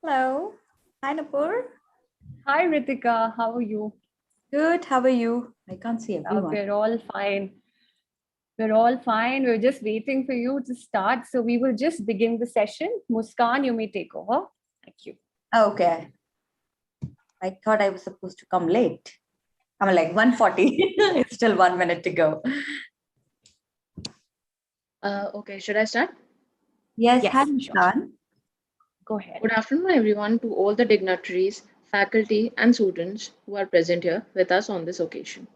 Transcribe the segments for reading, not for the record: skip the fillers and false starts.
Hello. Hi, Napur. Hi, Hritika. How are you? Good. How are you? I can't see everyone. We're all fine. We're all fine. We're just waiting for you to start. So we will just begin the session. Muskan, you may take over. Thank you. Okay. I thought I was supposed to come late. I'm like 1:40. It's still 1 minute to go. Okay, should I start? Yes, hi, Yes, sure. Muskan. Go ahead. Good afternoon, everyone, to all the dignitaries, faculty, and students who are present here with us on this occasion.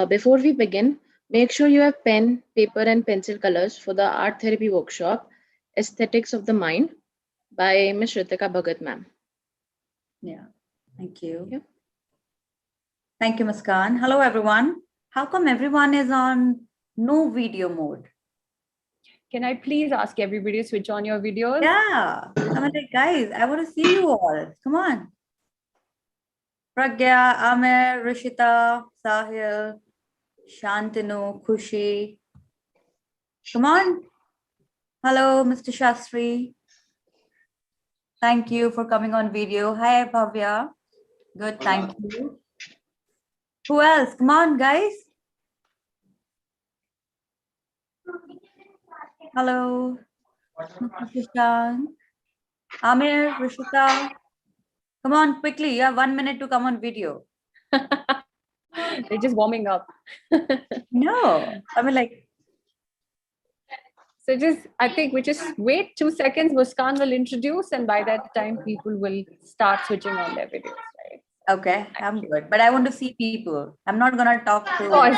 Before we begin, make sure you have pen, paper, and pencil colors for the art therapy workshop, Aesthetics of the Mind, by Ms. Hritika Bhagat, ma'am. Yeah. Thank you. Yeah. Thank you, Muskan. Hello, everyone. How come everyone is on no video mode? Can I please ask everybody to switch on your videos? Yeah. I'm like, guys, I want to see you all. Come on. Pragya, Amer, Rishita, Sahil, Shantanu, Khushi. Come on. Hello, Mr. Shastri. Thank you for coming on video. Hi, Bhavya. Good, thank you. Who else? Come on, guys. Hello, Mr. Shashank. Amir, Rishita. Come on, quickly. You have 1 minute to come on video. They're just warming up. No, I mean, like, So I think we just wait 2 seconds. Muskan will introduce, and by that time, people will start switching on their videos, right? okay, I'm good. But I want to see people. I'm not going to talk Of to. course.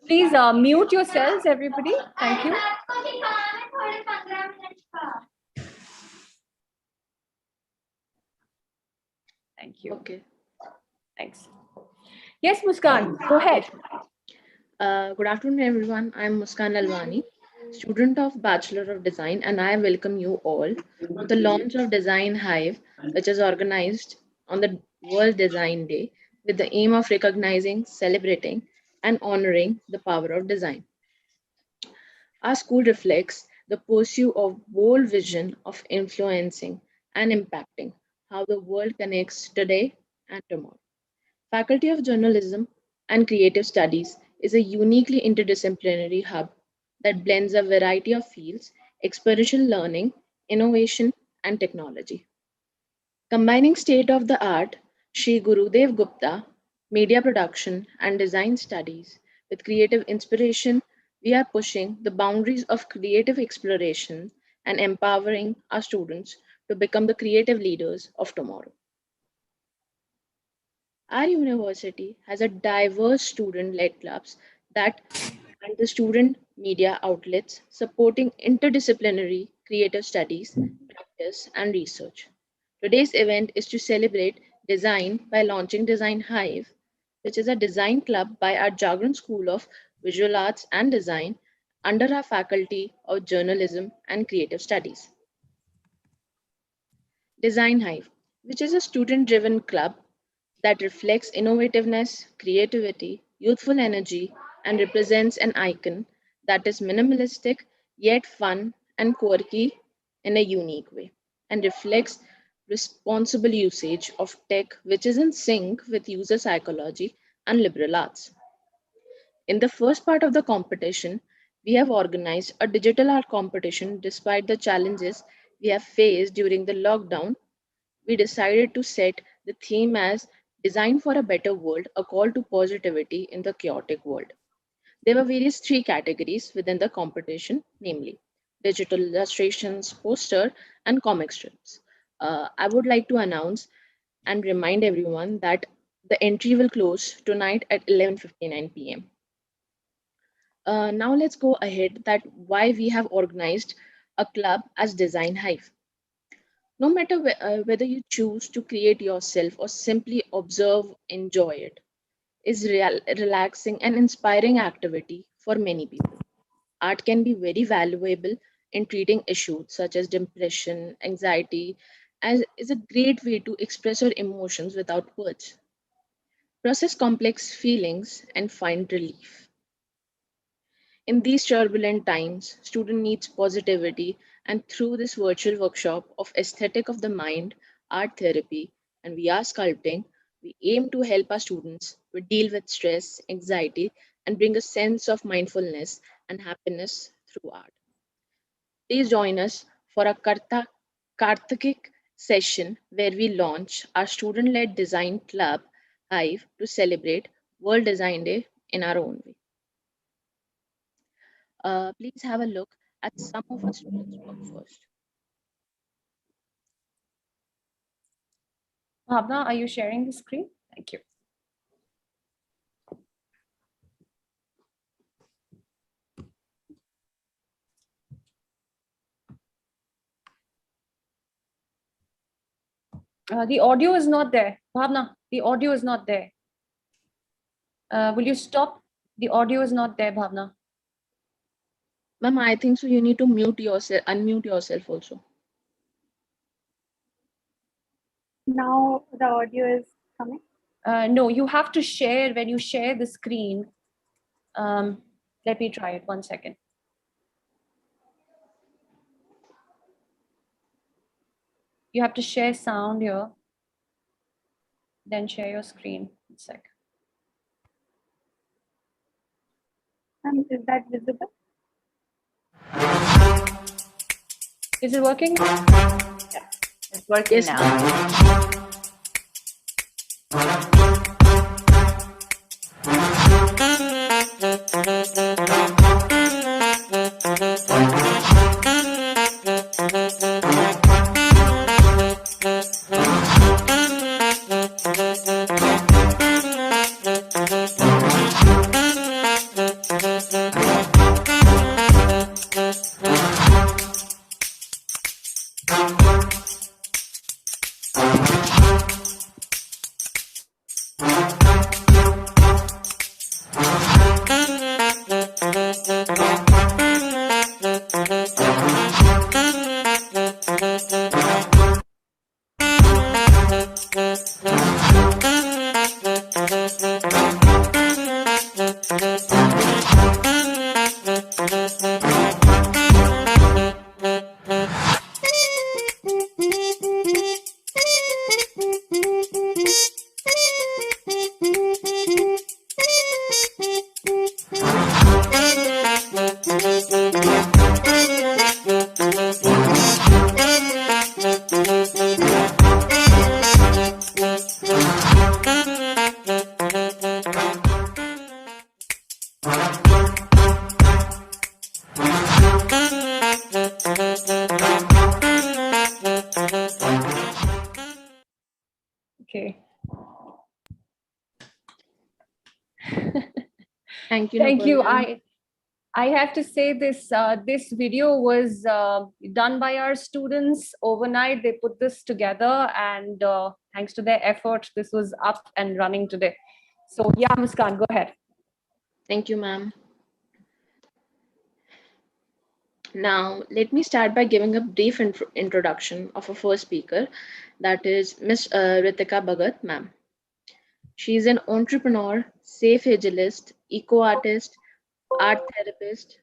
Please mute yourselves, everybody. Thank you. Thank you. Okay. Thanks. Yes, Muskan, go ahead. Good afternoon, everyone. I'm Muskan Lalwani, student of Bachelor of Design, and I welcome you all to the launch of Design Hive, which is organized on the World Design Day with the aim of recognizing, celebrating, and honoring the power of design. Our school reflects the pursuit of bold vision of influencing and impacting how the world connects today and tomorrow. Faculty of Journalism and Creative Studies is a uniquely interdisciplinary hub that blends a variety of fields, experiential learning, innovation, and technology. Combining state of the art Sri Gurudev Gupta media production and design studies with creative inspiration, we are pushing the boundaries of creative exploration and empowering our students to become the creative leaders of tomorrow. Our university has a diverse student-led clubs that and the student media outlets supporting interdisciplinary creative studies, practice, and research. Today's event is to celebrate design by launching Design Hive, which is a design club by our Jagran School of Visual Arts and Design under our Faculty of Journalism and Creative Studies. Design Hive, which is a student driven club that reflects innovativeness, creativity, youthful energy, and represents an icon that is minimalistic yet fun and quirky in a unique way, and reflects responsible usage of tech which is in sync with user psychology and liberal arts. In the first part of the competition, we have organized a digital art competition despite the challenges we have faced during the lockdown. We decided to set the theme as Design for a Better World, a call to positivity in the chaotic world. There were various three categories within the competition, namely digital illustrations, poster, and comic strips. I would like to announce and remind everyone that the entry will close tonight at 11:59 p.m. Now let's go ahead that why we have organized a club as Design Hive. No matter whether you choose to create yourself or simply observe, enjoy it, is relaxing and inspiring activity for many people. Art can be very valuable in treating issues such as depression, anxiety, as is a great way to express your emotions without words, process complex feelings, and find relief. In these turbulent times, student needs positivity, and through this virtual workshop of aesthetic of the mind, art therapy, and we are sculpting, we aim to help our students to deal with stress, anxiety, and bring a sense of mindfulness and happiness through art. Please join us for a Karthik session where we launch our student-led design club, Hive, to celebrate World Design Day in our own way. Please have a look at some of our students' work first. Bhavna, are you sharing the screen? Thank you. The audio is not there. Bhavna, the audio is not there. Will you stop? The audio is not there, Bhavna. Ma'am, I think so. You need to unmute yourself also. Now the audio is coming. No, you have to share when you share the screen. Let me try it 1 second. You have to share sound here. Then share your screen. 1 sec. And is that visible? Is it working? It's working Yes, now. Okay. thank you. Thank you. Napoleon. I have to say this this video was done by our students overnight. They put this together, and thanks to their effort, this was up and running today. So yeah, Muskan, go ahead. Thank you, ma'am. Now, let me start by giving a brief introduction of our first speaker, that is Miss Hritika Bhagat, ma'am. She is an entrepreneur, safe agilist, eco-artist, art therapist,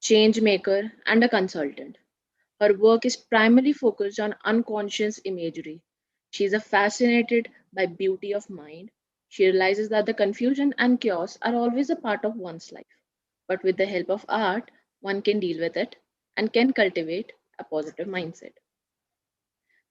change maker, and a consultant. Her work is primarily focused on unconscious imagery. She is fascinated by beauty of mind. She realizes that the confusion and chaos are always a part of one's life. But with the help of art, one can deal with it and can cultivate a positive mindset.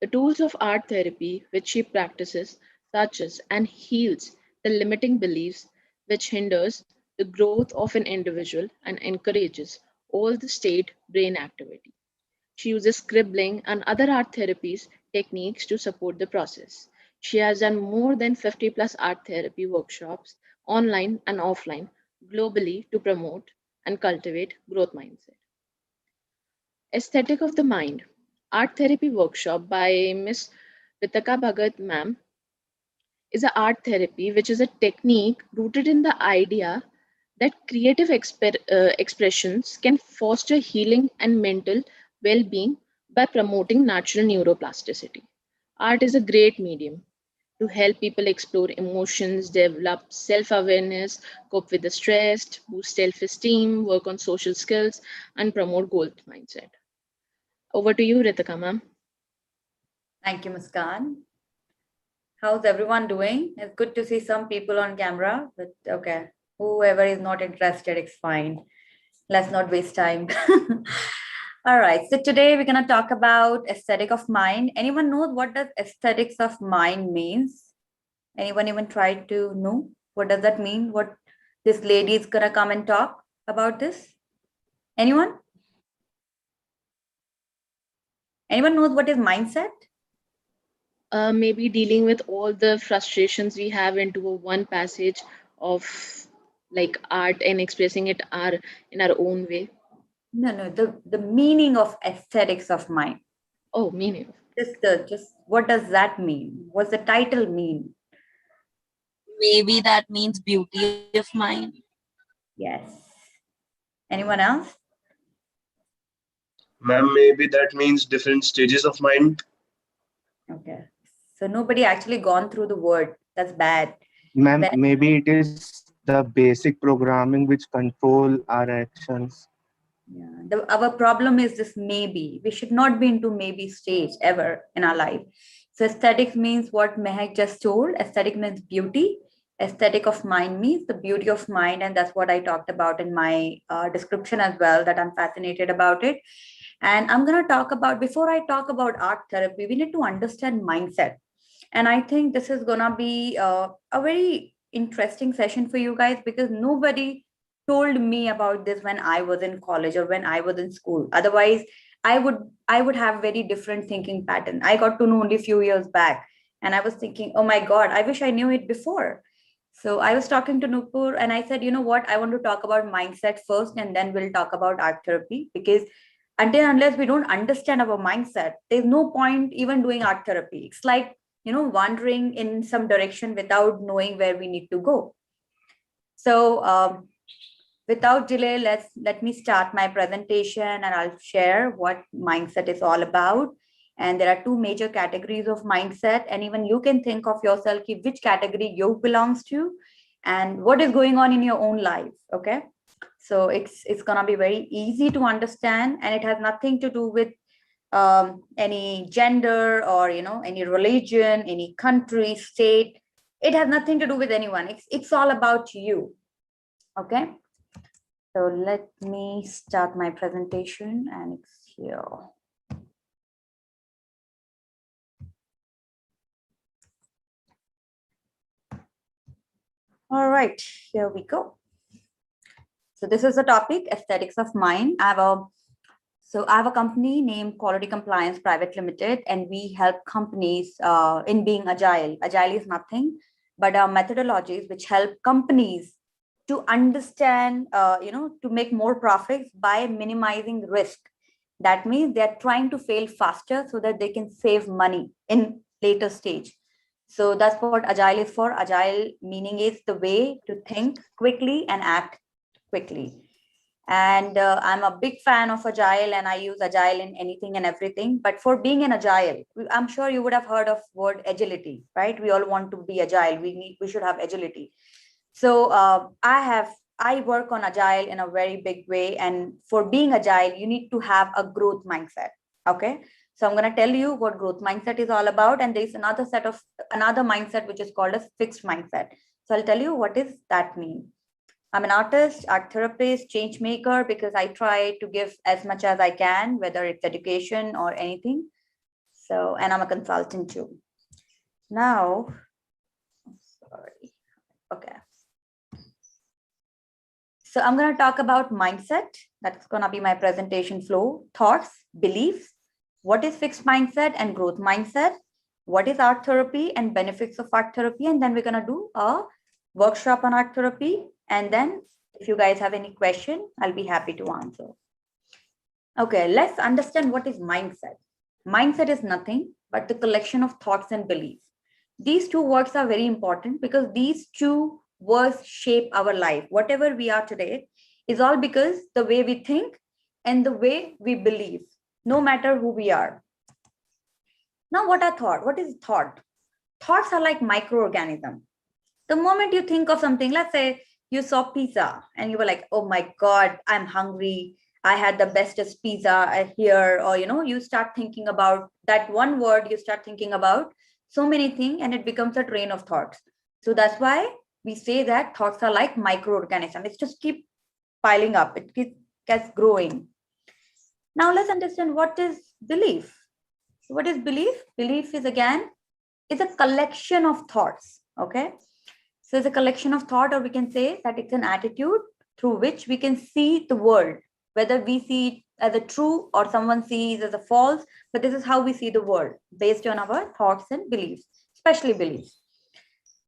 The tools of art therapy which she practices touches and heals the limiting beliefs which hinders the growth of an individual and encourages all the state brain activity. She uses scribbling and other art therapies techniques to support the process. She has done more than 50 plus art therapy workshops online and offline globally to promote and cultivate growth mindset. Aesthetic of the Mind, art therapy workshop by Miss Hritika Bhagat ma'am is an art therapy which is a technique rooted in the idea that creative expressions can foster healing and mental well-being by promoting natural neuroplasticity. Art is a great medium to help people explore emotions, develop self-awareness, cope with the stress, boost self-esteem, work on social skills, and promote growth mindset. Over to you, Hritika ma'am. Thank you, Muskan. How's everyone doing? It's good to see some people on camera, but okay, whoever is not interested, it's fine. Let's not waste time. All right, so today we're gonna talk about aesthetic of mind. Anyone knows what does aesthetics of mind means? Anyone even tried to know what does that mean? What this lady is gonna come and talk about this? Anyone? Anyone knows what is mindset? Maybe dealing with all the frustrations we have into a one passage of like art and expressing it in our own way. No, the meaning of aesthetics of mind. Oh, meaning. Just what does that mean? What's the title mean? Maybe that means beauty of mind. Yes. Anyone else? Ma'am, maybe that means different stages of mind. Okay. So nobody actually gone through the word. That's bad. Ma'am, When- maybe it is the basic programming which control our actions. Yeah. Our problem is this maybe. We should not be into maybe stage ever in our life. So aesthetics means what Mehak just told. Aesthetic means beauty. Aesthetic of mind means the beauty of mind. And that's what I talked about in my description as well, that I'm fascinated about it. And I'm going to talk about, before I talk about art therapy, we need to understand mindset. And I think this is going to be a very interesting session for you guys, because nobody told me about this when I was in college or when I was in school. Otherwise, I would have very different thinking pattern. I got to know only a few years back, and I was thinking, oh my God, I wish I knew it before. So I was talking to Nupur and I said, you know what, I want to talk about mindset first, and then we'll talk about art therapy, because until unless we don't understand our mindset, there's no point even doing art therapy. It's like, wandering in some direction without knowing where we need to go. So without delay, let me start my presentation, and I'll share what mindset is all about. And there are two major categories of mindset, and even you can think of yourself which category you belongs to and what is going on in your own life. Okay, so it's gonna be very easy to understand, and it has nothing to do with any gender or any religion, any country, state. It has nothing to do with anyone. It's all about you. Okay, so let me start my presentation, and it's here. All right, here we go. So this is the topic, aesthetics of mind. I have a company named Quality Compliance Private Limited, and we help companies in being agile. Agile is nothing but methodologies which help companies to understand, to make more profits by minimizing risk. That means they're trying to fail faster so that they can save money in later stage. So that's what agile is for. Agile meaning is the way to think quickly and act quickly. And I'm a big fan of agile, and I use agile in anything and everything. But for being an agile, I'm sure you would have heard of word agility, right? We all want to be agile. We should have agility. So I work on agile in a very big way. And for being agile, you need to have a growth mindset. Okay. So I'm going to tell you what growth mindset is all about. And there's another mindset, which is called a fixed mindset. So I'll tell you what does that mean. I'm an artist, art therapist, change maker, because I try to give as much as I can, whether it's education or anything. So, and I'm a consultant too. Now, sorry. Okay. So I'm going to talk about mindset. That's going to be my presentation flow, thoughts, beliefs, what is fixed mindset and growth mindset, what is art therapy and benefits of art therapy. And then we're going to do a workshop on art therapy. And then if you guys have any question, I'll be happy to answer. Okay, let's understand what is mindset. Mindset is nothing but the collection of thoughts and beliefs. These two words are very important because these two words shape our life. Whatever we are today is all because the way we think and the way we believe, no matter who we are. Now, what are thought? What is thought? thoughts are like microorganisms. The moment you think of something, let's say you saw pizza and you were like, oh my God, I'm hungry. I had the bestest pizza here. Or, you start thinking about that one word, you start thinking about so many things, and it becomes a train of thoughts. So that's why we say that thoughts are like microorganisms. It's just keep piling up. It gets growing. Now let's understand what is belief. So what is belief? Belief is a collection of thoughts. Okay. So it's a collection of thought, or we can say that it's an attitude through which we can see the world, whether we see it as a true or someone sees as a false, but this is how we see the world based on our thoughts and beliefs, especially beliefs.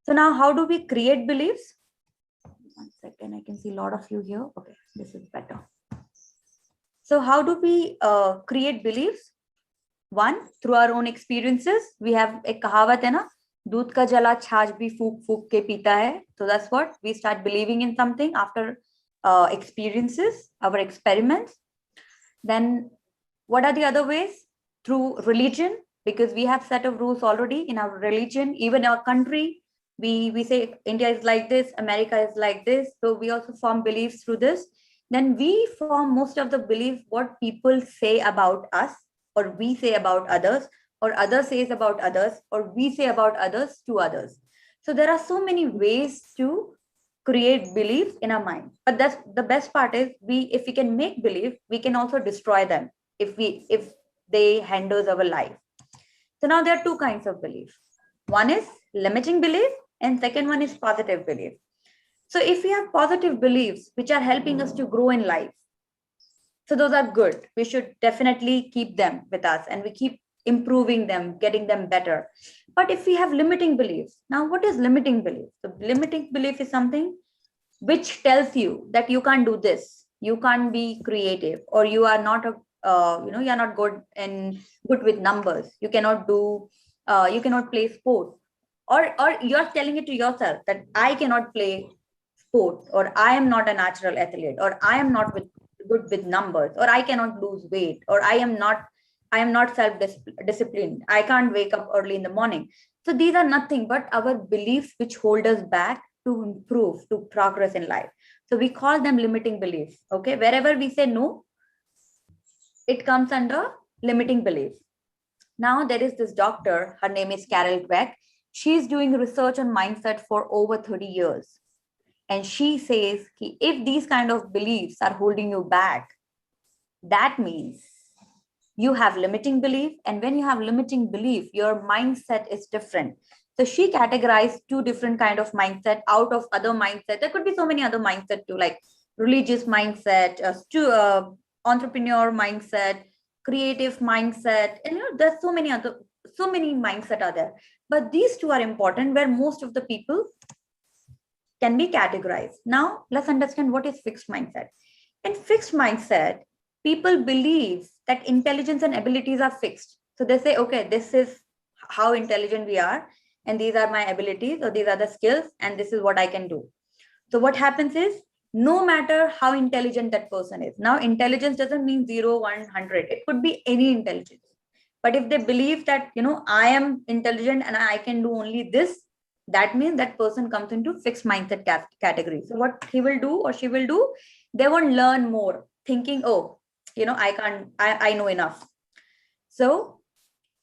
So now how do we create beliefs? 1 second, I can see a lot of you here. Okay, this is better. So how do we create beliefs? One, through our own experiences. We have a kahavat hai na, दूध का जला छाछ भी फूक फूक के पीता है. So that's what we start believing in something after experiences, our experiments. Then what are the other ways? Through religion, because we have set of rules already in our religion, even our country. We say India is like this, America is like this. So we also form beliefs through this. Then we form most of the beliefs what people say about us, or we say about others, or others says about others, or we say about others to others. So there are so many ways to create beliefs in our mind. But that's the best part is if we can make belief, we can also destroy them if they hinders our life. So now there are two kinds of belief. One is limiting belief, and second one is positive belief. So if we have positive beliefs which are helping us to grow in life, so those are good. We should definitely keep them with us, and we keep improving them, getting them better. But if we have limiting beliefs, now what is limiting belief? So limiting belief is something which tells you that you can't do this, you can't be creative, or you are not you're not good with numbers. You cannot play sport, or you're telling it to yourself that I cannot play sport, or I am not a natural athlete, or I am not good with numbers, or I cannot lose weight, or I am not self-disciplined. I can't wake up early in the morning. So these are nothing but our beliefs which hold us back to improve, to progress in life. So we call them limiting beliefs. Okay, wherever we say no, it comes under limiting beliefs. Now there is this doctor, her name is Carol Dweck. She's doing research on mindset for over 30 years. And she says, if these kind of beliefs are holding you back, that means you have limiting belief. And when you have limiting belief, your mindset is different. So she categorized two different kind of mindset out of other mindset. There could be so many other mindset too, like religious mindset, entrepreneur mindset, creative mindset, and there's so many mindset are there. But these two are important, where most of the people can be categorized. Now let's understand what is fixed mindset. In fixed mindset, people believe that intelligence and abilities are fixed. So they say, okay, this is how intelligent we are, and these are my abilities, or these are the skills, and this is what I can do. So what happens is, no matter how intelligent that person is, now intelligence doesn't mean 0, 1, 100. It could be any intelligence. But if they believe that, I am intelligent and I can do only this, that means that person comes into fixed mindset category. So what he will do or she will do, they won't learn more, thinking, oh, I know enough. So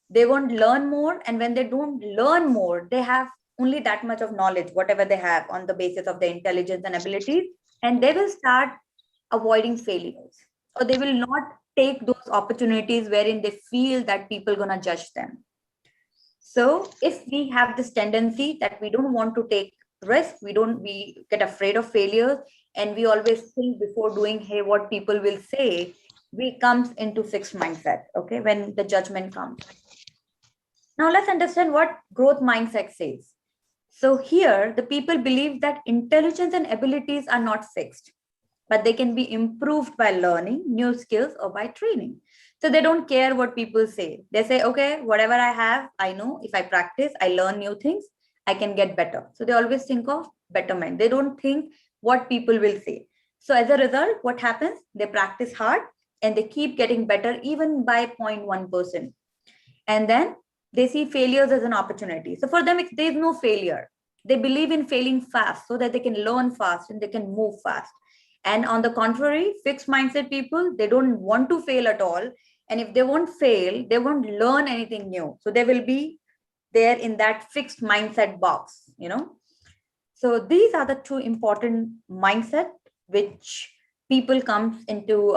they won't learn more. And when they don't learn more, they have only that much of knowledge, whatever they have on the basis of their intelligence and abilities, and they will start avoiding failures, or they will not take those opportunities wherein they feel that people are going to judge them. So if we have this tendency that we don't want to take risk, we get afraid of failures, and we always think before doing, hey, what people will say, we comes into fixed mindset, okay, when the judgment comes. Now let's understand what growth mindset says. So here, the people believe that intelligence and abilities are not fixed, but they can be improved by learning new skills or by training. So they don't care what people say. They say, okay, whatever I have, I know. If I practice, I learn new things, I can get better. So they always think of betterment. They don't think what people will say. So as a result, what happens? They practice hard and they keep getting better even by 0.1%. And then They see failures as an opportunity. So for them, there's no failure. They believe in failing fast so that they can learn fast and they can move fast. And on the contrary, fixed mindset people, they don't want to fail at all. And if they won't fail, they won't learn anything new. So they will be there in that fixed mindset box, you know. So these are the two important mindset which people comes into,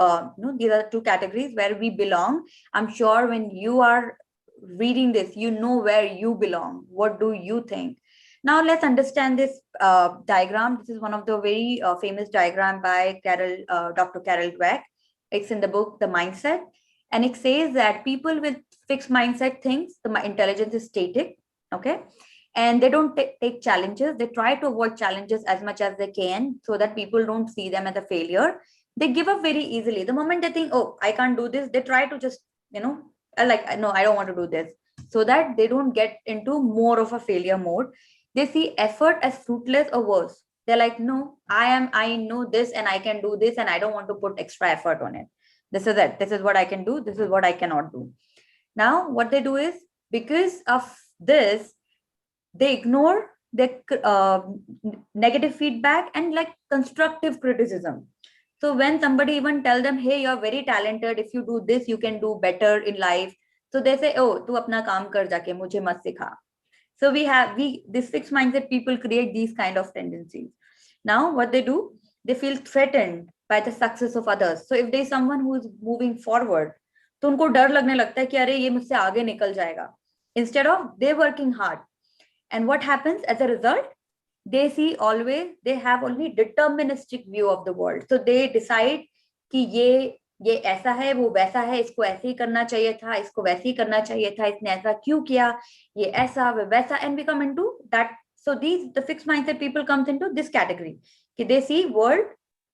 these are the two categories where we belong. I'm sure when you are reading this, you know where you belong. What do you think? Now let's understand this diagram. This is one of the very famous diagram by Dr. Carol Dweck. It's in the book, The Mindset. And it says that people with fixed mindset thinks the intelligence is static, okay? And they don't take challenges. They try to avoid challenges as much as they can so that people don't see them as a failure. They give up very easily. The moment they think, oh, I can't do this, they try to just, no, I don't want to do this, so that they don't get into more of a failure mode. They see effort as fruitless or worse. They're like, no, I know this and I can do this and I don't want to put extra effort on it. This is it. This is what I can do. This is what I cannot do. Now, what they do is, because of this, they ignore the negative feedback and like constructive criticism. So when somebody even tell them, hey, you're very talented, if you do this, you can do better in life. So they say, oh, tu apna kaam kar jaake, mujhe mat sikha. So this fixed mindset people create these kind of tendencies. Now what they do, they feel threatened by the success of others. So if there is someone who is moving forward, तो उनको डर लगने लगता है कि अरे ये मुझसे आगे निकल जाएगा. Instead of they working hard. And what happens as a result? They have only deterministic view of the world. So they decide कि ये ऐसा है, वो वैसा है, इसको ऐसे ही करना चाहिए था, इसको वैसे ही करना चाहिए था, इसने ऐसा क्यों किया, ये ऐसा, वो वैसा, and we come into that. So the fixed mindset people comes into this category. कि they see world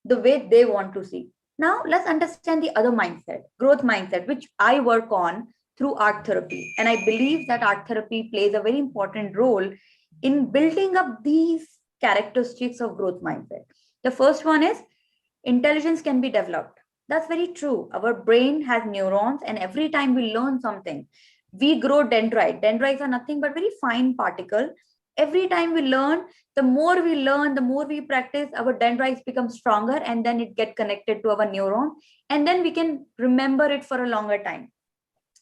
the way they want to see. Now let's understand the other mindset, growth mindset, which I work on through art therapy. And I believe that art therapy plays a very important role in building up these characteristics of growth mindset. The first one is intelligence can be developed. That's very true. Our brain has neurons, and every time we learn something, we grow dendrites. Dendrites are nothing but very fine particle. Every time we learn, the more we practice, our dendrites become stronger, and then it get connected to our neuron, and then we can remember it for a longer time.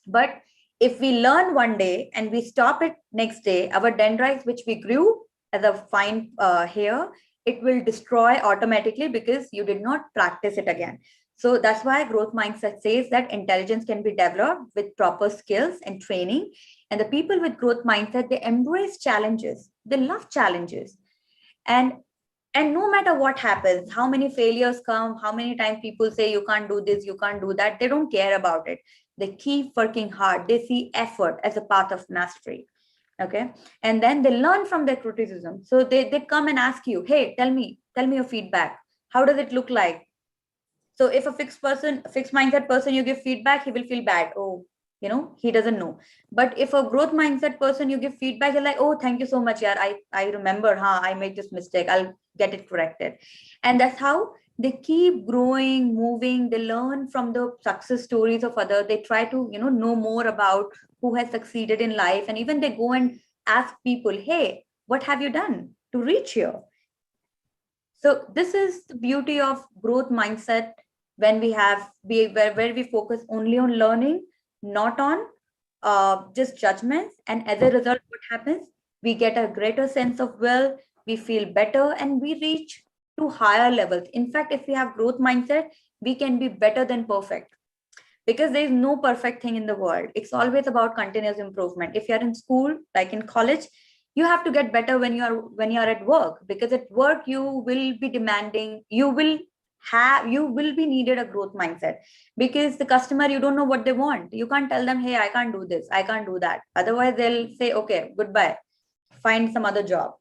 But if we learn one day and we stop it next day, our dendrites, which we grew as a fine hair, it will destroy automatically because you did not practice it again. So that's why growth mindset says that intelligence can be developed with proper skills and training. And the people with growth mindset, they embrace challenges. They love challenges. And no matter what happens, how many failures come, how many times people say you can't do this, you can't do that, they don't care about it. They keep working hard. They see effort as a part of mastery. Okay. And then they learn from their criticism. So they come and ask you, hey, tell me your feedback. How does it look like? So if a fixed mindset person, you give feedback, he will feel bad. Oh, he doesn't know. But if a growth mindset person, you give feedback, you're like, oh, thank you so much. Yeah, I remember, I made this mistake. I'll get it corrected. And that's how they keep growing, moving. They learn from the success stories of others. They try to, know more about who has succeeded in life. And even they go and ask people, hey, what have you done to reach here? So this is the beauty of growth mindset when where we focus only on learning, not on just judgments. And as a result, what happens? We get a greater sense of will, we feel better, and we reach to higher levels. In fact, if we have growth mindset, we can be better than perfect, because there is no perfect thing in the world. It's always about continuous improvement. If you're in school, like in college, you have to get better when you're at work, because at work you will be demanding, you will be needed a growth mindset, because the customer, you don't know what they want. You can't tell them, hey, I can't do this, I can't do that. Otherwise they'll say, okay, goodbye, find some other job.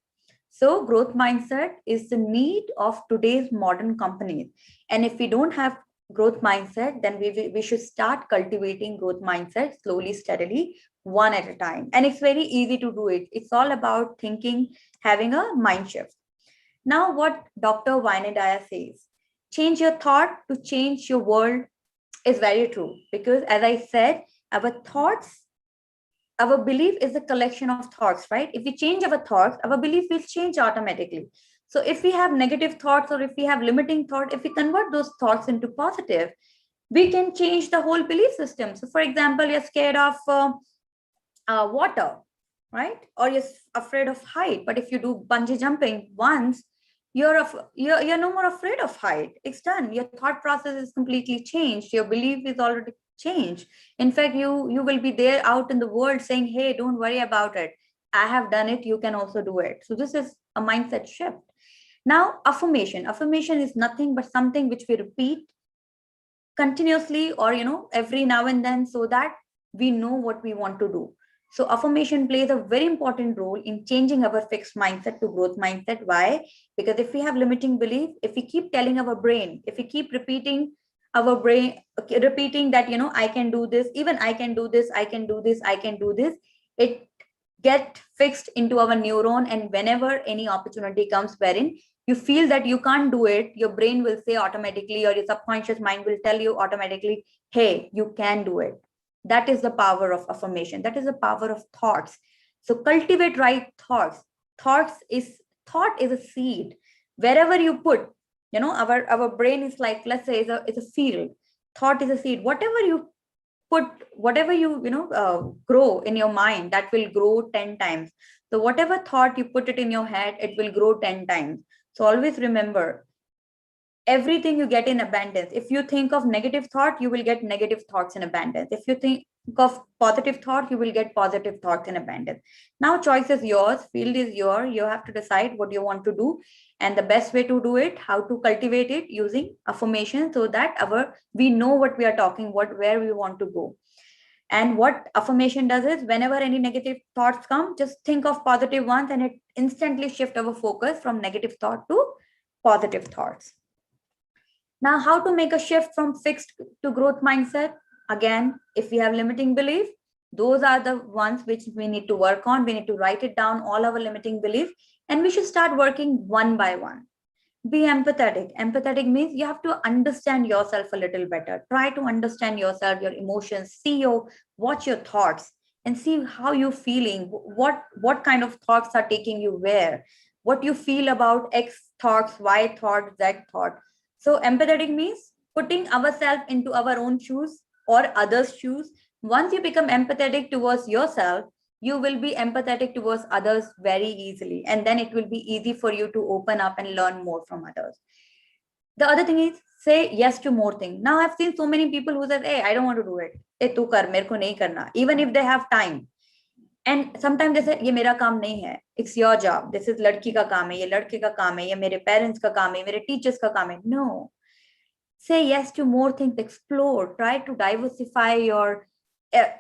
So growth mindset is the need of today's modern companies. And if we don't have growth mindset, then we should start cultivating growth mindset slowly, steadily, one at a time. And it's very easy to do it. It's all about thinking, having a mind shift. Now, what Dr. Vainidaya says, change your thought to change your world, is very true. Because as I said, our thoughts our belief is a collection of thoughts, right? If we change our thoughts, our belief will change automatically. So if we have negative thoughts, or if we have limiting thought, if we convert those thoughts into positive, we can change the whole belief system. So for example, you're scared of water, right? Or you're afraid of height. But if you do bungee jumping once, you're no more afraid of height. It's done. Your thought process is completely changed. Your belief is already changed. In fact, you will be there out in the world saying, hey, don't worry about it. I have done it. You can also do it. So this is a mindset shift. Now, affirmation. Affirmation is nothing but something which we repeat continuously, or every now and then, so that we know what we want to do. So affirmation plays a very important role in changing our fixed mindset to growth mindset. Why? Because if we have limiting belief, if we keep telling our brain, if we keep repeating our brain, repeating that, I can do this, even I can do this, I can do this, I can do this, it get fixed into our neuron. And whenever any opportunity comes wherein you feel that you can't do it, your brain will say automatically, or your subconscious mind will tell you automatically, hey, you can do it. That is the power of affirmation. That is the power of thoughts. So cultivate right thoughts. Thought is a seed. Wherever you put, our brain is like, let's say, it's a field. Thought is a seed. Whatever you put, whatever you grow in your mind, that will grow 10 times. So whatever thought you put it in your head, it will grow 10 times. So always remember, everything you get in abundance. If you think of negative thought, you will get negative thoughts in abundance. If you think of positive thought, you will get positive thoughts in abundance. Now choice is yours, field is yours. You have to decide what you want to do, and the best way to do it, how to cultivate it, using affirmation, so that we know what we are talking, where we want to go. And what affirmation does is, whenever any negative thoughts come, just think of positive ones, and it instantly shift our focus from negative thought to positive thoughts. Now, how to make a shift from fixed to growth mindset? Again, if we have limiting belief, those are the ones which we need to work on. We need to write it down, all our limiting belief, and we should start working one by one. Be empathetic. Empathetic means you have to understand yourself a little better. Try to understand yourself, your emotions, watch your thoughts, and see how you're feeling, what kind of thoughts are taking you where, what you feel about X thoughts, Y thought, Z thought. So empathetic means putting ourselves into our own shoes or others' shoes. Once you become empathetic towards yourself, you will be empathetic towards others very easily. And then it will be easy for you to open up and learn more from others. The other thing is, say yes to more things. Now I've seen so many people who say, hey, I don't want to do it. Hey, tu kar, mere ko nahi karna. Even if they have time. And sometimes they say, ye mera kaam nahi hai. It's your job. This is ladki ka kaam hai, ye ladke ka kaam hai, ye mere parents ka kaam hai, mere teachers ka kaam hai. No. Say yes to more things, explore, try to diversify your,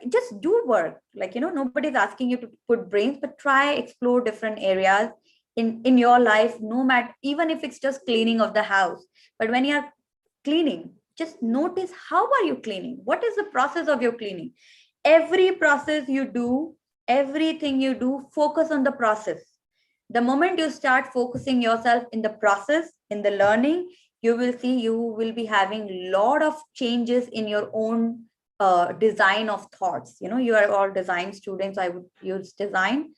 just do work. Like, nobody's asking you to put brains, but try, explore different areas in your life, no matter, even if it's just cleaning of the house. But when you're cleaning, just notice, how are you cleaning? What is the process of your cleaning? Every process you do, everything you do, focus on the process. The moment you start focusing yourself in the process, in the learning, you will see you will be having a lot of changes in your own design of thoughts. You are all design students. I would use design.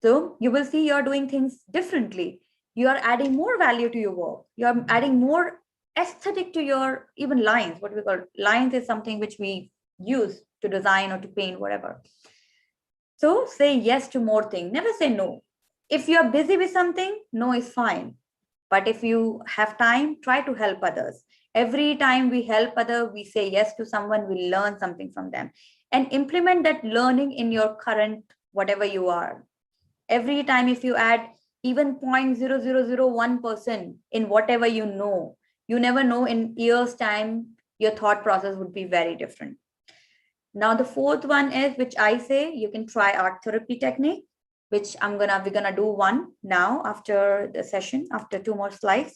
So you will see you're doing things differently. You are adding more value to your work. You are adding more aesthetic to your even lines. What we call lines is something which we use to design or to paint, whatever. So say yes to more things. Never say no. If you're busy with something, no is fine. But if you have time, try to help others. Every time we help others, we say yes to someone, we learn something from them. And implement that learning in your current, whatever you are. Every time if you add even 0.0001% in whatever you know, you never know, in years' time, your thought process would be very different. Now, the fourth one is, which I say, you can try art therapy technique, which we're gonna do one now after the session, after 2 more slides.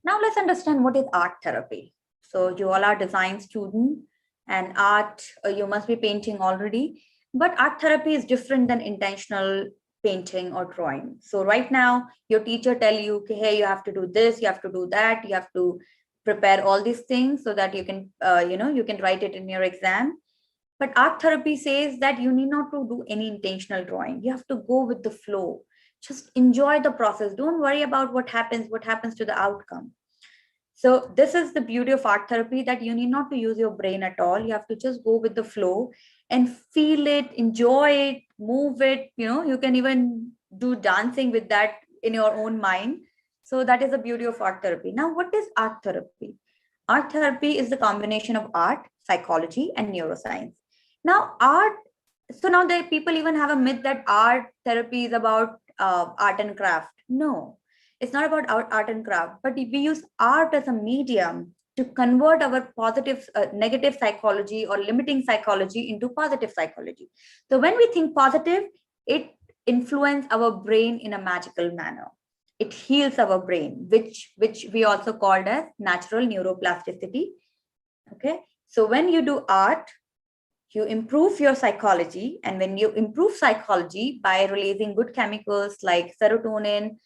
Now let's understand what is art therapy. So you all are design student, and art, you must be painting already, but art therapy is different than intentional painting or drawing. So right now your teacher tell you, okay, hey, you have to do this, you have to do that, you have to prepare all these things so that you can, you can write it in your exam. But art therapy says that you need not to do any intentional drawing. You have to go with the flow. Just enjoy the process. Don't worry about what happens to the outcome. So this is the beauty of art therapy, that you need not to use your brain at all. You have to just go with the flow and feel it, enjoy it, move it. You can even do dancing with that in your own mind. So that is the beauty of art therapy. Now, what is art therapy? Art therapy is the combination of art, psychology, and neuroscience. Now, now the people even have a myth that art therapy is about art and craft. No, it's not about art and craft, but we use art as a medium to convert our negative psychology or limiting psychology into positive psychology. So when we think positive, it influences our brain in a magical manner. It heals our brain, which we also called as natural neuroplasticity. Okay, so when you do art, you improve your psychology, and when you improve psychology by releasing good chemicals like serotonin,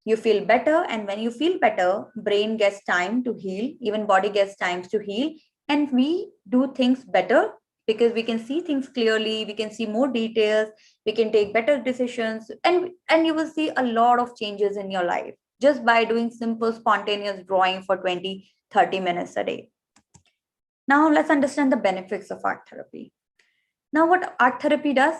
you feel better. And when you feel better, brain gets time to heal, even body gets time to heal, and we do things better because we can see things clearly, we can see more details, we can take better decisions, and you will see a lot of changes in your life just by doing simple spontaneous drawing for 20-30 minutes a day. Now let's understand the benefits of art therapy. Now, what art therapy does,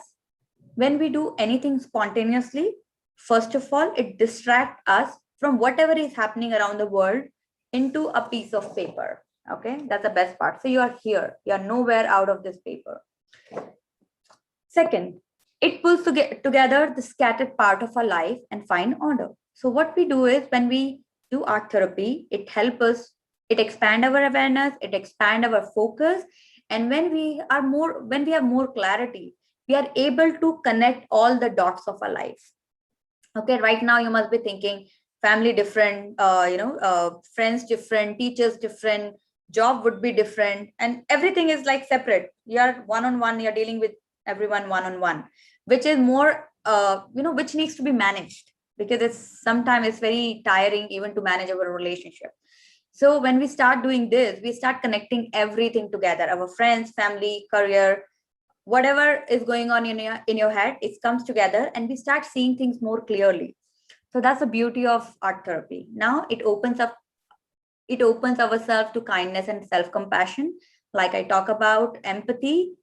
when we do anything spontaneously, first of all, it distracts us from whatever is happening around the world into a piece of paper. Okay, that's the best part. So you are here, you are nowhere out of this paper. Second, it pulls together the scattered part of our life and find order. So what we do is, when we do art therapy, it helps us, it expand our awareness, it expand our focus. And when we have more clarity, we are able to connect all the dots of our life. Okay, right now you must be thinking, family different, friends different, teachers different, job would be different, and everything is like separate. You are one-on-one, you're dealing with everyone one-on-one, which is more, which needs to be managed, because sometimes it's very tiring even to manage our relationship. So when we start doing this, we start connecting everything together, our friends, family, career, whatever is going on in your head, it comes together and we start seeing things more clearly. So that's the beauty of art therapy. Now it opens ourselves to kindness and self-compassion. Like I talk about empathy,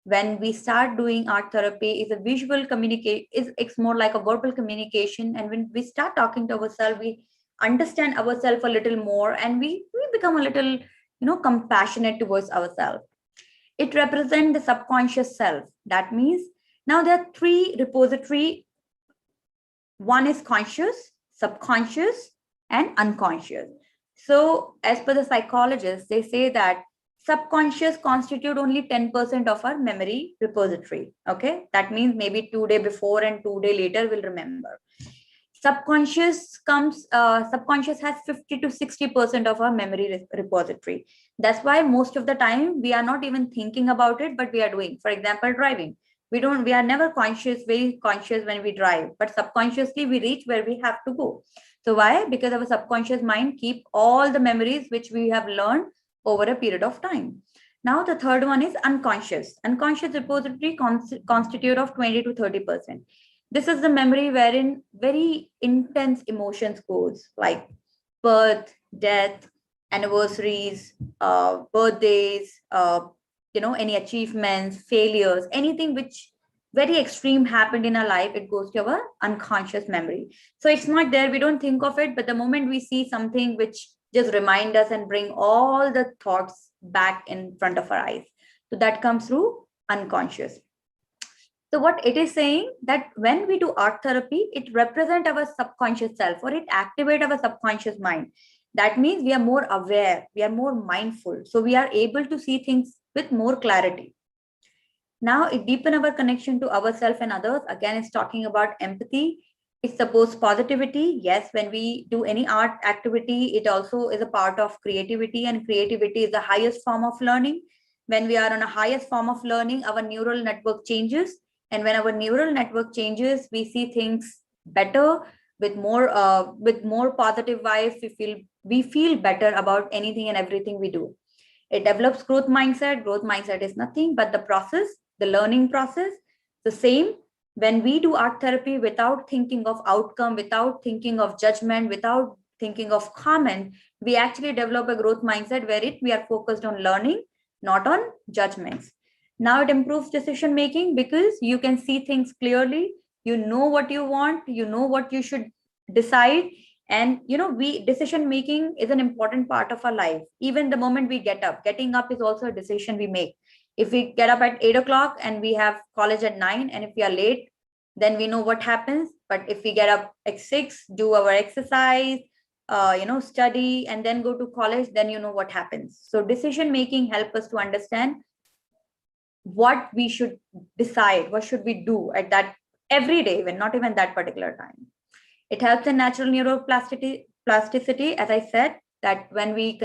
when we start doing art therapy, is a visual communication, it's more like a verbal communication. And when we start talking to ourselves, we understand ourselves a little more, and we become a little, compassionate towards ourselves. It represents the subconscious self. That means now there are three repository. One is conscious, subconscious, and unconscious. So as per the psychologists, they say that subconscious constitute only 10% of our memory repository. Okay, that means maybe 2 days before and 2 days later we'll remember. Subconscious has 50 to 60% of our memory repository. That's why most of the time we are not even thinking about it, but we are doing. For example, driving. We are never very conscious when we drive, but subconsciously we reach where we have to go. So why? Because our subconscious mind keep all the memories which we have learned over a period of time. Now the third one is unconscious. Unconscious repository constitute of 20 to 30%. This is the memory wherein very intense emotions goes, like birth, death, anniversaries, birthdays, any achievements, failures, anything which very extreme happened in our life, it goes to our unconscious memory. So it's not there, we don't think of it, but the moment we see something which just remind us and bring all the thoughts back in front of our eyes. So that comes through unconscious. So what it is saying, that when we do art therapy, it represents our subconscious self, or it activates our subconscious mind. That means we are more aware, we are more mindful. So we are able to see things with more clarity. Now it deepens our connection to ourselves and others. Again, it's talking about empathy. It supports positivity. Yes, when we do any art activity, it also is a part of creativity, and creativity is the highest form of learning. When we are on a highest form of learning, our neural network changes. And when our neural network changes, we see things better with more positive vibes. We feel better about anything and everything we do. It develops growth mindset. Growth mindset is nothing but the process, the learning process. The same when we do art therapy without thinking of outcome, without thinking of judgment, without thinking of comment, we actually develop a growth mindset where we are focused on learning, not on judgments. Now it improves decision making because you can see things clearly. You know what you want, you know what you should decide. And decision making is an important part of our life. Even the moment we getting up is also a decision we make. If we get up at 8 o'clock and we have college at 9, and if we are late, then we know what happens. But if we get up at 6, do our exercise, study, and then go to college, then you know what happens. So decision making help us to understand what we should decide, what should we do at that every day, when not even that particular time. It helps in natural neuroplasticity, as I said, that when we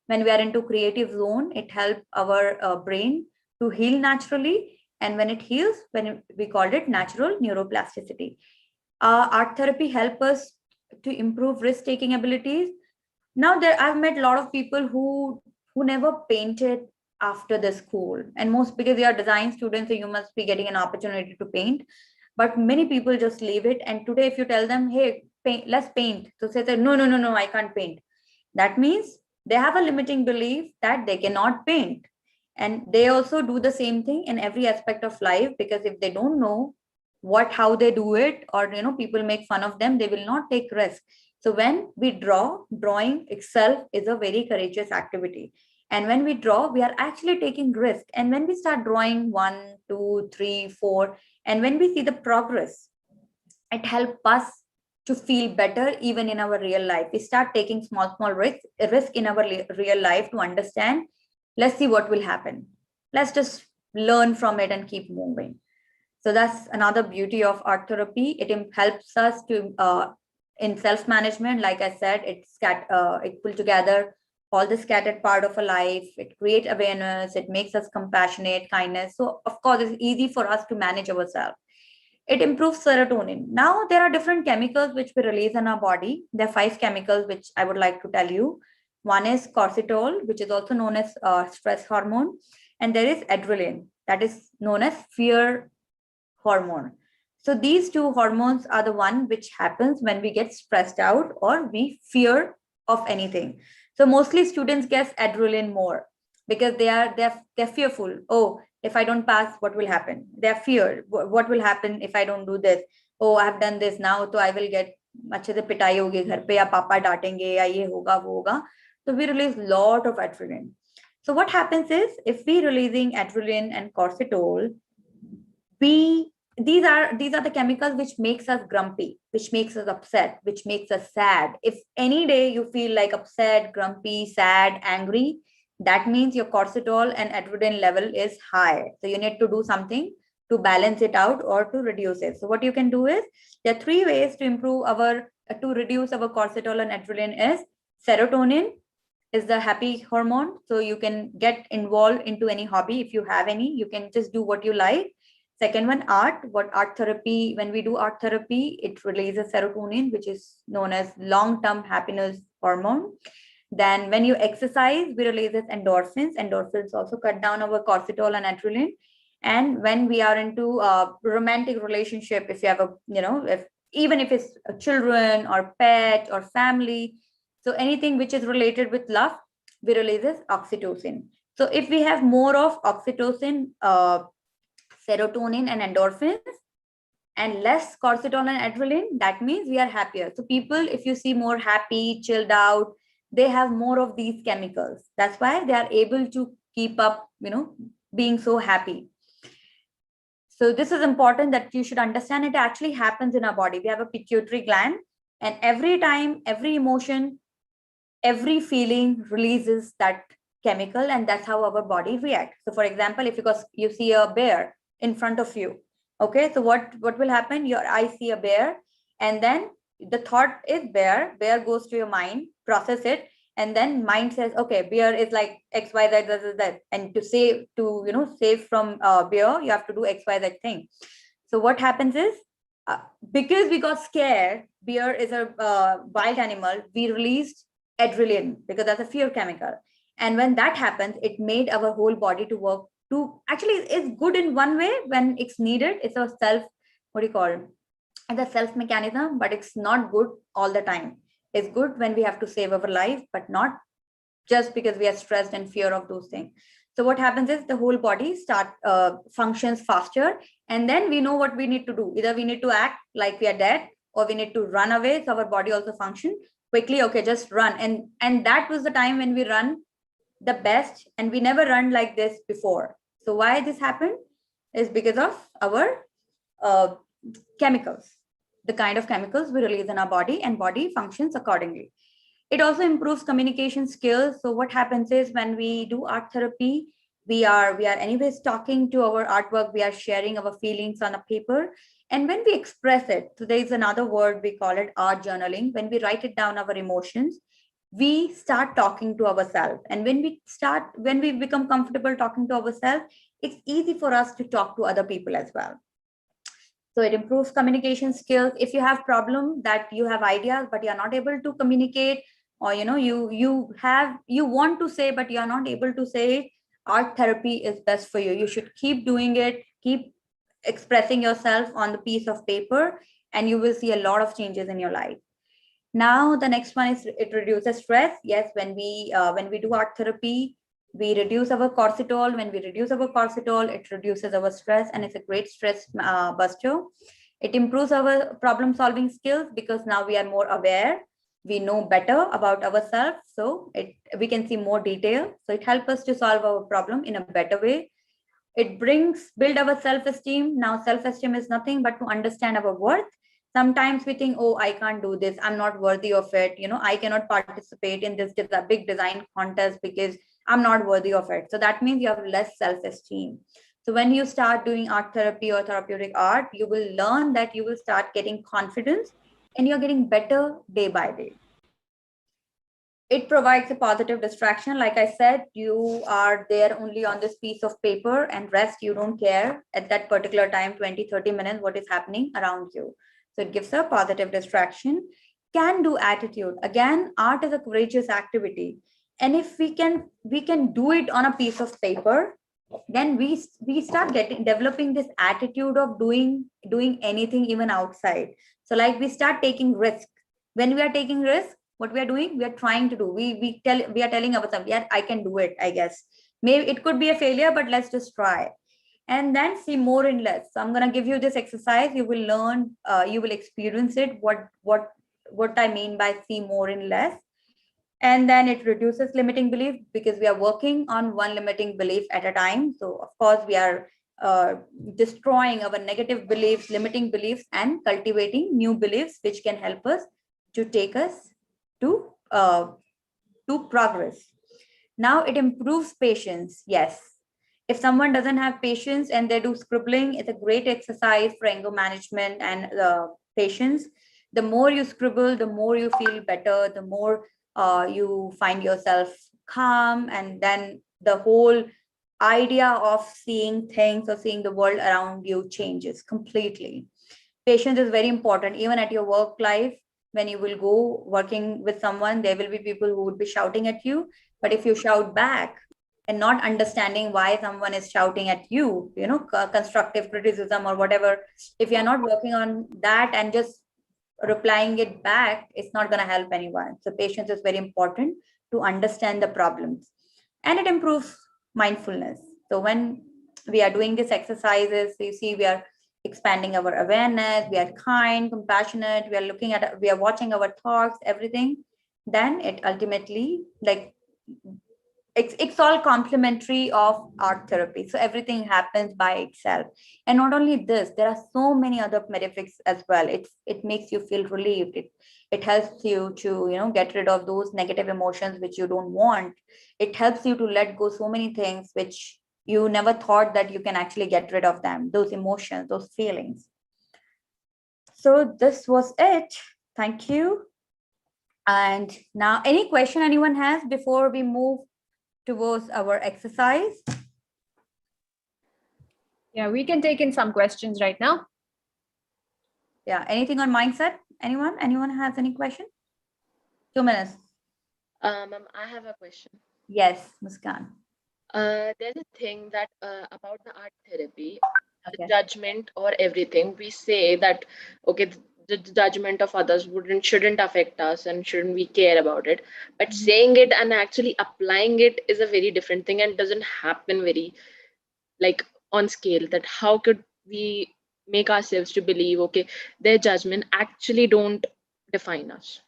are into creative zone, it helps our brain to heal naturally. And when it heals, we called it natural neuroplasticity. Art therapy help us to improve risk-taking abilities. Now I've met a lot of people who never painted after the school, and most because they are design students, so you must be getting an opportunity to paint. But many people just leave it. And today, if you tell them, hey, let's paint, so say, no, I can't paint. That means they have a limiting belief that they cannot paint. And they also do the same thing in every aspect of life, because if they don't know how they do it, or people make fun of them, they will not take risk. So when we drawing itself is a very courageous activity. And when we draw, we are actually taking risk. And when we start drawing 1, 2, 3, 4, and when we see the progress, it helps us to feel better even in our real life. We start taking small risk in our real life to understand, let's see what will happen. Let's just learn from it and keep moving. So that's another beauty of art therapy. It helps us to in self-management. Like I said, it pulls together all the scattered part of a life. It creates awareness. It makes us compassionate, kindness. So of course, it's easy for us to manage ourselves. It improves serotonin. Now there are different chemicals which we release in our body. There are 5 chemicals which I would like to tell you. One is cortisol, which is also known as stress hormone. And there is adrenaline, that is known as fear hormone. So these 2 hormones are the one which happens when we get stressed out or we fear of anything. So mostly students get adrenaline more because they're fearful. Oh, if I don't pass, what will happen? They're feared. What will happen if I don't do this? Oh, I have done this now, so I will get अच्छे से पिटाई होगी घर पे, या पापा डांटेंगे, या ये होगा वो होगा. So we release lot of adrenaline. So what happens is, if we releasing adrenaline and cortisol, these are the chemicals which makes us grumpy, which makes us upset, which makes us sad. If any day you feel like upset, grumpy, sad, angry, that means your cortisol and adrenaline level is high. So you need to do something to balance it out or to reduce it. So what you can do is, there are 3 ways to reduce our cortisol and adrenaline. Is serotonin is the happy hormone. So you can get involved into any hobby. If you have any, you can just do what you like. Second one, art. When we do art therapy, it releases serotonin, which is known as long-term happiness hormone. Then when you exercise, we release endorphins. Endorphins also cut down our cortisol and adrenaline. And when we are into a romantic relationship, if you have even if it's children or pet or family, so anything which is related with love, we releases oxytocin. So if we have more of oxytocin, serotonin and endorphins, and less cortisol and adrenaline, that means we are happier. So people, if you see more happy, chilled out, they have more of these chemicals. That's why they are able to keep up, being so happy. So this is important that you should understand. It actually happens in our body. We have a pituitary gland, and every time, every emotion, every feeling releases that chemical, and that's how our body reacts. So for example, if you see a bear in front of you, okay, so what will happen? Your eyes see a bear, and then the thought is bear goes to your mind, process it, and then mind says, okay, bear is like X, Y, Z, Z. And to save from bear, you have to do X, Y, Z thing. So what happens is, because we got scared, bear is a wild animal, we released adrenaline because that's a fear chemical. And when that happens, it made our whole body to work to actually it's good in one way when it's needed. It's a self, what do you call it? It's a self mechanism, but it's not good all the time. It's good when we have to save our life, but not just because we are stressed and fear of those things. So what happens is the whole body functions faster, and then we know what we need to do. Either we need to act like we are dead, or we need to run away. So our body also function quickly. Okay, just run. And that was the time when we run the best, and we never run like this before. So why this happened is because of our chemicals, the kind of chemicals we release in our body, and body functions accordingly. It also improves communication skills. So what happens is when we do art therapy, we are anyways talking to our artwork, we are sharing our feelings on a paper. And when we express it, so there is another word, we call it art journaling. When we write it down, our emotions, we start talking to ourselves. And when we become comfortable talking to ourselves, it's easy for us to talk to other people as well. So it improves communication skills. If you have problem that you have ideas, but you're not able to communicate, or you want to say, but you're not able to say it, art therapy is best for you. You should keep doing it, keep expressing yourself on the piece of paper, and you will see a lot of changes in your life. Now, the next one is it reduces stress. Yes, when we do art therapy, we reduce our cortisol. When we reduce our cortisol, it reduces our stress, and it's a great stress buster. It improves our problem solving skills because now we are more aware. We know better about ourselves, so we can see more detail. So it helps us to solve our problem in a better way. It build our self-esteem. Now, self-esteem is nothing but to understand our worth. Sometimes we think, oh, I can't do this, I'm not worthy of it, I cannot participate in this big design contest because I'm not worthy of it. So that means you have less self-esteem. So when you start doing art therapy or therapeutic art, you will learn that you will start getting confidence, and you're getting better day by day. It provides a positive distraction. Like I said, you are there only on this piece of paper, and rest you don't care at that particular time, 20-30 minutes, what is happening around you. So it gives a positive distraction. Can do attitude. Again, art is a courageous activity. And if we can do it on a piece of paper, then we start developing this attitude of doing anything even outside. So like we start taking risk. When we are taking risk, what we are doing, we are trying to do. We are telling ourselves, yeah, I can do it, I guess. Maybe it could be a failure, but let's just try. And then see more in less. So I'm going to give you this exercise. You will learn, you will experience it, what I mean by see more in less. And then it reduces limiting belief because we are working on one limiting belief at a time. So of course we are destroying our negative beliefs, limiting beliefs, and cultivating new beliefs, which can help us to take us to progress. Now it improves patience. Yes. If someone doesn't have patience and they do scribbling, it's a great exercise for anger management and patience. The more you scribble, the more you feel better, the more you find yourself calm, and then the whole idea of seeing things or seeing the world around you changes completely. Patience is very important, even at your work life. When you will go working with someone, there will be people who would be shouting at you. But if you shout back and not understanding why someone is shouting at you, constructive criticism or whatever, if you're not working on that and just replying it back, it's not going to help anyone. So patience is very important to understand the problems. And it improves mindfulness. So when we are doing these exercises, you see we are expanding our awareness, we are kind, compassionate, we are watching our thoughts, everything. Then it ultimately, like, it's all complementary of art therapy. So everything happens by itself. And not only this, there are so many other benefits as well. It makes you feel relieved. It helps you to get rid of those negative emotions which you don't want. It helps you to let go so many things which you never thought that you can actually get rid of them, those emotions, those feelings. So this was it. Thank you. And now, any question anyone has before we move towards our exercise? Yeah, we can take in some questions right now. Yeah, anything on mindset? Anyone has any question? 2 minutes. Ma'am, I have a question. Yes, Muskan. There's a thing that about the art therapy, the Okay. judgment or everything. We say that okay, the judgment of others shouldn't affect us, and shouldn't we care about it? But saying it and actually applying it is a very different thing, and doesn't happen very like on scale. That how could we make ourselves to believe okay, their judgment actually don't define us?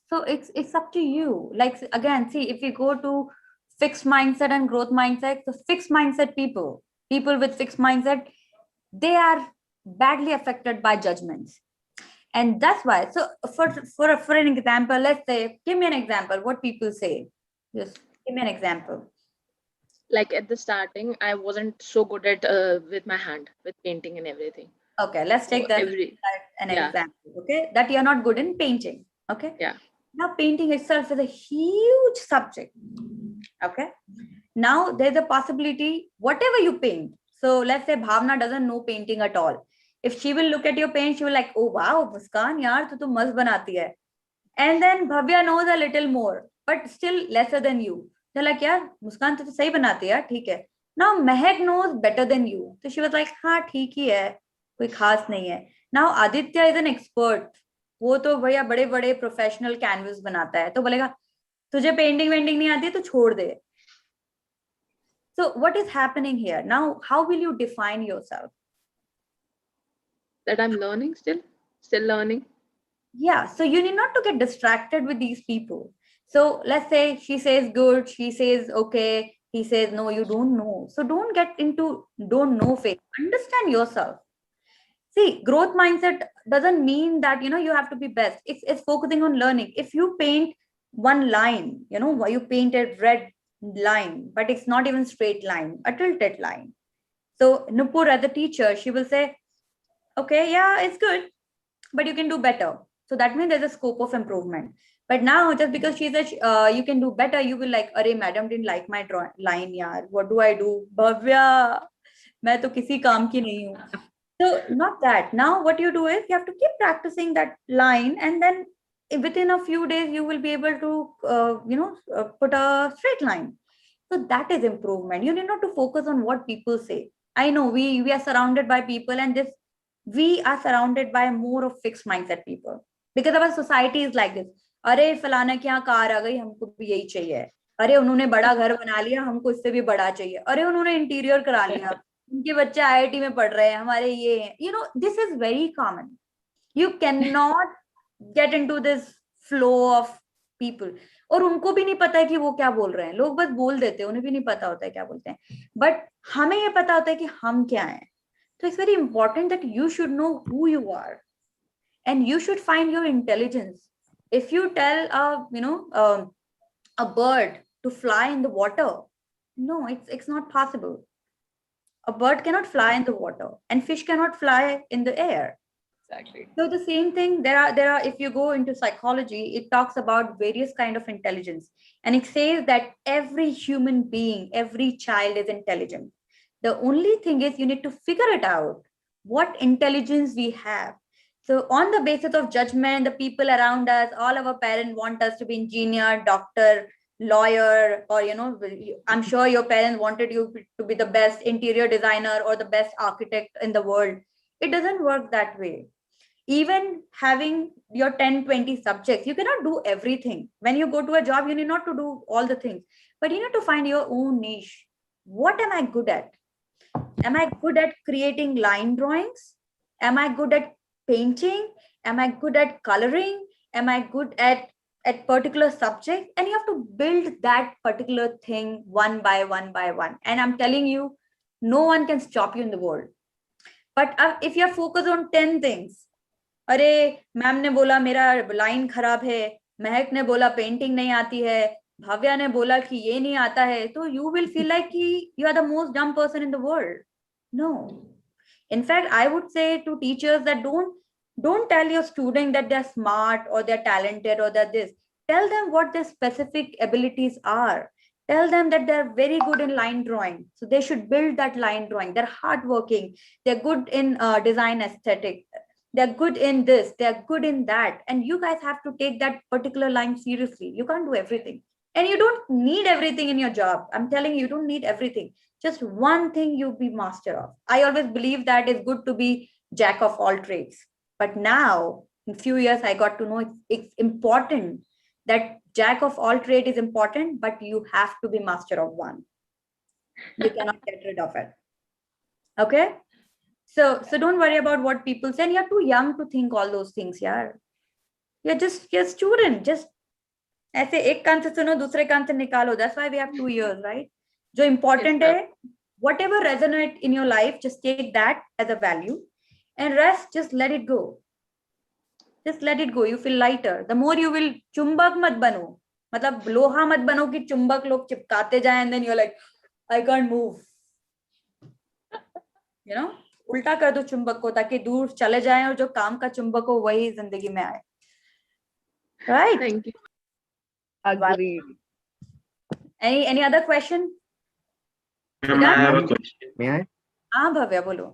So it's up to you. Like again, see, if we go to fixed mindset and growth mindset, the fixed mindset people with fixed mindset, they are badly affected by judgments. And that's why. So for an example, let's say, give me an example. What people say. Just give me an example. Like at the starting, I wasn't so good at with my hand, with painting and everything. Okay, let's take So that every an yeah. example. Okay, that you're not good in painting. Okay. Yeah. Now painting itself is a huge subject. Okay. Now there's a possibility, whatever you paint. So let's say Bhavna doesn't know painting at all. If she will look at your paint, she will like, oh wow, Muskan, yaar, tu mast banati hai. And then Bhavya knows a little more, but still lesser than you. They're like, yaar, Muskan, tu to sahi banati hai, theek hai. Now Mehak knows better than you. So she was like, हाँ ठीक ही है, कोई खास नहीं है. Now Aditya is an expert. वो तो भैया बड़े बड़े प्रोफेशनल कैनवस बनाता है, तो बोलेगा तुझे पेंटिंग वेंटिंग नहीं आती तो छोड़ दे. So what is happening here? Now, how will you define yourself? That I'm learning still learning. Yeah, so you need not to get distracted with these people. So let's say she says good, she says okay, he says no, you don't know. So don't get into don't know phase. Understand yourself. See, growth mindset doesn't mean that you have to be best. It's focusing on learning. If you paint one line, you paint a red line, but it's not even straight line, a tilted line. So Nupur as a teacher, she will say, okay, yeah, it's good, but you can do better. So that means there's a scope of improvement. But now, just because she said you can do better, you will like, "Arey, madam didn't like my line, yaar. What do I do? Bhavya, मैं तो किसी काम की नहीं हूँ." So not that. Now what you do is you have to keep practicing that line, and then within a few days you will be able to, put a straight line. So that is improvement. You need not to focus on what people say. I know we are surrounded by people, and this we are surrounded by more of fixed mindset people because our society is like this. अरे फलाना की यहाँ car आ गई, हमको भी यही चाहिए. अरे उन्होंने बड़ा घर बना लिया, हमको इससे भी बड़ा चाहिए. अरे उन्होंने इंटीरियर करा लिया, उनके बच्चे आईआईटी में पढ़ रहे हैं, हमारे ये हैं. This is very common. You cannot get into this flow of people. और उनको भी नहीं पता है कि वो क्या बोल रहे हैं. लोग बस बोल देते हैं, उन्हें भी नहीं पता होता है क्या बोलते हैं. बट हमें ये पता होता है कि हम क्या हैं. So it's very important that you should know who you are, and you should find your intelligence. If you tell a bird to fly in the water, no, it's not possible. A bird cannot fly in the water, and fish cannot fly in the air. Exactly. So the same thing, there are, if you go into psychology, it talks about various kind of intelligence, and it says that every human being, every child is intelligent. The only thing is you need to figure it out, what intelligence we have. So on the basis of judgment, the people around us, all our parents want us to be engineer, doctor, lawyer, or I'm sure your parents wanted you to be the best interior designer or the best architect in the world. It doesn't work that way. Even having your 10-20 subjects, you cannot do everything. When you go to a job, you need not to do all the things, but you need to find your own niche. What am I good at? Am I good at creating line drawings? Am I good at painting? Am I good at coloring? Am I good at particular subject? And you have to build that particular thing one by one by one. And I'm telling you, no one can stop you in the world. But if you're focused on 10 things, अरे ma'am ने बोला मेरा line खराब है, महक ने बोला painting नहीं आती है, भव्या ने बोला कि ये नहीं आता है, तो you will feel like you are the most dumb person in the world. No. In fact, I would say to teachers that don't tell your student that they're smart or they're talented or they're this. Tell them what their specific abilities are. Tell them that they're very good in line drawing. So they should build that line drawing. They're hardworking. They're good in design aesthetic. They're good in this. They're good in that. And you guys have to take that particular line seriously. You can't do everything. And you don't need everything in your job. I'm telling you, you don't need everything. Just one thing you be master of. I always believe that it's good to be jack of all trades. But now, in few years, I got to know it's important that jack of all trade is important, but you have to be master of one. You cannot get rid of it. Okay? So don't worry about what people say. And you're too young to think all those things, yeah. You're a student. Just ऐसे एक कान से सुनो दूसरे कान से निकालो. That's why we have 2 years, right? जो important Yes, है, whatever resonate in your life, just take that as a value, and rest, just let it go. Just let it go. You feel lighter. The more you will, चुंबक मत बनो. मतलब लोहा मत बनो कि चुंबक लोग चिपकाते जाएं, and then you're like, I can't move. You know, उल्टा कर दो चुंबक को ताकि दूर चले जाएं और जो काम का चुंबक हो वही जिंदगी में आए. Right? thank you. Agreed. Any other question? Ma'am, I have a question. May I? हाँ भव्या बोलो.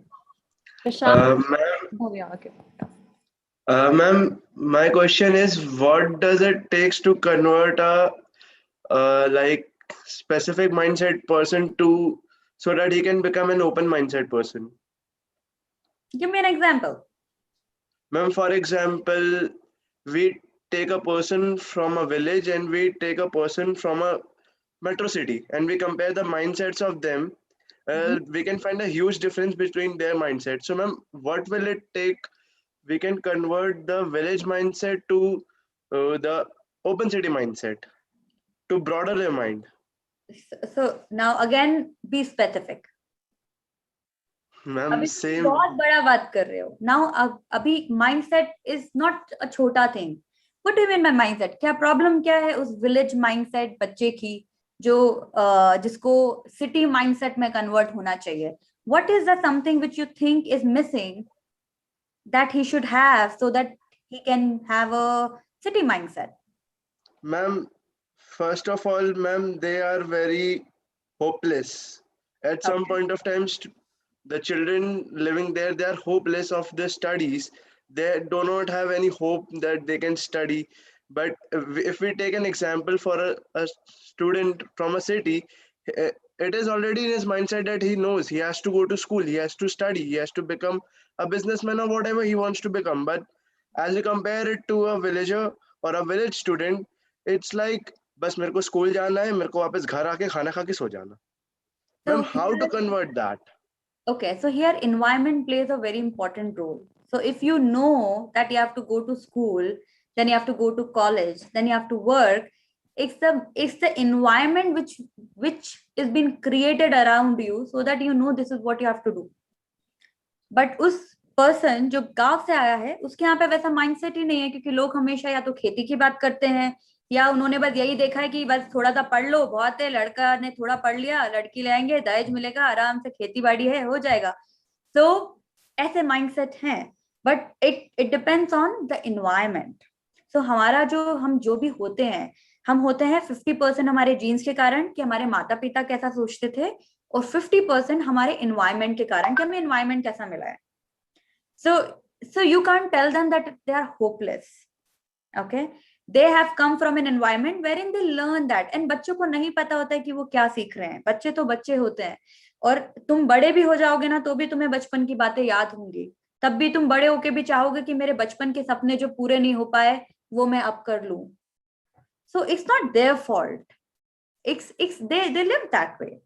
Prashant. Ma'am, Oh, yeah, okay. ma'am, my question is, what does it takes to convert a like specific mindset person to so that he can become an open mindset person? Give me an example. Ma'am, for example, we take a person from a village and we take a person from a metro city and we compare the mindsets of them. We can find a huge difference between their mindset. So, ma'am, what will it take? We can convert the village mindset to the open city mindset to broaden their mind. So now again, be specific. Ma'am, अभी same. बहुत बड़ा बात कर रहे हो. Now अभी mindset is not a छोटा thing. What do you mean by mindset? क्या problem क्या है उस village mindset बच्चे की जो जिसको city mindset में convert होना चाहिए? What is the something which you think is missing that he should have so that he can have a city mindset? Ma'am, first of all, ma'am, they are very hopeless. At some Okay. point of time, the children living there, they are hopeless of their studies. They do not have any hope that they can study. But if we take an example for a student from a city, it is already in his mindset that he knows he has to go to school, he has to study, he has to become a businessman or whatever he wants to become. But as you compare it to a villager or a village student, it's like बस मेरे को school जाना है, मेरे को वापस घर आके खाना खा के सो जाना. Ma'am, how to convert that? Okay, so here environment plays a very important role. So if you know that you have to go to school, then you have to go to college, then you have to work, it's the environment which is being created around you so that you know this is what you have to do. But उस person जो गांव से आया है उसके यहाँ पे वैसा mindset ही नहीं है, क्योंकि लोग हमेशा या तो खेती की बात करते हैं या उन्होंने बस यही देखा है कि बस थोड़ा सा पढ़ लो, बहुत है, लड़का ने थोड़ा पढ़ लिया, लड़की लाएंगे, दहेज मिलेगा, आराम से खेती बाड़ी है, हो जाएगा. तो ऐसे माइंडसेट हैं, but it depends on the environment. So हमारा हम जो भी होते हैं, हम होते हैं 50% हमारे जीन्स के कारण कि हमारे माता पिता कैसा सोचते थे, और 50% हमारे एनवायरनमेंट के कारण कि हमें एनवायरनमेंट कैसा मिला है. So you can't tell them that they are hopeless. Okay, they have come from an environment wherein they learn that. And बच्चों को नहीं पता होता है कि वो क्या सीख रहे हैं. बच्चे तो बच्चे होते हैं, और तुम बड़े भी हो जाओगे ना तो भी तुम्हें बचपन की बातें याद होंगी. तब भी तुम बड़े होके भी चाहोगे कि मेरे बचपन के सपने जो पूरे नहीं हो पाए वो मैं अब कर लूं. So it's not their fault. They live that way.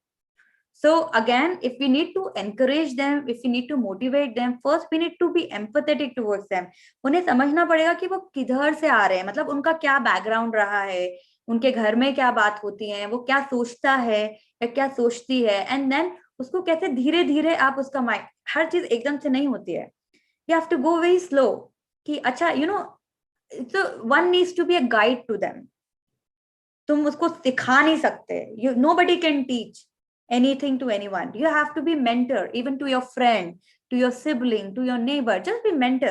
So again, if we need to encourage them, if we need to motivate them, first we need to be empathetic towards them. उन्हें समझना पड़ेगा कि वो किधर से आ रहे हैं, मतलब उनका क्या बैकग्राउंड रहा है, उनके घर में क्या बात होती है, वो क्या सोचता है या क्या सोचती है, एंड देन उसको कैसे धीरे धीरे आप उसका माइंड, हर चीज एकदम से नहीं होती है. You have to go very slow कि अच्छा, you know, so one needs to be a guide to them. तुम उसको सिखा नहीं सकते. Nobody can teach anything to anyone. You have to be mentor, even to your friend, to your sibling, to your neighbor. Just be mentor.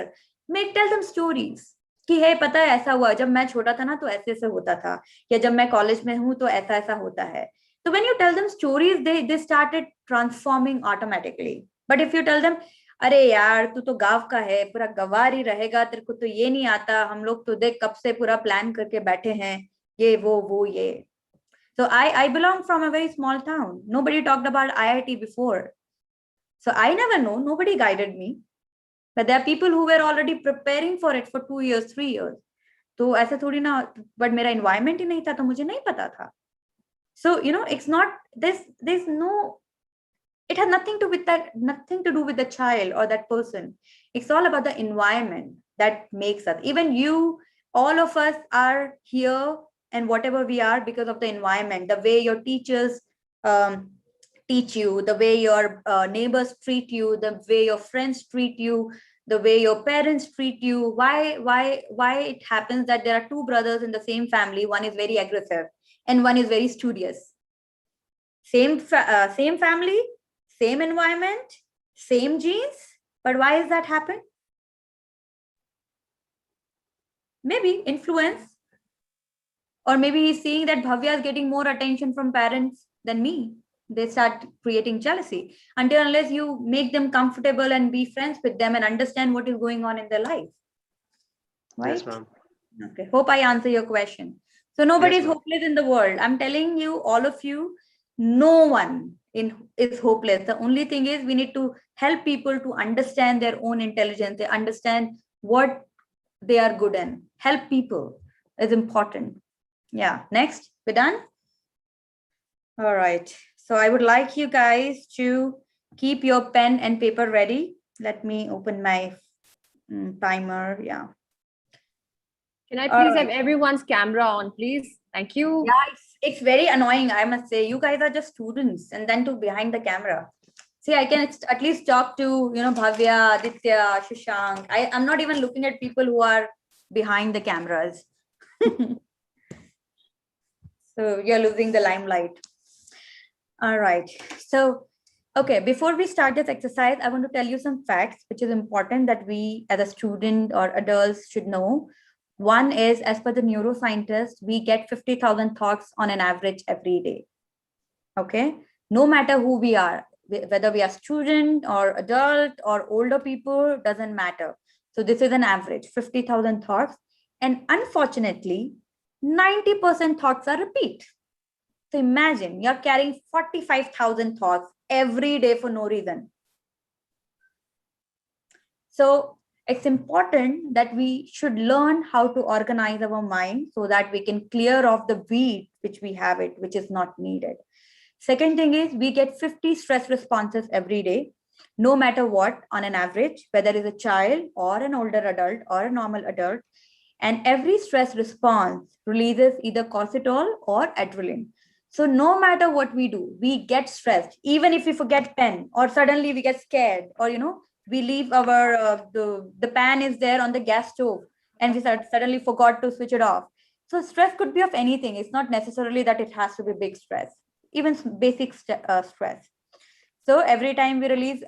Tell them stories कि हे पता है ऐसा हुआ, जब मैं छोटा था ना तो ऐसे ऐसे होता था, या जब मैं कॉलेज में हूँ तो ऐसा ऐसा होता है. So when you tell them stories, they started transforming automatically. But if you tell them, अरे यार तू तो गांव का है, पूरा गंवार ही रहेगा, तेरे को तो ये नहीं आता, हम लोग तो देख कब से पूरा प्लान करके बैठे हैं, ये वो ये, So I belong from a very small town. Nobody talked about IIT before. So I never know, nobody guided me. But there are people who were already preparing for it for 2 years, 3 years. तो ऐसा थोड़ी ना, but मेरा environment ही नहीं था, तो मुझे नहीं पता था. So, it's not, there's no, it has nothing to do with the child or that person. It's all about the environment that makes us. Even you, all of us are here and whatever we are because of the environment, the way your teachers teach you, the way your neighbors treat you, the way your friends treat you, the way your parents treat you. Why it happens that there are two brothers in the same family, one is very aggressive and one is very studious. Same family, same environment, same genes, but why is that happen? Maybe influence, or maybe he's seeing that Bhavya is getting more attention from parents than me. They start creating jealousy. Unless you make them comfortable and be friends with them and understand what is going on in their life. Right? Yes, ma'am. Okay, hope I answer your question. So nobody is ma'am. hopeless in the world. I'm telling you, all of you, no one is hopeless. The only thing is we need to help people to understand their own intelligence. They understand what they are good in. Help people is important. Yeah, next, we're done. All right. So I would like you guys to keep your pen and paper ready. Let me open my timer. Yeah. Can I please have everyone's camera on, please? Thank you. Yeah, it's very annoying, I must say. You guys are just students and then to behind the camera. See, I can at least talk to, Bhavya, Aditya, Shashank. I'm not even looking at people who are behind the cameras. So you're losing the limelight. All right. So, okay, before we start this exercise, I want to tell you some facts, which is important that we as a student or adults should know. One is, as per the neuroscientist, we get 50,000 thoughts on an average every day. Okay. No matter who we are, whether we are student or adult or older people, doesn't matter. So this is an average, 50,000 thoughts. And unfortunately, 90% thoughts are repeat. So imagine you're carrying 45,000 thoughts every day for no reason. So it's important that we should learn how to organize our mind so that we can clear off the weed which we have it, which is not needed. Second thing is we get 50 stress responses every day, no matter what, on an average, whether it's a child or an older adult or a normal adult. And every stress response releases either cortisol or adrenaline. So no matter what we do, we get stressed, even if we forget pen or suddenly we get scared or, we leave our, the pan is there on the gas stove and we suddenly forgot to switch it off. So stress could be of anything. It's not necessarily that it has to be big stress, even basic stress. So every time we release,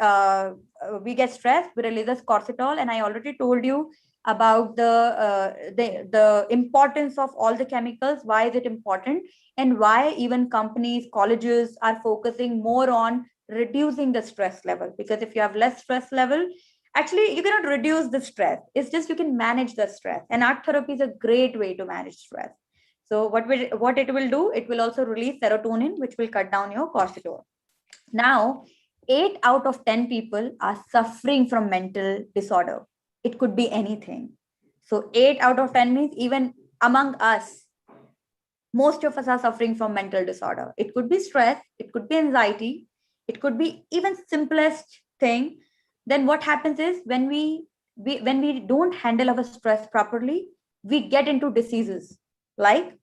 we get stressed, we release cortisol. And I already told you about the importance of all the chemicals. Why is it important? And why even companies, colleges are focusing more on reducing the stress level. Because if you have less stress level, actually you cannot reduce the stress. It's just you can manage the stress. And art therapy is a great way to manage stress. So what it will do, it will also release serotonin, which will cut down your cortisol. Now, 8 out of 10 people are suffering from mental disorder. It could be anything. So 8 out of 10 means even among us, most of us are suffering from mental disorder. It could be stress, it could be anxiety, it could be even simplest thing. Then what happens is when we don't handle our stress properly, we get into diseases like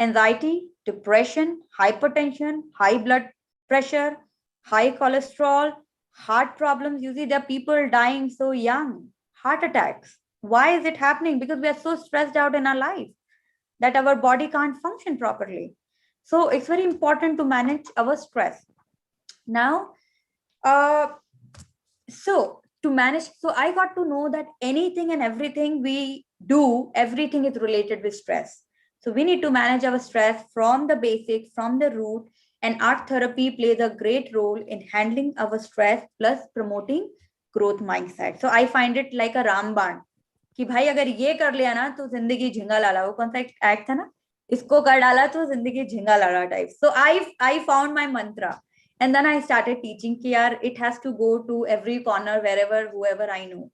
anxiety, depression, hypertension, high blood pressure, high cholesterol, heart problems. You see, there are people dying so young, heart attacks. Why is it happening? Because we are so stressed out in our life that our body can't function properly. So it's very important to manage our stress. Now, so I got to know that anything and everything we do, everything is related with stress. So we need to manage our stress from the basics, from the root, and art therapy plays a great role in handling our stress plus promoting growth mindset. So I find it like a रामबाण कि भाई अगर ये कर लिया ना तो जिंदगी झिंगा लाला. वो कौन सा एक्ट था ना, इसको कर डाला तो जिंदगी झिंगा लड़ा type. So I found my mantra. And then I started teaching कि यार it has to go to every corner, wherever, whoever I know.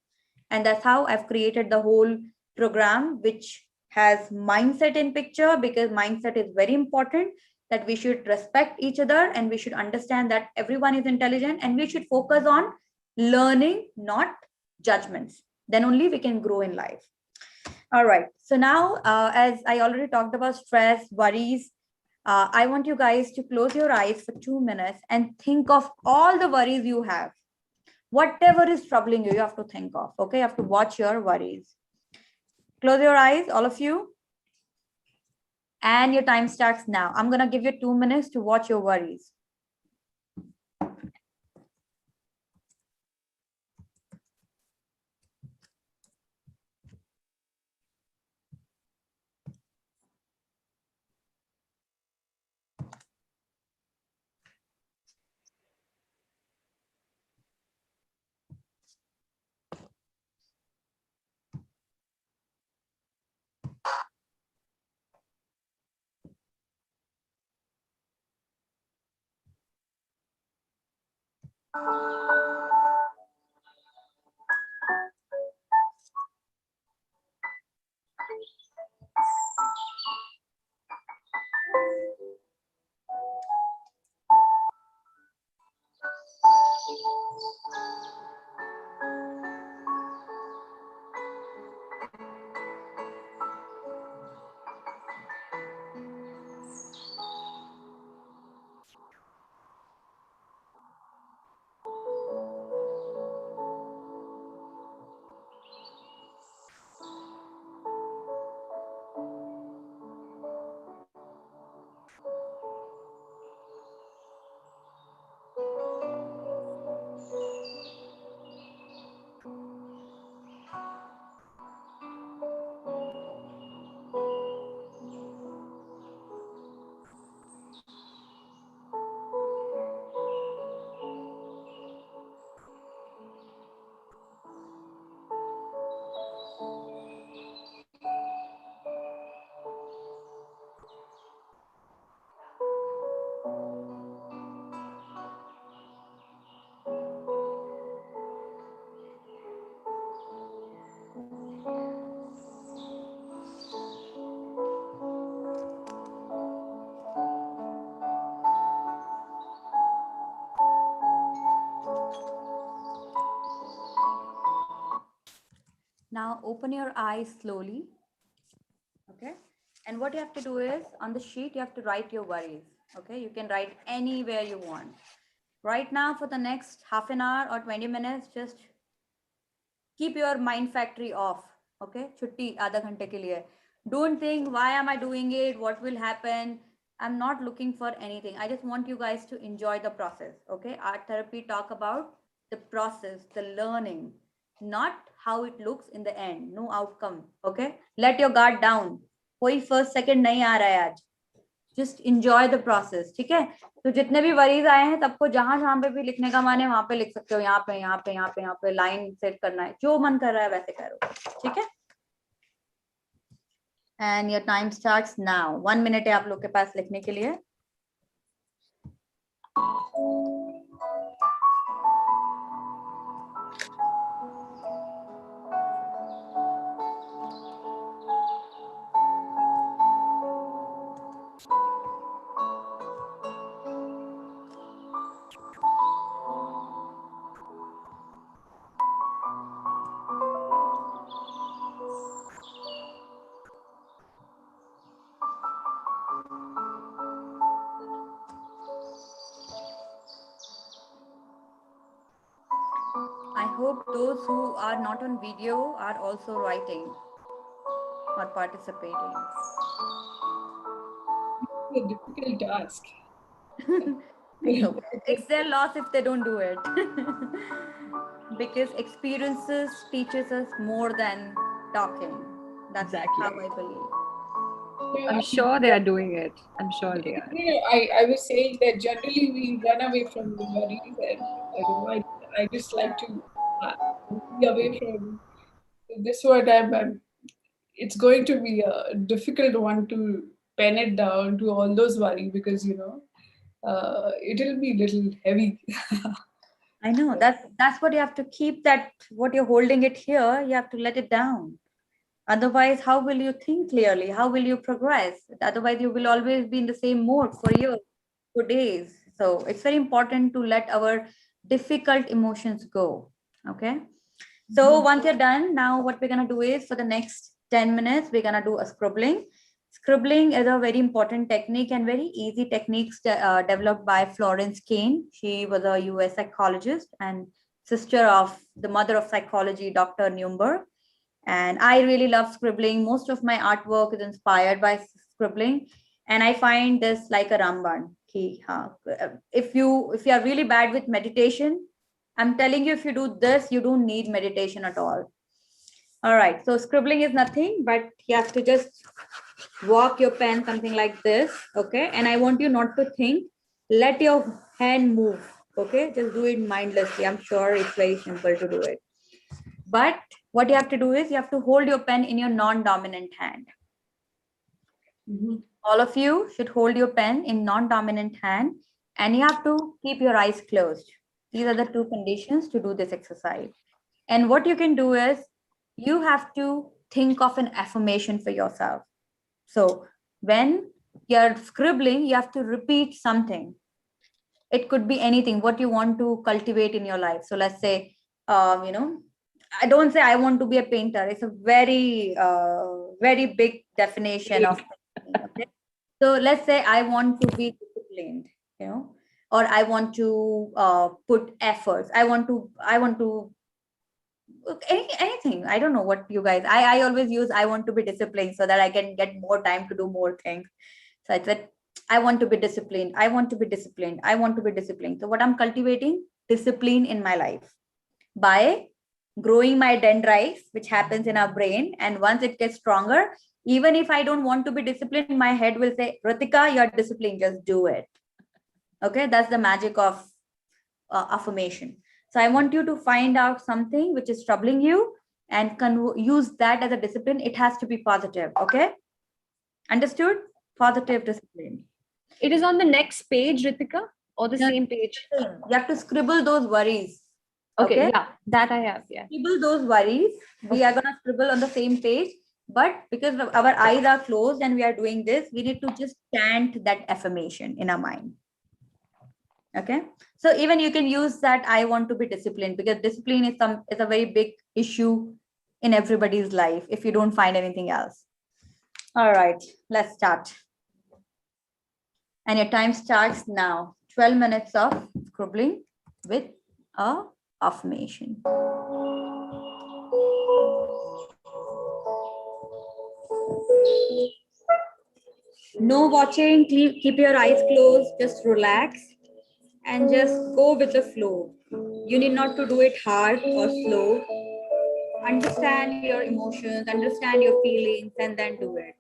And that's how I've created the whole program, which has mindset in picture, because mindset is very important, that we should respect each other and we should understand that everyone is intelligent and we should focus on learning, not judgments. Then only we can grow in life. All right. So now, as I already talked about stress, worries, I want you guys to close your eyes for 2 minutes and think of all the worries you have. Whatever is troubling you, you have to think of. Okay. You have to watch your worries. Close your eyes, all of you. And your time starts now. I'm going to give you 2 minutes to watch your worries. Now open your eyes slowly. Okay. And what you have to do is, on the sheet, you have to write your worries. Okay. You can write anywhere you want. Right now, for the next half an hour or 20 minutes, just keep your mind factory off. Okay. Chutti आधा घंटे के लिए. Don't think, why am I doing it? What will happen? I'm not looking for anything. I just want you guys to enjoy the process. Okay. Art therapy talk about the process, the learning, not how it looks in the end. No outcome. Okay. Let your guard down. कोई first second नहीं आ रहा है आज. Just enjoy the process. ठीक है. तो जितने भी वरीज आए हैं सबको जहां जहां पे भी लिखने का मन है वहां पे लिख सकते हो. यहाँ पे यहाँ पे यहाँ पे यहाँ पे लाइन सेट करना है, जो मन कर रहा है वैसे करो. ठीक है. And your time starts now. 1 minute है आप लोग के पास लिखने के लिए. I hope those who are not on video are also writing or participating. It's a difficult task. It's okay. It's their loss if they don't do it. Because experiences teaches us more than talking. That's Exactly. how I believe. I'm sure they are doing it. I'm sure they are. I was saying that generally we run away from the worries, and I just like to be away from this one. It's going to be a difficult one to pen it down to all those worry because, it'll be a little heavy. I know that's what you have to keep, that what you're holding it here, you have to let it down. Otherwise, how will you think clearly? How will you progress? Otherwise, you will always be in the same mode for years, for days. So it's very important to let our difficult emotions go. Okay. So once you're done, now what we're gonna do is for the next 10 minutes, we're gonna do a scribbling. Scribbling is a very important technique and very easy techniques developed by Florence Kane. She was a US psychologist and sister of the mother of psychology, Dr. Newberg. And I really love scribbling. Most of my artwork is inspired by scribbling. And I find this like a Ramban. If you are really bad with meditation, I'm telling you, if you do this, you don't need meditation at all. All right. So scribbling is nothing, but you have to just walk your pen something like this. Okay. And I want you not to think. Let your hand move. Okay. Just do it mindlessly. I'm sure it's very simple to do it. But what you have to do is you have to hold your pen in your non-dominant hand. All of you should hold your pen in non-dominant hand, and you have to keep your eyes closed. These are the two conditions to do this exercise. And what you can do is you have to think of an affirmation for yourself. So when you're scribbling, you have to repeat something. It could be anything, what you want to cultivate in your life. So let's say, I don't say I want to be a painter. It's a very, very big definition of. Okay? So let's say I want to be disciplined, or I want to put efforts. I want to anything. I don't know what you guys. I always use I want to be disciplined so that I can get more time to do more things. So I said I want to be disciplined. I want to be disciplined. I want to be disciplined. So what I'm cultivating discipline in my life by growing my dendrites, which happens in our brain. And once it gets stronger, even if I don't want to be disciplined, my head will say, Hritika, you're disciplined, just do it. Okay, that's the magic of affirmation. So I want you to find out something which is troubling you and use that as a discipline. It has to be positive. Okay, understood? Positive discipline. It is on the next page, Hritika, or the same page? You have to scribble those worries. Okay, yeah, that I have, yeah. Scribble those worries. We are going to scribble on the same page, but because our eyes are closed and we are doing this, we need to just chant that affirmation in our mind. Okay, so even you can use that I want to be disciplined, because discipline is a very big issue in everybody's life if you don't find anything else. All right, let's start. And your time starts now. 12 minutes of scribbling with a affirmation. No watching, keep your eyes closed, just relax and just go with the flow. You need not to do it hard or slow. Understand your emotions, understand your feelings, and then do it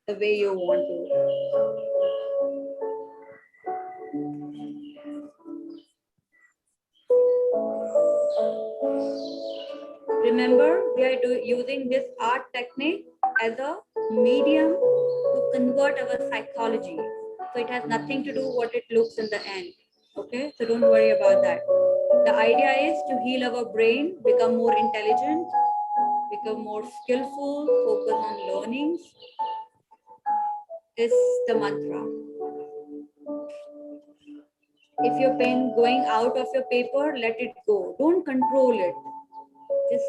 the way you want to. Remember, we are using this art technique as a medium to convert our psychology. So it has nothing to do what it looks in the end. Okay, so don't worry about that. The idea is to heal our brain, become more intelligent, become more skillful, focus on learnings. Is the mantra. If your pen going out of your paper, let it go. Don't control it. Just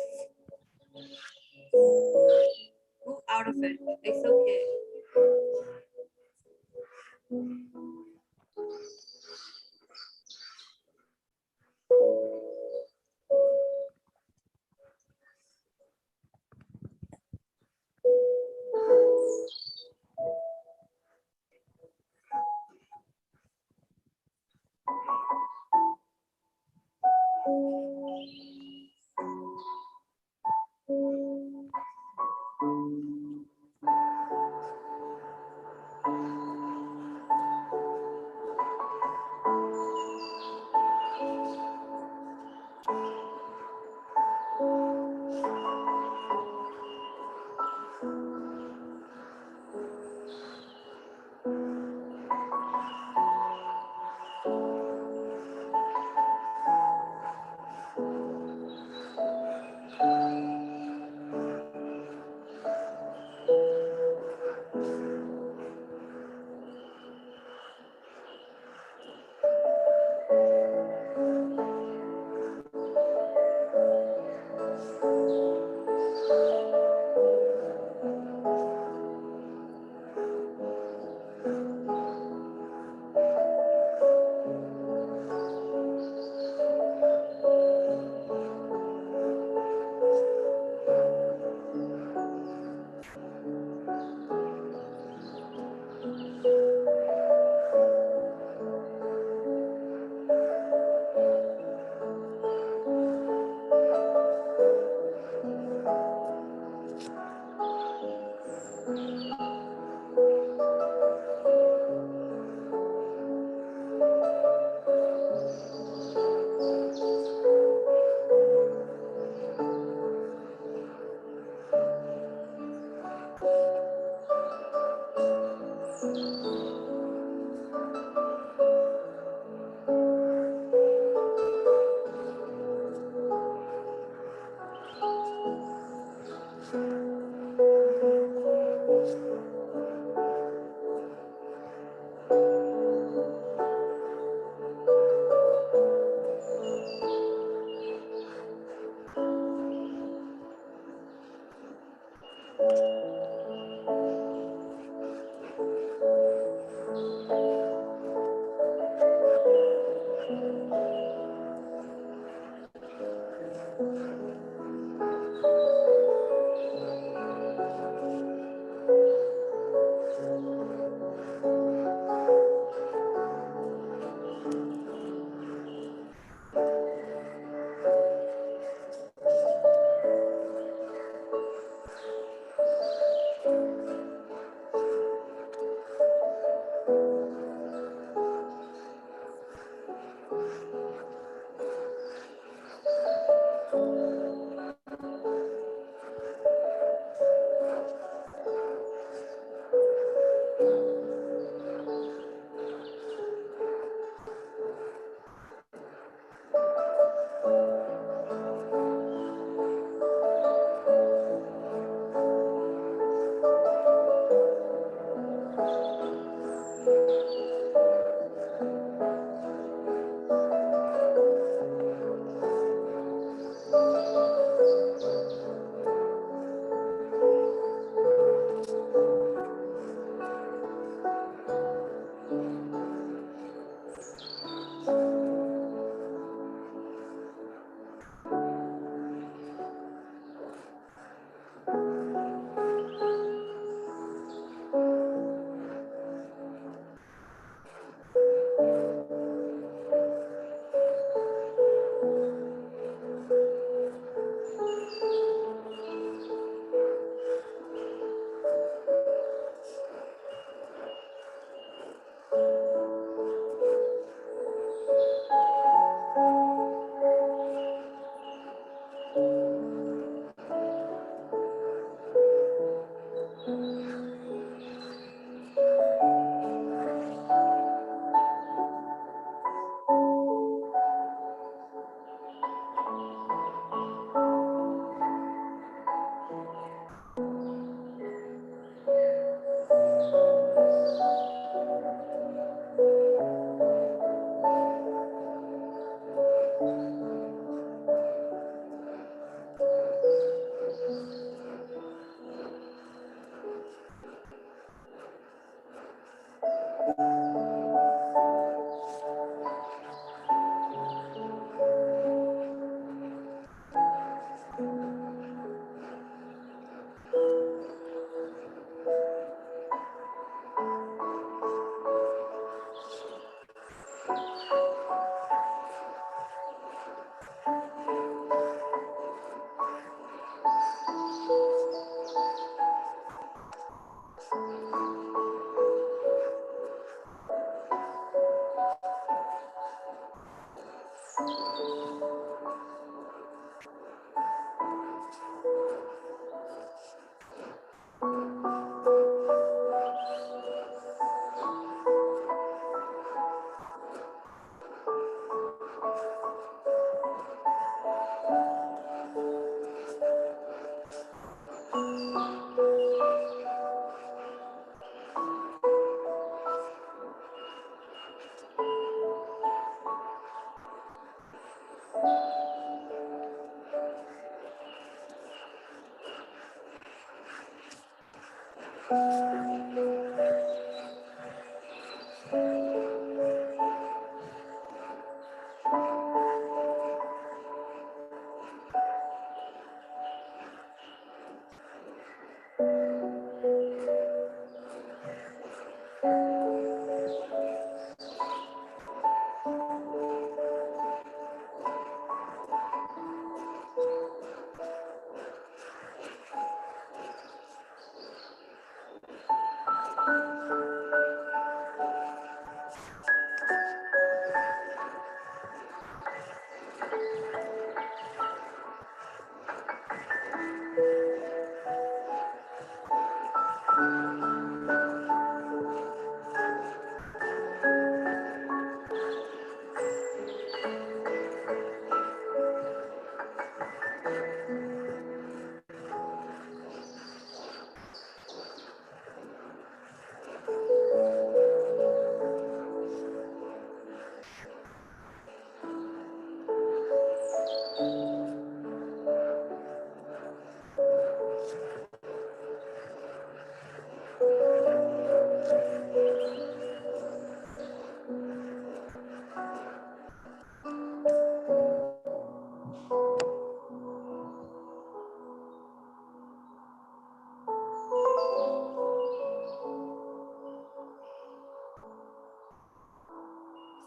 go out of it. It's okay.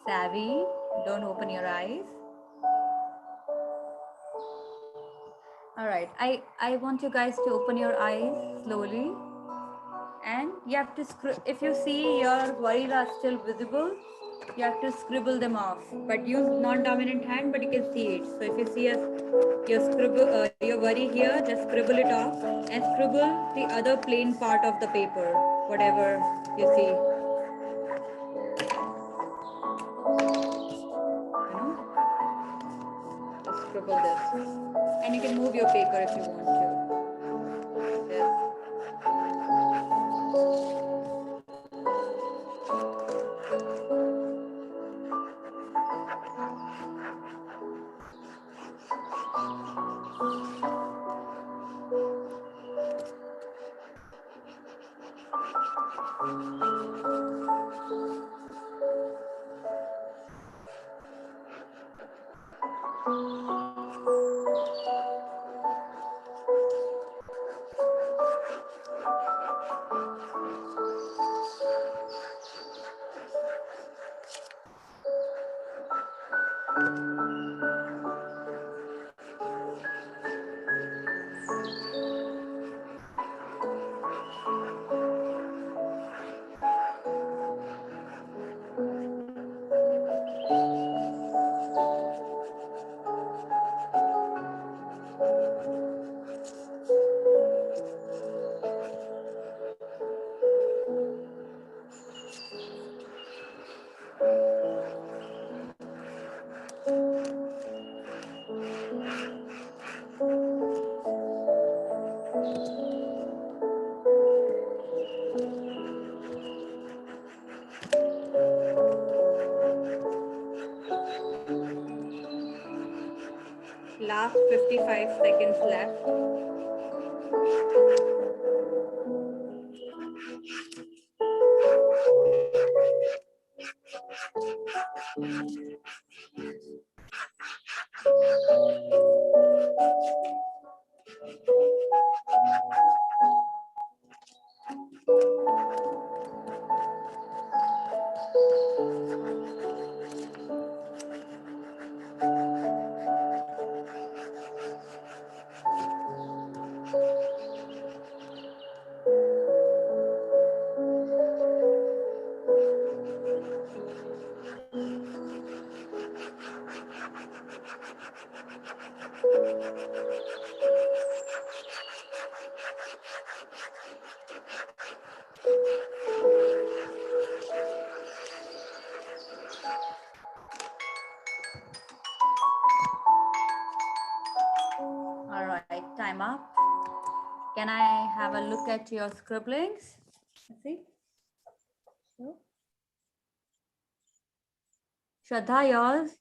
Savvy, don't open your eyes. All right, I want you guys to open your eyes slowly. And you have to, if you see your worries are still visible, you have to scribble them off. But use non-dominant hand, but you can see it. So if you see your worry here, just scribble it off and scribble the other plain part of the paper, whatever you see. Just scribble this. And you can move your paper if you want to. Yes. Last 55 seconds left. All right, time up. Can I have a look at your scribblings? Let's see. Shraddha, yours?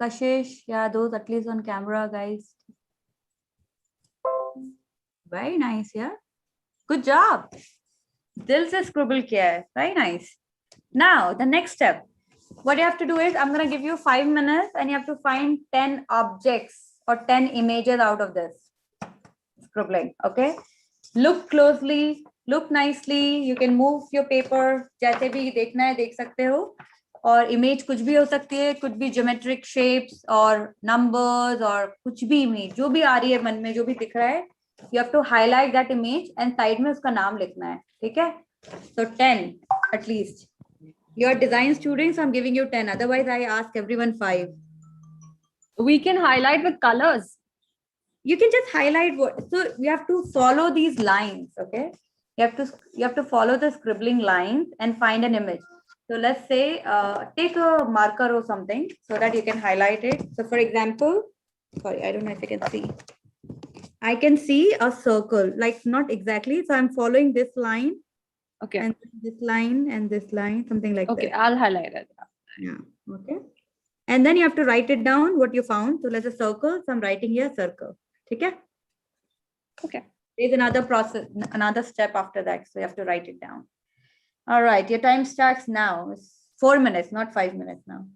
Kashish, yeah, those at least on camera, guys. Very nice, yeah. Good job. Dil se scribble kiya hai. Very nice. Now, the next step. What you have to do is, I'm going to give you 5 minutes and you have to find 10 objects or 10 images out of this scribbling, okay? Look closely, look nicely. You can move your paper. जैसे भी देखना है देख सकते हो. और image कुछ भी हो सकती है, could be geometric shapes or numbers or कुछ भी image, जो भी आ रही है मन में, जो भी दिख रहा है, you have to highlight that image and side में उसका नाम लिखना है, ठीक है? So 10 at least. You're design students, I'm giving you 10. Otherwise, I ask everyone 5. We can highlight with colors. You can just highlight what. So you have to follow these lines, okay? You have to follow the scribbling lines and find an image. So let's say take a marker or something so that you can highlight it. So for example, sorry, I don't know if you can see. I can see a circle, like not exactly. So I'm following this line. Okay. And this line, something like that. Okay, I'll highlight it. Yeah. Okay. And then you have to write it down what you found. So let's say circle. So I'm writing here circle. Okay. Okay. There's another process, another step after that. So you have to write it down. All right. Your time starts now. It's 4 minutes, not 5 minutes now.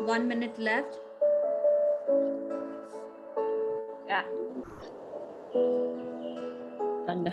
One minute left. Yeah. Done.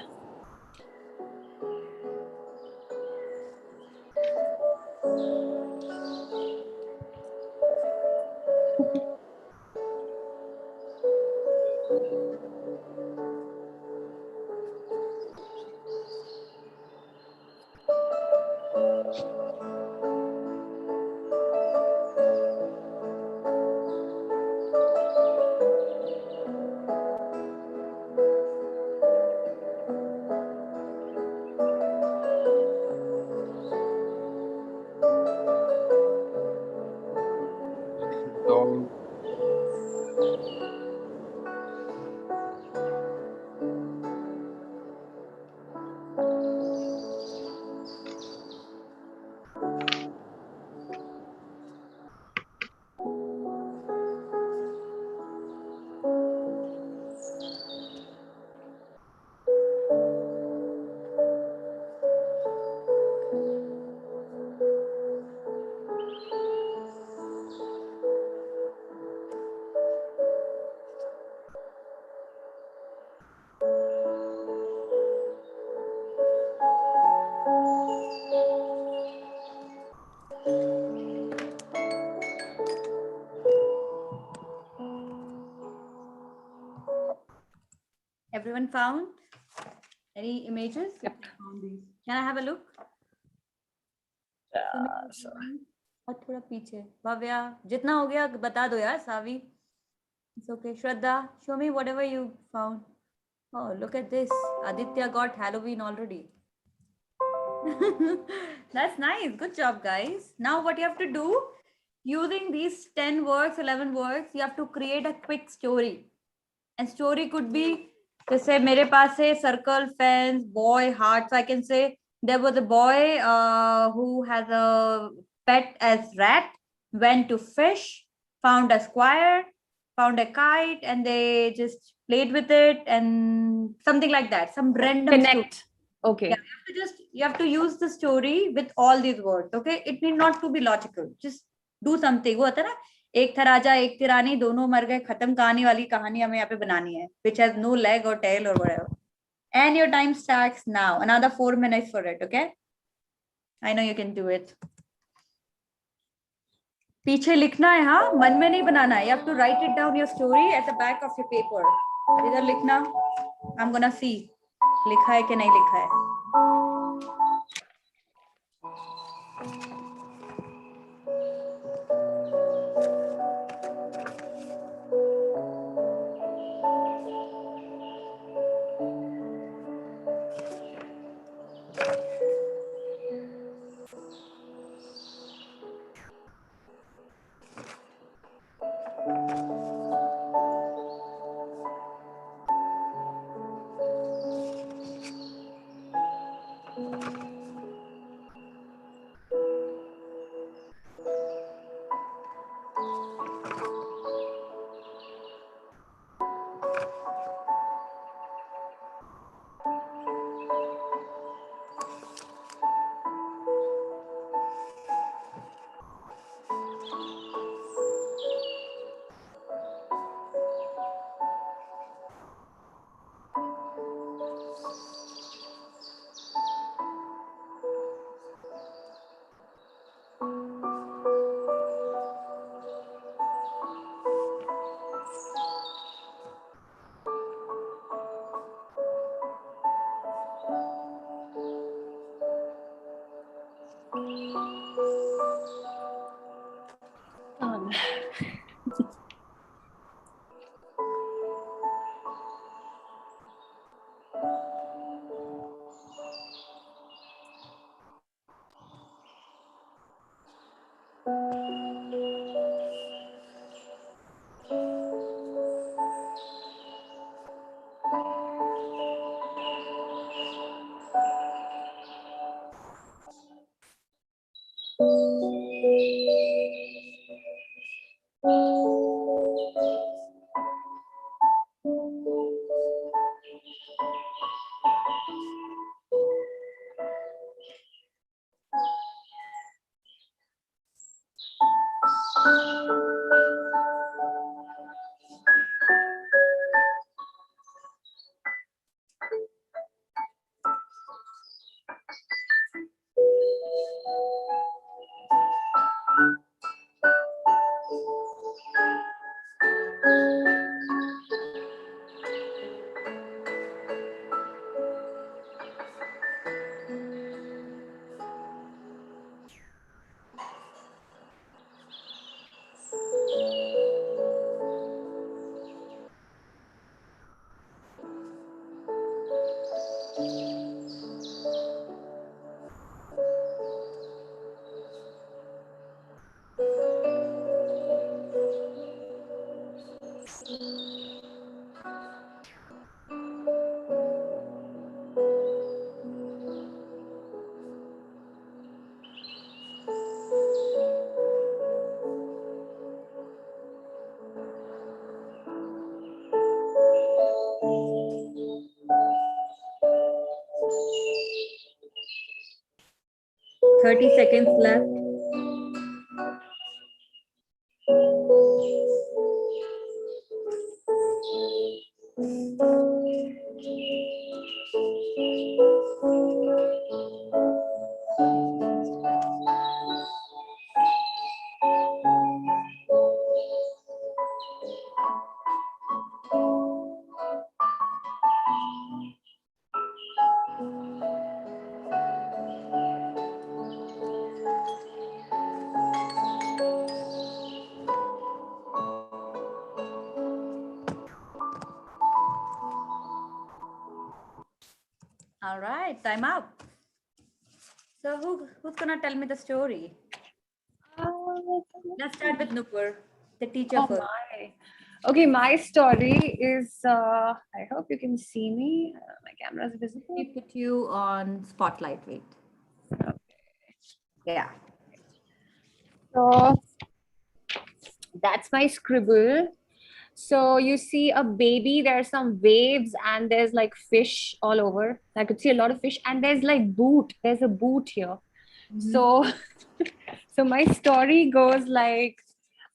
dog. Everyone found any images? Yep. Can I have a look? So और थोड़ा पीछे भव्या जितना हो गया बता दो यार सावी. It's okay. Shraddha, show me whatever you found. Oh, look at this. Aditya got Halloween already. That's nice. Good job, guys. Now what you have to do, using these 10 words, 11 words, you have to create a quick story. And story could be, जैसे मेरे पास है circle, fence, boy, heart. So I can say there was a boy who has a pet as rat, went to fish, found a squire, found a kite, and they just played with it and something like that. Some random story. connect. Okay. Yeah, you have to use the story with all these words. Okay, it need not to be logical. Just do something. वो होता है ना, एक था राजा एक थी रानी दोनों मर गए खत्म कहानी वाली कहानी हमें यहाँ पे बनानी है, which has no leg or tail or whatever. And your time starts now. Another 4 minutes for it. Okay, I know you can do it. पीछे लिखना है, हाँ, मन में नहीं बनाना है. You have to write it down your story at the back of your paper. इधर लिखना. I'm gonna see लिखा है कि नहीं लिखा है. 30 seconds left. All right, time up. So who's gonna tell me the story? Let's start with Nupur, the teacher Oh first. my. Okay, my story is, I hope you can see me. My camera is visible. We put you on spotlight, wait. Yeah. So that's my scribble. So you see a baby, there's some waves and there's like fish all over. I could see a lot of fish and there's like boot. There's a boot here. So, so my story goes like,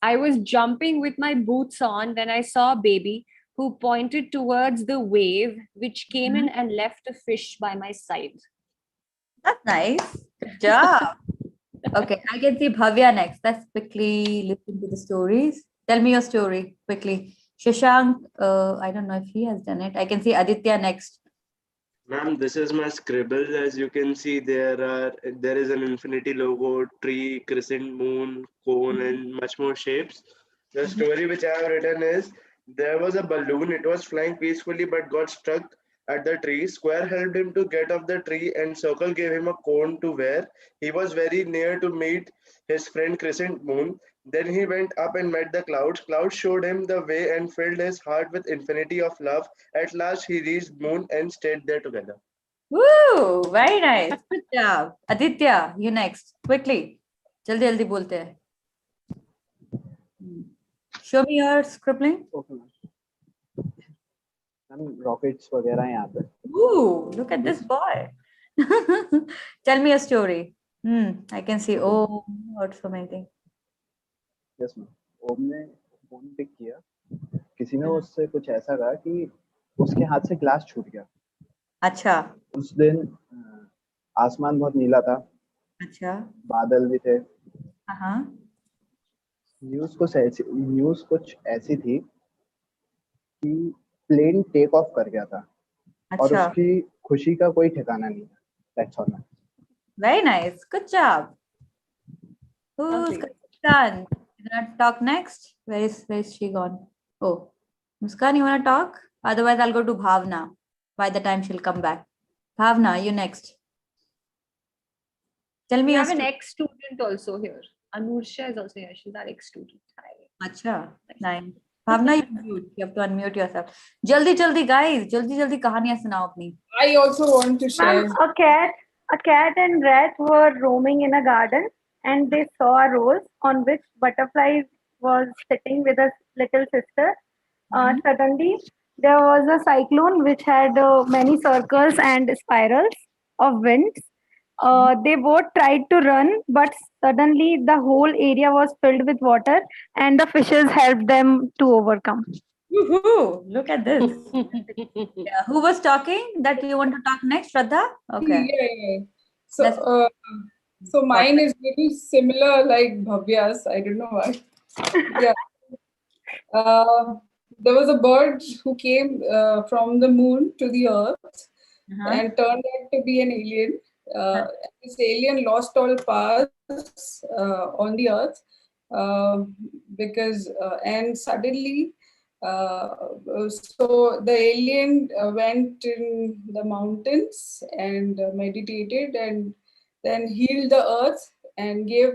I was jumping with my boots on when I saw a baby who pointed towards the wave, which came in and left a fish by my side. That's nice. Good job. Okay, I can see Bhavya next. Let's quickly listen to the stories. Tell me your story quickly. Shashank, I don't know if he has done it. I can see Aditya next. Ma'am, this is my scribble. As you can see, there is an infinity logo, tree, crescent moon, cone, and much more shapes. The story which I have written is there was a balloon. It was flying peacefully but got stuck at the tree. Square helped him to get off the tree, and Circle gave him a cone to wear. He was very near to meet his friend Crescent Moon. Then he went up and met the clouds. Clouds showed him the way and filled his heart with infinity of love. At last, he reached Moon and stayed there together. Woo! Very nice. Good job. Aditya, you next. Quickly. Jaldi jaldi bolte hain. Show me your scribbling. Okay ma'am rockets वगैरह हैं यहाँ पे. Ooh, look at this boy. Tell me a story. I can see. Oh, what so many things. Yes ma'am. Om ने phone pick किया. किसी ने उससे कुछ ऐसा कहा कि उसके हाथ से ग्लास छूट गया. अच्छा. उस दिन आसमान बहुत नीला था. अच्छा. बादल भी थे. हाँ. न्यूज़ कुछ ऐसी थी कि प्लेन टेक ऑफ कर गया था. और अच्छा. उसकी खुशी का कोई ठिकाना नहीं था. That's all. Very nice. Good job. Who's done? You gonna talk next? Where is she gone? Oh, Muskan, you wanna talk? Otherwise, I'll go to Bhavna. By the time she'll come back. Bhavna, you next. Tell me We your have an story. ex-student also here. Anursha is also here. She's our ex-student. Hi. Acha, nice. Bhavna, you have to unmute yourself. Jaldi, guys. Jaldi, kahaniyan sunao apni. I also want to share. A cat and rat were roaming in a garden, and they saw a rose on which butterfly was sitting with a little sister. Suddenly, there was a cyclone which had many circles and spirals of winds. They both tried to run, but suddenly the whole area was filled with water, and the fishes helped them to overcome. Woohoo! Look at this. Yeah. Who was talking that you want to talk next, Shraddha? Okay. Yeah. So mine is very similar like Bhavya's. I don't know why. Yeah. There was a bird who came from the moon to the earth and turned out to be an alien. This alien lost all paths on the earth because and suddenly so the alien went in the mountains and meditated and then healed the earth and gave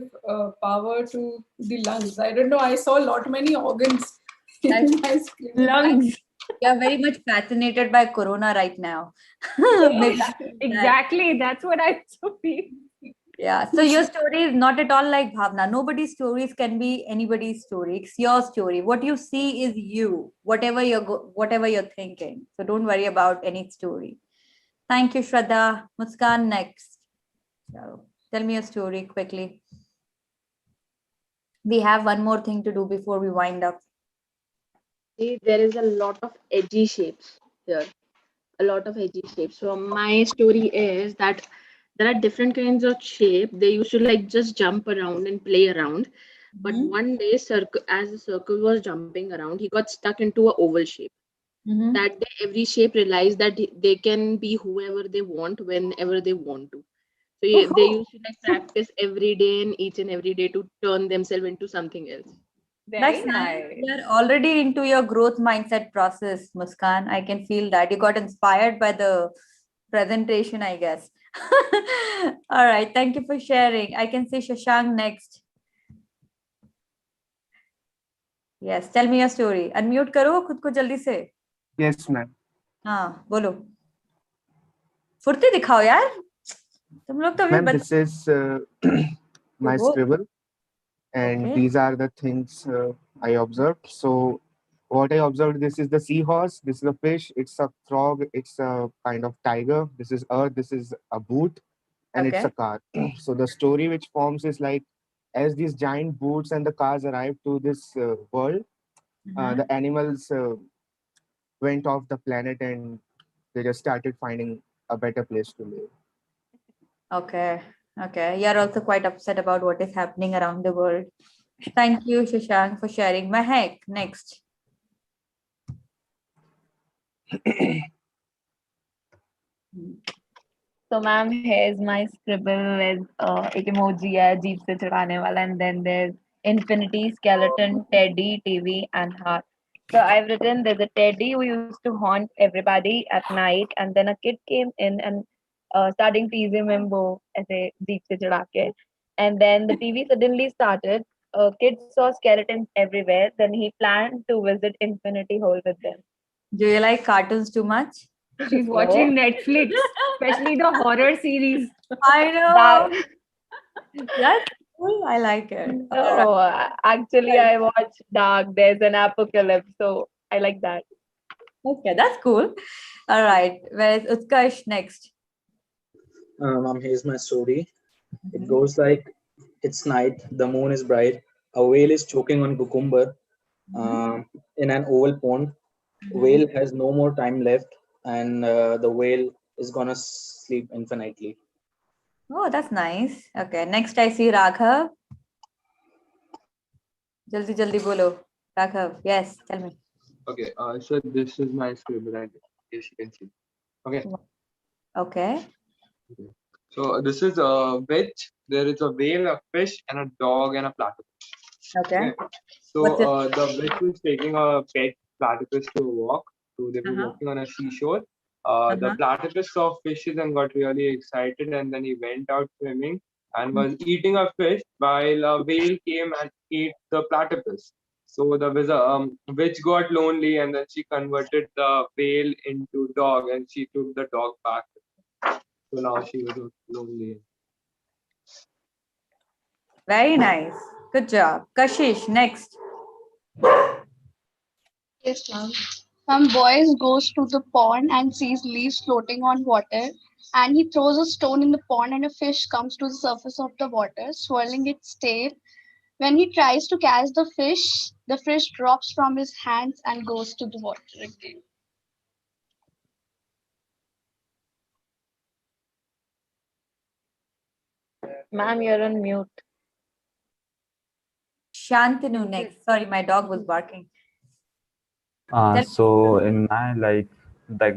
power to the lungs. I don't know, I saw many organs in my screen. Lungs. You're very much fascinated by Corona right now. Exactly. That's what I feel. Yeah. So your story is not at all like Bhavna. Nobody's stories can be anybody's story. It's your story. What you see is you, whatever you're thinking. So don't worry about any story. Thank you, Shraddha. Muskan next. So. Tell me a story quickly. We have one more thing to do before we wind up. See, there is a lot of edgy shapes here. A lot of edgy shapes. So my story is that there are different kinds of shape. They used to like just jump around and play around. But one day, as the circle was jumping around, he got stuck into an oval shape. That day, every shape realized that they can be whoever they want whenever they want to. So they used to like practice every day and each and every day to turn themselves into something else. That's nice. You're already into your growth mindset process, Muskan. I can feel that. You got inspired by the presentation, I guess. All right. Thank you for sharing. I can see Shashank next. Yes. Tell me your story. Unmute करो खुद को जल्दी से. Yes, ma'am. हाँ, बोलो. फुर्ती दिखाओ यार. तुम लोग तो अभी Ma'am, this is my scribble, and these are the things I observed. So what I observed, this is the seahorse, this is a fish, it's a frog, it's a kind of tiger, this is earth, this is a boot, and it's a car. So the story which forms is like, as these giant boots and the cars arrived to this world, the animals went off the planet and they just started finding a better place to live. Okay. Okay. You're also quite upset about what is happening around the world. Thank you, Shashank, for sharing. Mahek, next. So ma'am, here's my scribble with एक emoji है jeep से चढ़ाने वाला, and then there's infinity, skeleton, teddy, TV, and heart. So I've written there's a teddy who used to haunt everybody at night, and then a kid came in and starting teasing him वो ऐसे jeep से चढ़ा के, and then the TV suddenly started. Kids saw skeletons everywhere. Then he planned to visit Infinity Hole with them. Do you like cartoons too much? She's watching Netflix, especially the horror series. I know. That's cool. I like it. No, actually, I watch Dark. There's an apocalypse, so I like that. Okay, that's cool. All right. Where is Utkarsh next? Mom, here's my story. It goes like, it's night, the moon is bright, a whale is choking on cucumber in an oval pond. Whale has no more time left, and the whale is gonna sleep infinitely. Oh, that's nice. Okay, next I see Raghav. Jaldi jaldi bolo. Raghav, yes, tell me. Okay, so this is my scribble, and yes, you can see. Okay. Okay. So this is a witch. There is a whale, a fish, and a dog and a platypus. Okay. So the witch is taking a pet platypus to a walk. So they were walking on a seashore. The platypus saw fishes and got really excited, and then he went out swimming and was eating a fish while a whale came and ate the platypus. So the witch got lonely, and then she converted the whale into dog, and she took the dog back. So now she was lonely. Very nice. Good job. Kashish, next. Yes, ma'am. Some boys goes to the pond and sees leaves floating on water, and he throws a stone in the pond, and a fish comes to the surface of the water, swirling its tail. When he tries to catch the fish drops from his hands and goes to the water again. Ma'am, you're on mute. Shantanu next. Sorry, my dog was barking. So in my like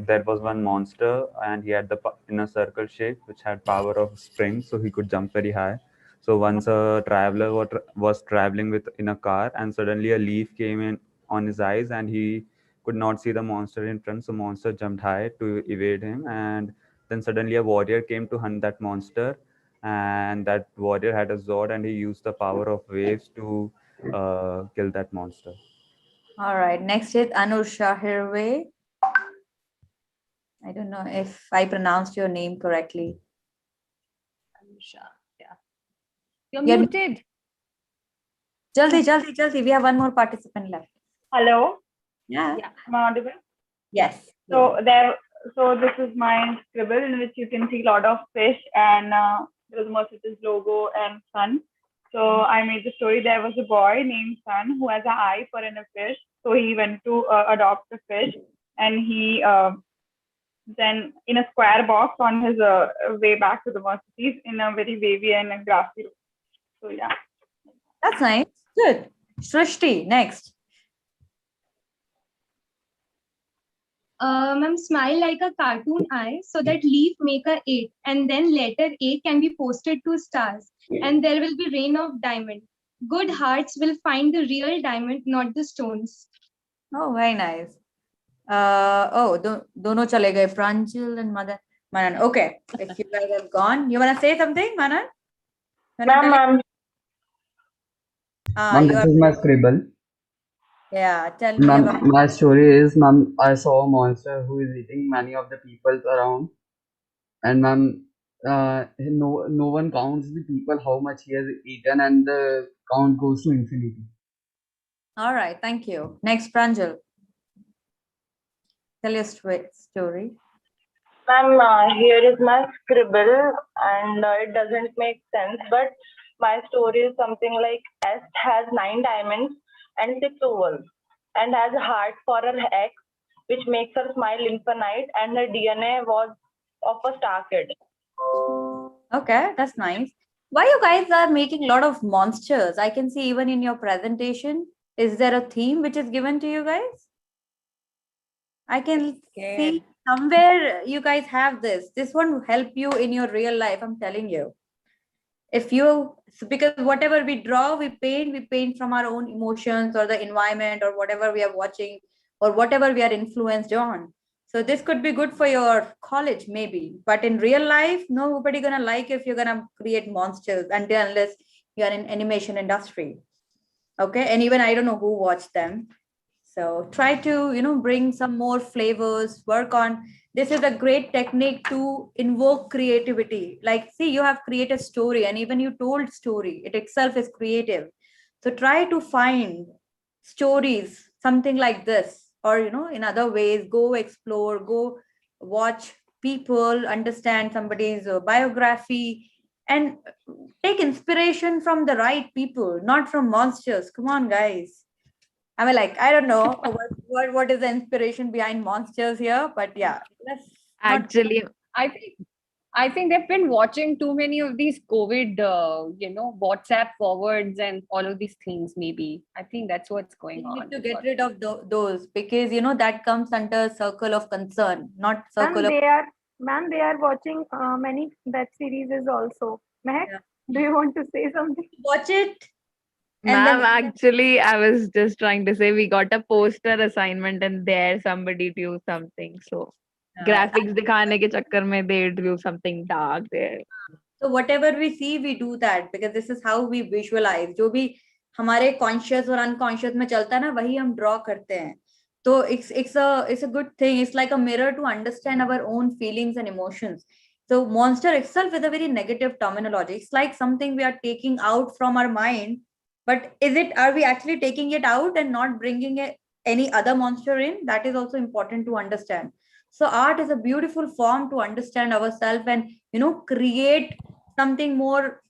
there was one monster, and he had the in a circle shape which had power of spring, so he could jump very high. So once a traveler was traveling in a car, and suddenly a leaf came in on his eyes, and he could not see the monster in front. So monster jumped high to evade him, and then suddenly a warrior came to hunt that monster, and that warrior had a sword, and he used the power of waves to kill that monster. All right. Next is Anusha Hirve. I don't know if I pronounced your name correctly. Anusha, yeah. You're muted. Jaldi. We have one more participant left. Hello. Yeah. Am I audible? Yes. So this is my scribble in which you can see a lot of fish and there was a Mercedes logo and sun. So I made the story. There was a boy named Sun who has an eye for a fish. So he went to adopt a fish, and he then in a square box on his way back to the Mercedes in a very wavy and a grassy road. So yeah. That's nice. Good. Srishti, next. Ma'am, smile like a cartoon eye so that leaf make a 8 and then letter A can be posted to stars and there will be rain of diamond. Good hearts will find the real diamond, not the stones. Oh, very nice. Dono chale gaye, Pranjal and Manan. Okay, if you guys have gone, you want to say something, Manan? Ma'am, this is my scribble. Yeah, tell me Ma'am, about. my story is, ma'am, I saw a monster who is eating many of the people around, and ma'am, no one counts the people how much he has eaten, and the count goes to infinity. All right, thank you. Next, Pranjal. Tell your story. Ma'am, here is my scribble, and it doesn't make sense, but my story is something like S has 9 diamonds and 6 ovals, and has a heart for her X, which makes her smile infinite, and her DNA was of a star kid. Okay, that's nice. Why you guys are making a lot of monsters? I can see even in your presentation. Is there a theme which is given to you guys? I can see somewhere you guys have this. This one will help you in your real life, I'm telling you. Because whatever we draw, we paint from our own emotions or the environment or whatever we are watching or whatever we are influenced on. So this could be good for your college maybe, but in real life, nobody gonna like if you're gonna create monsters unless you're in animation industry. Okay, and even I don't know who watched them. So try to bring some more flavors, work on. This is a great technique to invoke creativity. Like, see, you have created story, and even you told story, it itself is creative. So try to find stories, something like this, or in other ways, go explore, go watch people, understand somebody's biography, and take inspiration from the right people, not from monsters. Come on, guys. I mean, like, I don't know what is the inspiration behind monsters here, but yeah, let's Actually, I think they've been watching too many of these COVID, WhatsApp forwards and all of these things. Maybe I think that's what's going we on. need to get rid of those because that comes under circle of concern, not circle of. Ma'am, they are watching many web series also. Mehak, do you want to say something? Watch it. Ma'am, actually, I was just trying to say we got a poster assignment and there somebody drew something. So graphics दिखाने के चक्कर में they drew something dark there. So whatever we see, we do that because this is how we visualize. जो भी हमारे conscious और unconscious में चलता है ना, वही हम draw करते हैं. So it's a good thing. It's like a mirror to understand our own feelings and emotions. So monster itself is a very negative terminology. It's like something we are taking out from our mind. But are we actually taking it out and not bringing any other monster in? That is also important to understand. So art is a beautiful form to understand ourselves and, create something more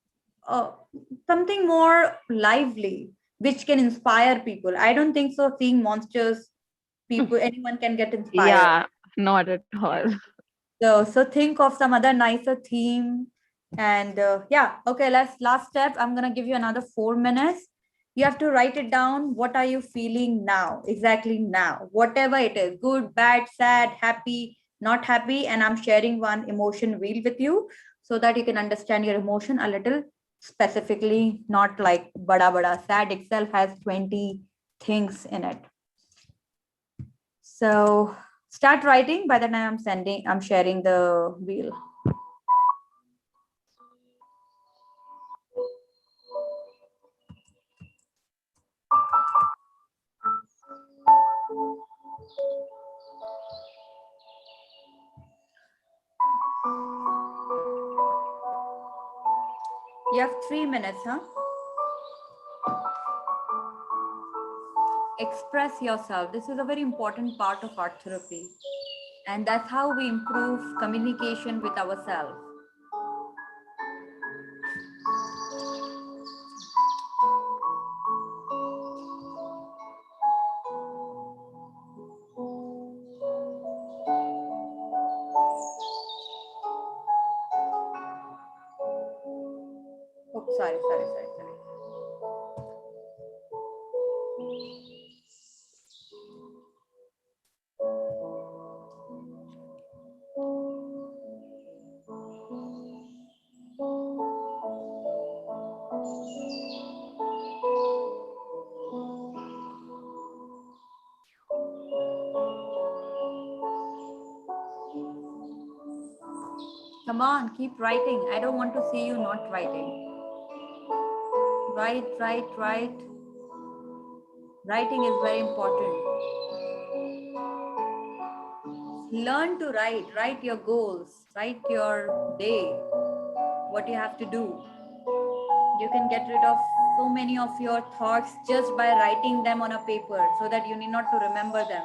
lively, which can inspire people. I don't think so. Seeing monsters, anyone can get inspired. Yeah, not at all. So think of some other nicer theme. And okay, last step. I'm going to give you another 4 minutes. You have to write it down. What are you feeling now? Exactly now. Whatever it is, good, bad, sad, happy, not happy. And I'm sharing one emotion wheel with you so that you can understand your emotion a little specifically, not like bada bada. Sad itself has 20 things in it. So start writing. By the time I'm sharing the wheel. You have 3 minutes, huh? Express yourself. This is a very important part of art therapy. And that's how we improve communication with ourselves. Sorry. Come on, keep writing. I don't want to see you not writing. Write. Writing is very important. Learn to write. Write your goals. Write your day. What you have to do. You can get rid of so many of your thoughts just by writing them on a paper so that you need not to remember them.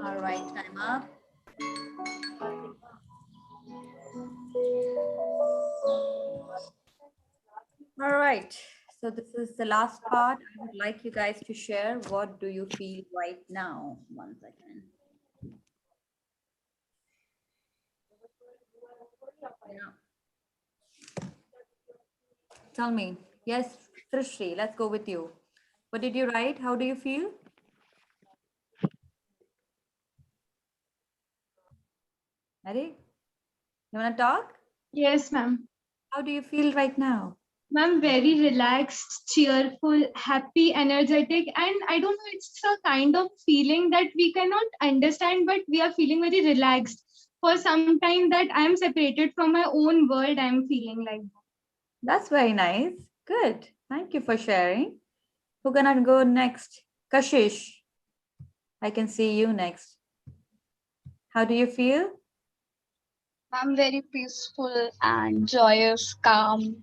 All right, time up. All right, so this is the last part. I would like you guys to share what do you feel right now. 1 second. Yeah. Tell me. Yes, Trishri, let's go with you. What did you write? How do you feel? Ready? You want to talk? Yes, ma'am. How do you feel right now? Ma'am, very relaxed, cheerful, happy, energetic, and I don't know, it's a kind of feeling that we cannot understand, but we are feeling very relaxed. For some time that I am separated from my own world, I am feeling like that. That's very nice. Good. Thank you for sharing. Who gonna go next? Kashish. I can see you next. How do you feel? I'm very peaceful and joyous, calm.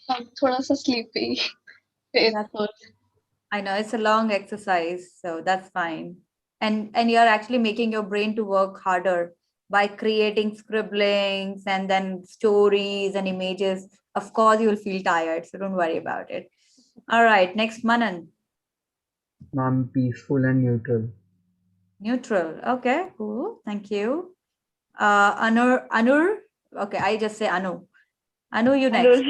I'm thoda sa sleepy, faithful. I know it's a long exercise, so that's fine. And you're actually making your brain to work harder by creating scribblings and then stories and images. Of course, you'll feel tired, so don't worry about it. All right, next Manan. I'm peaceful and neutral. Neutral. Okay, cool. Thank you. Anur. Okay, I just say Anu. Anu, you next.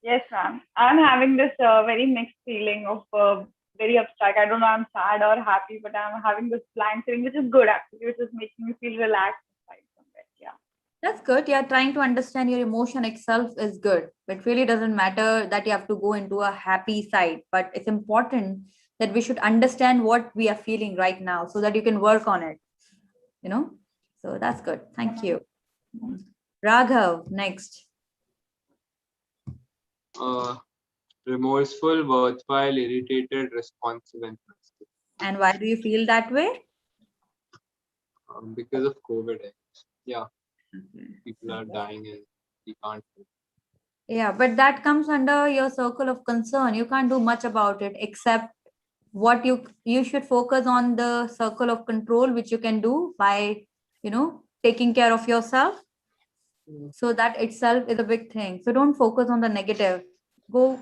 Yes, ma'am. I'm having this very mixed feeling of very abstract. I don't know, I'm sad or happy, but I'm having this blank feeling, which is good actually, which is making me feel relaxed inside somewhere. Yeah. That's good. Yeah, trying to understand your emotion itself is good. It really doesn't matter that you have to go into a happy side, but it's important that we should understand what we are feeling right now so that you can work on it. You know? So that's good. Thank you. Raghav, next. Remorseful, worthwhile, irritated, responsive, and trusting. And why do you feel that way? Because of COVID. Yeah. People are dying and we can't. Yeah, but that comes under your circle of concern. You can't do much about it except what you should focus on the circle of control, which you can do by, taking care of yourself. So that itself is a big thing. So don't focus on the negative. Go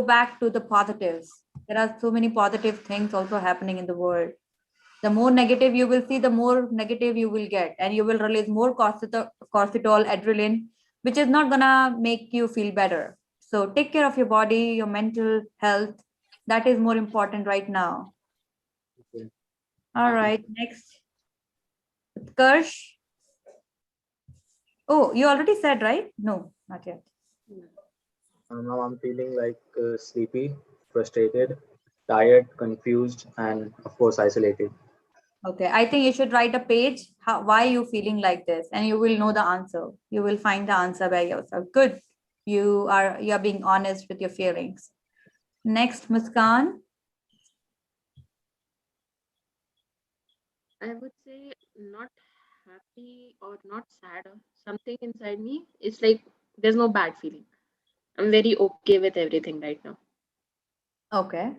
back to the positives. There are so many positive things also happening in the world. The more negative you will see, the more negative you will get, and you will release more cortisol, adrenaline, which is not gonna make you feel better. So take care of your body, your mental health. That is more important right now. Okay. All right, next. Utkarsh. Oh, you already said, right? No, not yet. Now I'm feeling like sleepy, frustrated, tired, confused, and of course isolated. Okay, I think you should write a page. Why are you feeling like this? And you will know the answer. You will find the answer by yourself. Good. You are being honest with your feelings. Next, Muskan. I would say not happy or not sad. Or something inside me is like there's no bad feeling. I'm very okay with everything right now. Okay.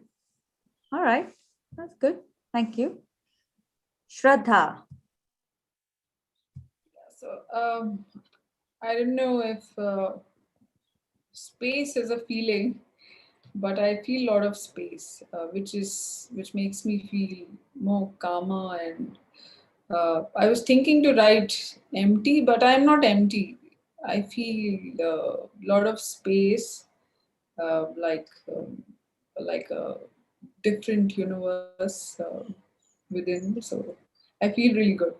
All right. That's good. Thank you. Shraddha. So I don't know if space is a feeling, but I feel a lot of space, which makes me feel more calmer. And I was thinking to write empty, but I'm not empty. I feel a lot of space, like a different universe within. So I feel really good.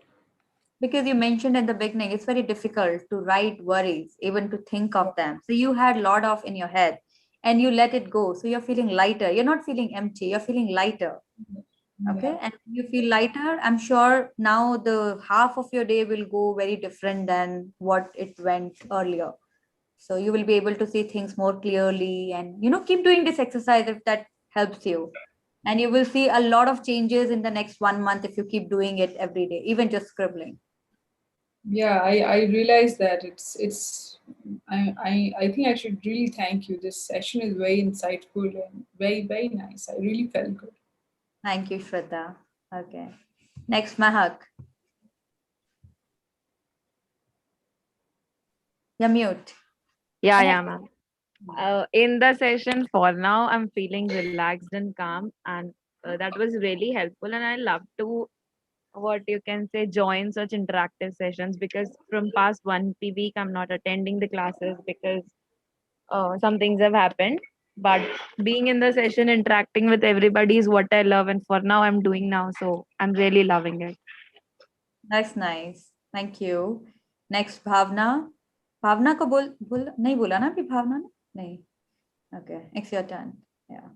Because you mentioned at the beginning, it's very difficult to write worries, even to think of them. So you had a lot of in your head and you let it go. So you're feeling lighter. You're not feeling empty. You're feeling lighter. Okay. And you feel lighter. I'm sure now the half of your day will go very different than what it went earlier. So you will be able to see things more clearly, and, keep doing this exercise if that helps you. And you will see a lot of changes in the next 1 month if you keep doing it every day, even just scribbling. Yeah, I realize that I think I should really thank you. This session is very insightful and very, very nice. I really felt good. Thank you, Shraddha. Okay. Next, Mahak. You're mute. Yeah, ma'am. In the session for now, I'm feeling relaxed and calm, and that was really helpful. And I love to, what you can say, join such interactive sessions, because from past 1 week, I'm not attending the classes because some things have happened. But being in the session, interacting with everybody is what I love, and for now, I'm doing now. So I'm really loving it. That's nice. Thank you. Next, Bhavna. Bhavna को नहीं बोला ना अभी भावना ने? नहीं. Okay, it's your turn. Yeah.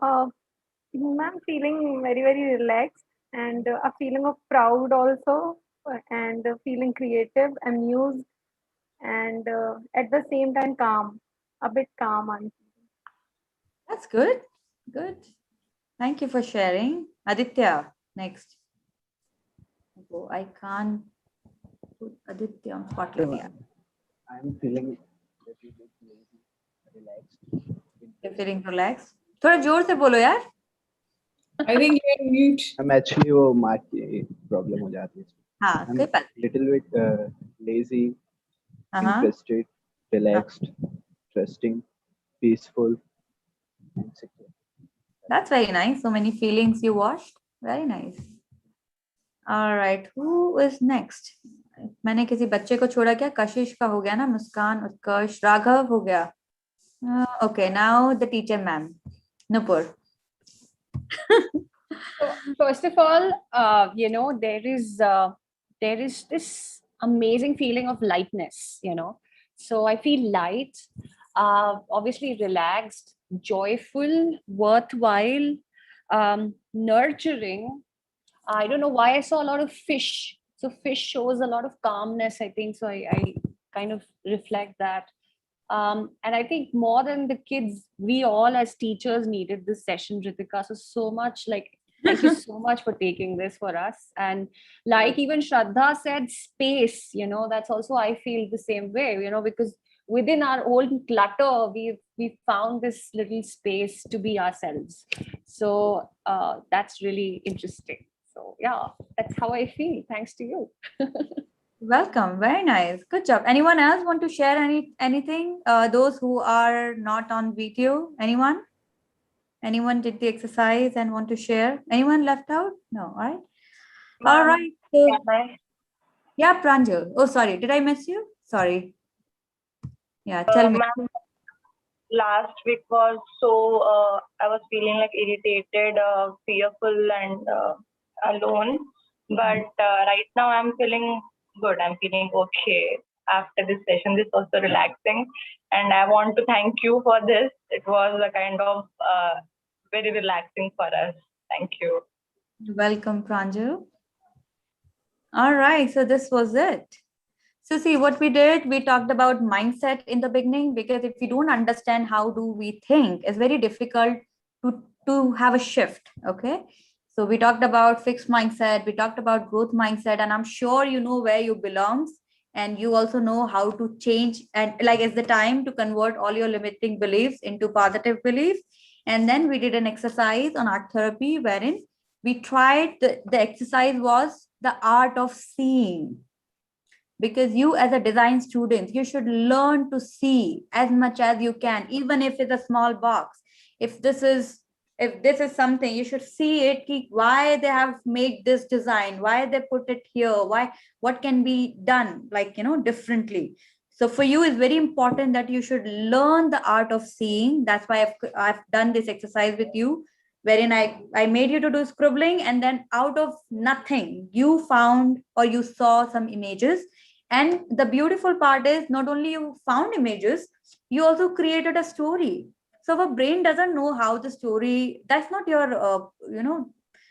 I'm feeling very, very relaxed and a feeling of proud also, and feeling creative, amused, and at the same time calm, a bit calm. That's good. Good. Thank you for sharing. Aditya, next. Oh, I can't put Aditya on spotlight. Yeah. I'm feeling little bit lazy, relaxed. You're feeling relaxed? थोड़ा जोर से बोलो यार. I think you're mute. I'm actually वो mark की problem हो जाती है. हाँ, I'm कोई बात little bit lazy, interested, relaxed, trusting, peaceful, and secure. That's very nice. So many feelings you washed. Very nice. All right. Who is next? मैंने किसी बच्चे को छोड़ा क्या? कशिश का हो गया ना? मुस्कान, उत्कर्ष, राघव हो गया. Okay, now the teacher, ma'am. Nupur. So first of all, there is this amazing feeling of lightness, So I feel light, obviously relaxed, joyful, worthwhile, nurturing. I don't know why I saw a lot of fish. So fish shows a lot of calmness, I think. So I kind of reflect that. And I think more than the kids, we all as teachers needed this session, Hritika. So much, thank you so much for taking this for us. And like even Shraddha said, space, that's also, I feel the same way, because within our old clutter, we've we found this little space to be ourselves. So that's really interesting. So yeah, that's how I feel. Thanks to you. Welcome. Very nice. Good job. Anyone else want to share anything? Those who are not on video, anyone? Anyone did the exercise and want to share? Anyone left out? No. All right. All right. So, yeah, Pranjal. Oh, sorry. Did I miss you? Sorry. Yeah, tell me. Ma'am, last week was so, I was feeling like irritated, fearful and alone. But right now I'm feeling good. I'm feeling okay after this session. This was so relaxing. And I want to thank you for this. It was a kind of very relaxing for us. Thank you. Welcome, Pranjal. All right. So this was it. So see what we did, we talked about mindset in the beginning, because if you don't understand how do we think, it's very difficult to have a shift. Okay. So we talked about fixed mindset, we talked about growth mindset, and I'm sure you know where you belong, and you also know how to change, and like it's the time to convert all your limiting beliefs into positive beliefs. And then we did an exercise on art therapy wherein we tried, the exercise was the art of seeing. Because you as a design student, you should learn to see as much as you can, even if it's a small box. If this is something, you should see it, why they have made this design, why they put it here, what can be done, like, differently. So for you, it's very important that you should learn the art of seeing. That's why I've done this exercise with you, wherein I made you to do scribbling, and then out of nothing, you found or you saw some images. And the beautiful part is, not only you found images, you also created a story. So our brain doesn't know how the story, that's not your,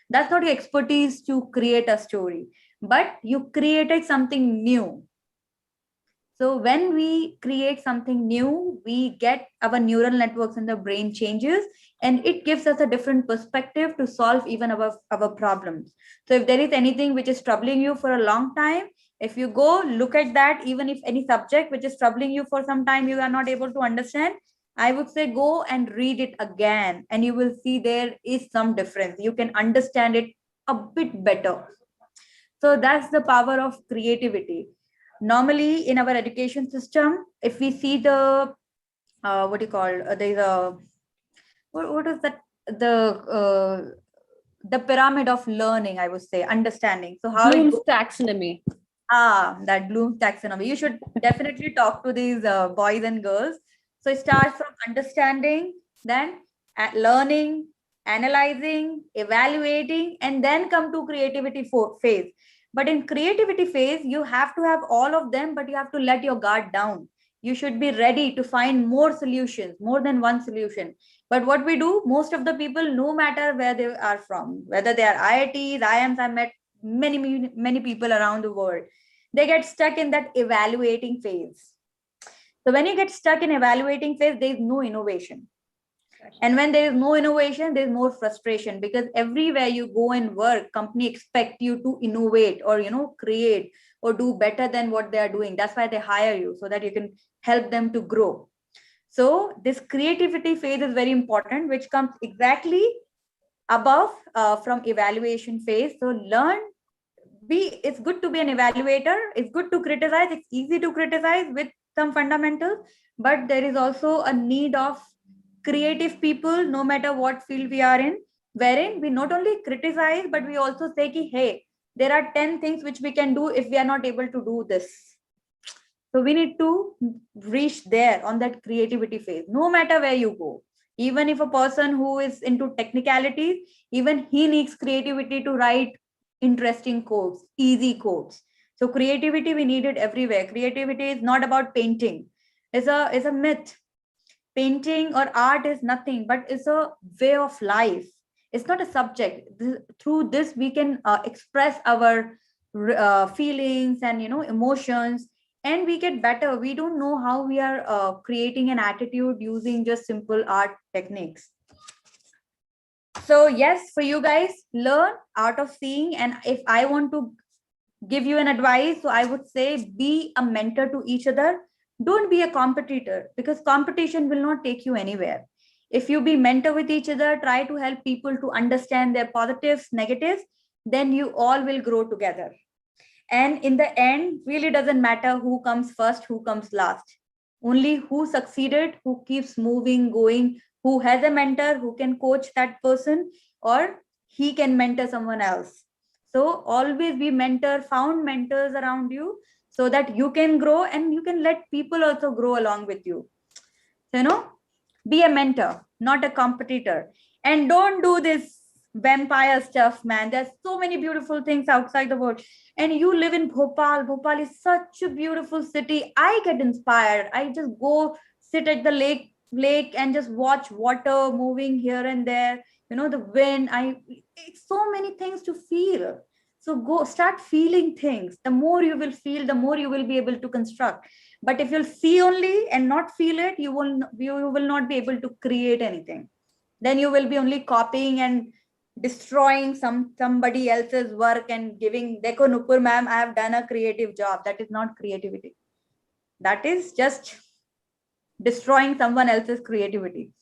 that's not your expertise to create a story, but you created something new. So when we create something new, we get our neural networks in the brain changes, and it gives us a different perspective to solve even our problems. So if there is anything which is troubling you for a long time, if you go look at that, even if any subject which is troubling you for some time, you are not able to understand, I would say go and read it again, and you will see there is some difference. You can understand it a bit better. So that's the power of creativity. Normally in our education system, if we see the, what do you call, there's a, what is that, the pyramid of learning, I would say, understanding. So how Bloom's taxonomy. That Bloom's taxonomy. You should definitely talk to these boys and girls. So it starts from understanding, then learning, analyzing, evaluating, and then come to creativity phase. But in creativity phase, you have to have all of them, but you have to let your guard down. You should be ready to find more solutions, more than one solution. But what we do, most of the people, no matter where they are from, whether they are IITs, IIMs, I met many people around the world, they get stuck in that evaluating phase. So when you get stuck in evaluating phase, there is no innovation. And when there is no innovation, there is more frustration, because everywhere you go and work, company expect you to innovate or, create or do better than what they are doing. That's why they hire you, so that you can help them to grow. So this creativity phase is very important, which comes exactly above from evaluation phase. So it's good to be an evaluator. It's good to criticize. It's easy to criticize with some fundamentals, but there is also a need of creative people, no matter what field we are in, wherein we not only criticize, but we also say, hey, there are 10 things which we can do if we are not able to do this. So we need to reach there on that creativity phase, no matter where you go. Even if a person who is into technicalities, even he needs creativity to write interesting codes, easy codes. So creativity, we need it everywhere. Creativity is not about painting. It's a myth. Painting or art is nothing, but it's a way of life. It's not a subject. Through this, we can express our feelings and emotions, and we get better. We don't know how we are creating an attitude using just simple art techniques. So yes, for you guys, learn art of seeing. And if I want to give you an advice, so I would say be a mentor to each other. Don't be a competitor, because competition will not take you anywhere. If you be mentor with each other, try to help people to understand their positives, negatives, then you all will grow together. And in the end, really doesn't matter who comes first, who comes last. Only who succeeded, who keeps moving, going, who has a mentor, who can coach that person, or he can mentor someone else. So always be mentor, found mentors around you so that you can grow and you can let people also grow along with you. So, be a mentor, not a competitor. And don't do this vampire stuff, man. There's so many beautiful things outside the world. And you live in Bhopal. Bhopal is such a beautiful city. I get inspired. I just go sit at the lake and just watch water moving here and there. The wind. It's so many things to feel. So go start feeling things. The more you will feel, the more you will be able to construct. But if you'll see only and not feel it, you will not be able to create anything. Then you will be only copying and destroying somebody else's work and giving, Dekho Nupur ma'am, I have done a creative job. That is not creativity. That is just destroying someone else's creativity.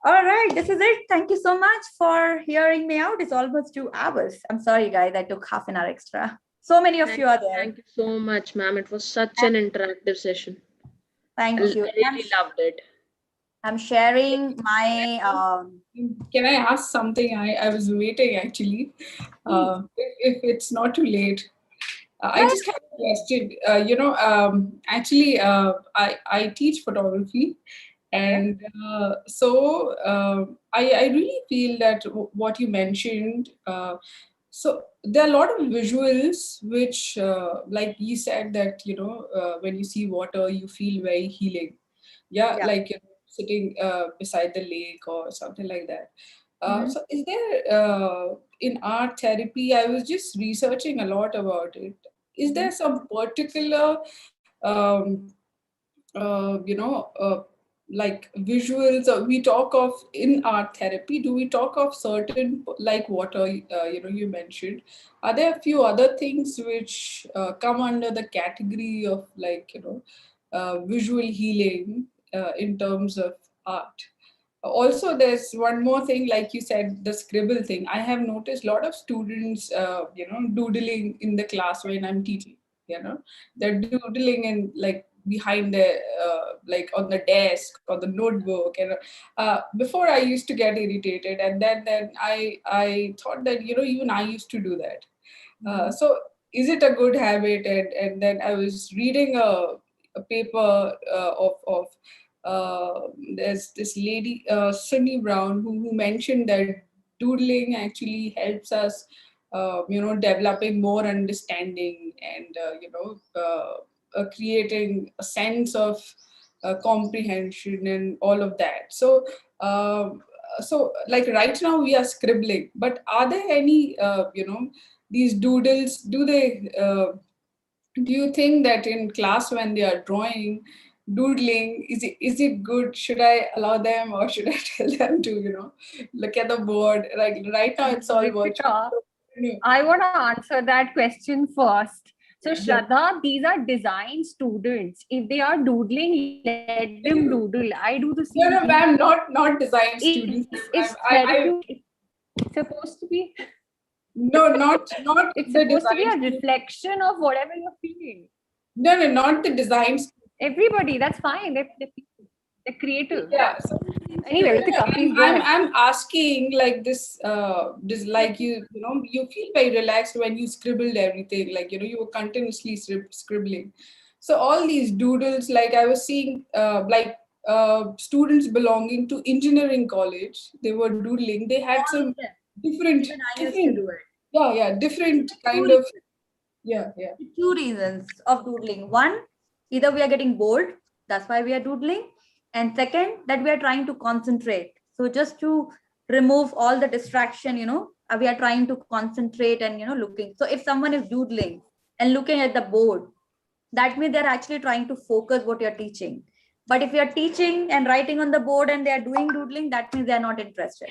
All right, this is it. Thank you so much for hearing me out. It's almost 2 hours. I'm sorry, guys. I took half an hour extra. So many of you are there. Thank you so much, ma'am. It was such an interactive session. Thank you. I really loved it. I'm sharing my. Can I ask something? I was waiting actually. If it's not too late. I just have a question. Actually, I teach photography. And so I really feel that what you mentioned, so there are a lot of visuals which, like you said that, when you see water, you feel very healing. Yeah. Like sitting beside the lake or something like that. So is there, in art therapy, I was just researching a lot about it. Is there some particular, like visuals, or we talk of in art therapy, do we talk of certain, like water, you mentioned, are there a few other things which come under the category of visual healing in terms of art? Also, there's one more thing, like you said, the scribble thing. I have noticed a lot of students, doodling in the class when I'm teaching. They're doodling in behind the on the desk or the notebook. And before I used to get irritated, and then I thought that even I used to do that. So is it a good habit? And then I was reading a paper of there's this lady, Sunny Brown, who mentioned that doodling actually helps us, developing more understanding and, creating a sense of comprehension and all of that. So, like right now we are scribbling, but are there any, these doodles, do you think that in class when they are drawing, doodling, is it good? Should I allow them, or should I tell them to, look at the board? Like right now it's all Hritika, virtual. I want to answer that question first. So Shraddha, these are design students. If they are doodling, let them doodle. I do the same. No, ma'am, not design students. It's therapeutic. It's supposed to be. No, not it's the supposed to be a design reflection of whatever you're feeling. No, not the design. Everybody, that's fine. They're creative. Yeah. Anyway, Hritika, please go ahead. I'm asking like this, like you feel very relaxed when you scribbled everything, like, you were continuously scribbling. So all these doodles, like I was seeing, students belonging to engineering college, they were doodling. They had some different different kind of, Two reasons of doodling. One, either we are getting bored, that's why we are doodling. And second, that we are trying to concentrate. So just to remove all the distraction, we are trying to concentrate and, looking. So if someone is doodling and looking at the board, that means they're actually trying to focus what you're teaching. But if you're teaching and writing on the board and they're doing doodling, that means they're not interested.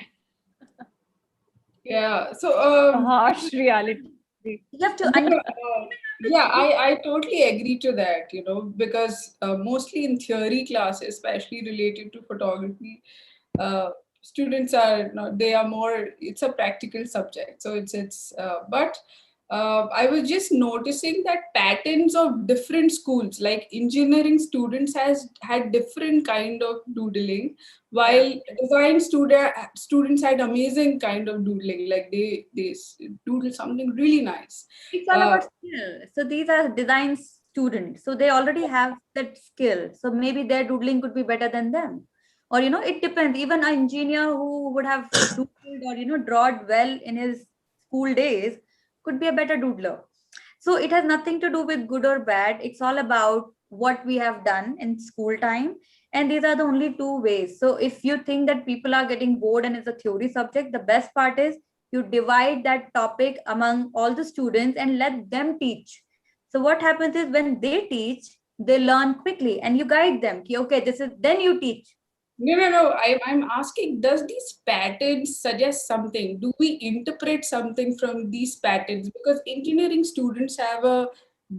Yeah. So harsh reality. You have to No, understand. yeah, I totally agree to that, because mostly in theory classes, especially related to photography, uh, students are, they are more, it's a practical subject. So but I was just noticing that patterns of different schools, like engineering students has had different kind of doodling, while design students had amazing kind of doodling, like they doodle something really nice. It's all about skill. So these are design students. So they already have that skill. So maybe their doodling could be better than them. Or, it depends. Even an engineer who would have doodled or, drawed well in his school days could be a better doodler. So it has nothing to do with good or bad. It's all about what we have done in school time. And these are the only two ways. So if you think that people are getting bored and it's a theory subject, the best part is you divide that topic among all the students and let them teach. So what happens is when they teach, they learn quickly and you guide them. Okay, this is, then you teach. No. I'm asking, does these patterns suggest something? Do we interpret something from these patterns? Because engineering students have a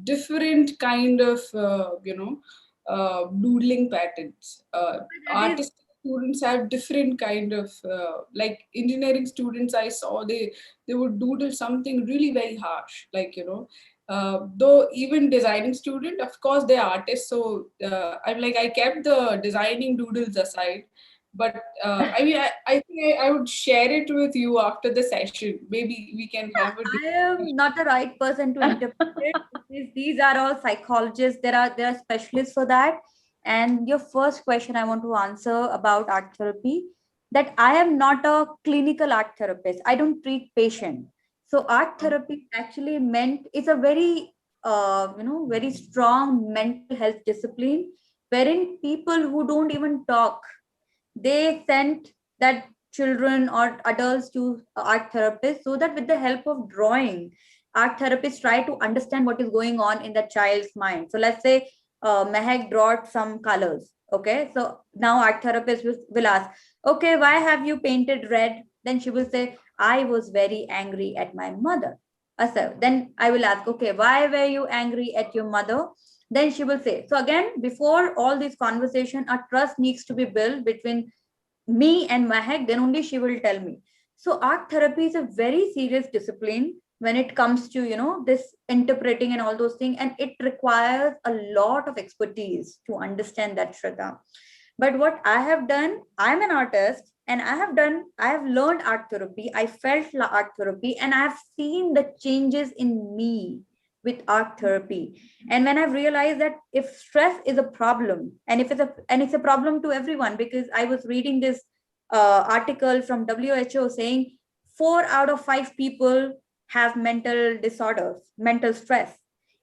different kind of, doodling patterns. Artistic students have different kind of, like engineering students I saw, they would doodle something really very harsh, like, though even designing student, of course they're artists, so I'm like, I kept the designing doodles aside, but I mean, I think I would share it with you after the session. Maybe we can have a I am not the right person to interpret it because these are all psychologists. There are specialists for that. And your first question I want to answer about art therapy, that I am not a clinical art therapist. I don't treat patients. So art therapy actually meant is a very very strong mental health discipline wherein people who don't even talk, they sent that children or adults to art therapists so that with the help of drawing, art therapists try to understand what is going on in the child's mind. So let's say Mehak drawed some colors. Okay, so now art therapist will ask, okay, why have you painted red? Then she will say, I was very angry at my mother. So then I will ask, okay, why were you angry at your mother? Then she will say, so again, before all this conversation, a trust needs to be built between me and Mahek, then only she will tell me. So art therapy is a very serious discipline when it comes to, this interpreting and all those things. And it requires a lot of expertise to understand that, Shraddha. But what I have done, I'm an artist and I have learned art therapy. I felt art therapy and I have seen the changes in me with art therapy. And when I've realized that if stress is a problem, and if it's a problem to everyone, because I was reading this article from WHO saying 4 out of 5 people have mental disorders, mental stress,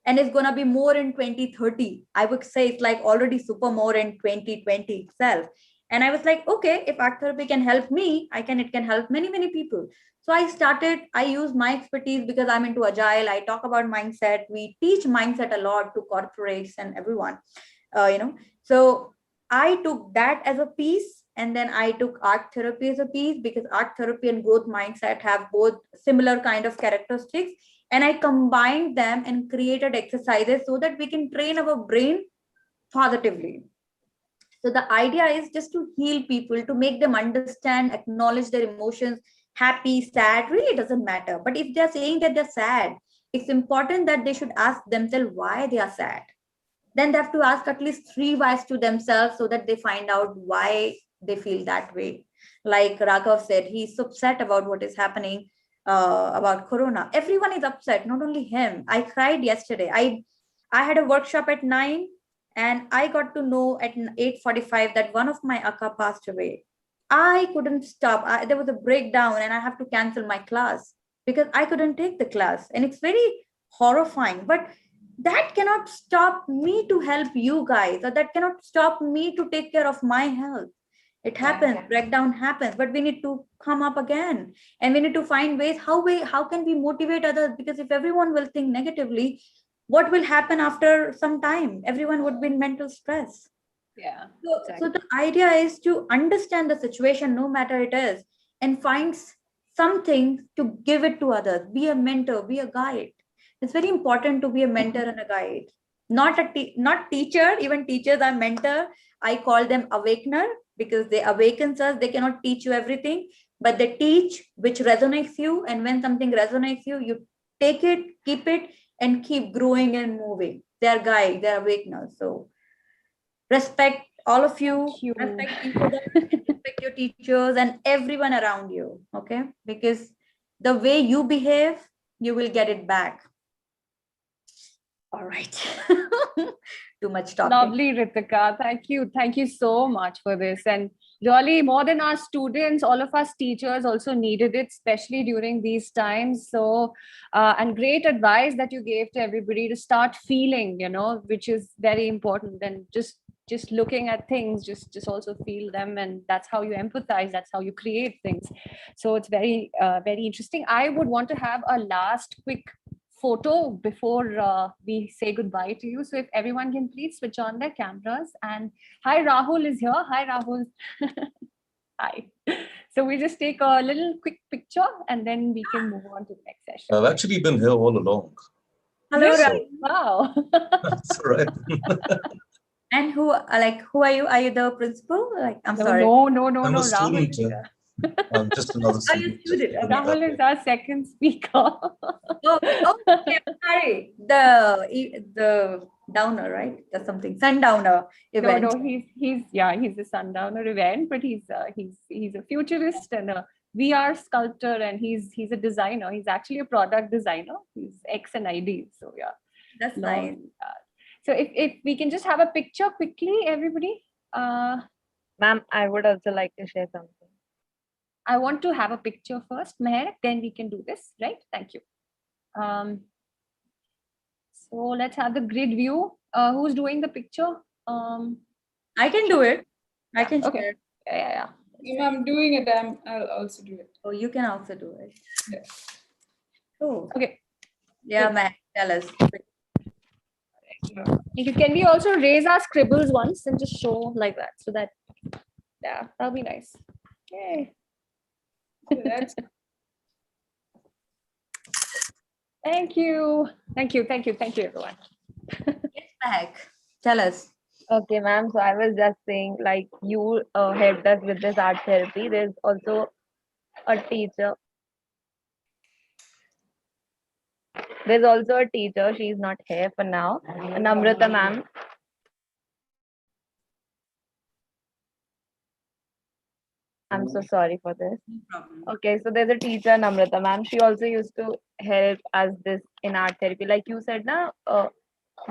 and it's going to be more in 2030. I would say it's like already super more in 2020 itself. And I was like, okay, if art therapy can help me, it can help many people. So I use my expertise because I'm into agile. I talk about mindset. We teach mindset a lot to corporates and everyone, So I took that as a piece, and then I took art therapy as a piece because art therapy and growth mindset have both similar kind of characteristics. And I combined them and created exercises so that we can train our brain positively. So the idea is just to heal people, to make them understand, acknowledge their emotions, happy, sad, really doesn't matter. But if they're saying that they're sad, it's important that they should ask themselves why they are sad. Then they have to ask at least 3 whys to themselves so that they find out why they feel that way. Like Raghav said, he's upset about what is happening about Corona. Everyone is upset, not only him. I cried yesterday. I had a workshop at 9 and I got to know at 8:45 that one of my akka passed away. I couldn't stop. There was a breakdown and I have to cancel my class because I couldn't take the class. And it's very horrifying. But that cannot stop me to help you guys, or that cannot stop me to take care of my health. It happens, breakdown happens, but we need to come up again, and we need to find ways how can we motivate others, because if everyone will think negatively, what will happen after some time? Everyone would be in mental stress. Yeah. So the idea is to understand the situation, no matter it is, and find something to give it to others. Be a mentor, be a guide. It's very important to be a mentor and a guide. Not teacher, even teachers are mentor. I call them awakener because they awakens us. They cannot teach you everything, but they teach which resonates you. And when something resonates you, you take it, keep it, and keep growing and moving. They are guide, they are awakeners. So respect all of you, respect each other, respect your teachers and everyone around you. Okay, because the way you behave, you will get it back. All right. Too much talking. Lovely, Hritika. Thank you. Thank you so much for this. And really, more than our students, all of us teachers also needed it, especially during these times. So, and great advice that you gave to everybody to start feeling, which is very important. And just looking at things, just also feel them. And that's how you empathize. That's how you create things. So it's very, very interesting. I would want to have a last quick photo before we say goodbye to you. So if everyone can please switch on their cameras. And hi, Rahul is here. Hi, Rahul. Hi. So we just take a little quick picture and then we can move on to the next session. I've actually been here all along. Hello, Really? Rahul. Wow. That's all right. And who are you? Are you the principal? I'm No, sorry. no, I'm a Rahul. student. I'm just another Are you student. student? Rahul is our second speaker. Okay, sorry. The downer, right? That's something. Sundowner event. No, he's a Sundowner event, but he's a futurist and a VR sculptor, and he's a designer. He's actually a product designer. He's X and ID. So yeah. That's nice. So if we can just have a picture quickly, everybody. Ma'am, I would also like to share something. I want to have a picture first, Meher, then we can do this, right? Thank you. So let's have the grid view. Who's doing the picture? I can do it. I can Okay. share. Yeah. If I'm doing it, I'll also do it. Oh, you can also do it. Yeah. Oh. Okay. Yeah, man. Tell us. Can we also raise our scribbles once and just show like that, so that that'll be nice. Okay. That's Thank you, everyone. Back. Tell us. Okay, ma'am. So I was just saying, like, you helped us with this art therapy. There's also a teacher. There's also a teacher. She's not here for now. Namrata ma'am. I'm so sorry for this. Okay, so there's a teacher, Namrata ma'am. She also used to help us this in art therapy. Like you said,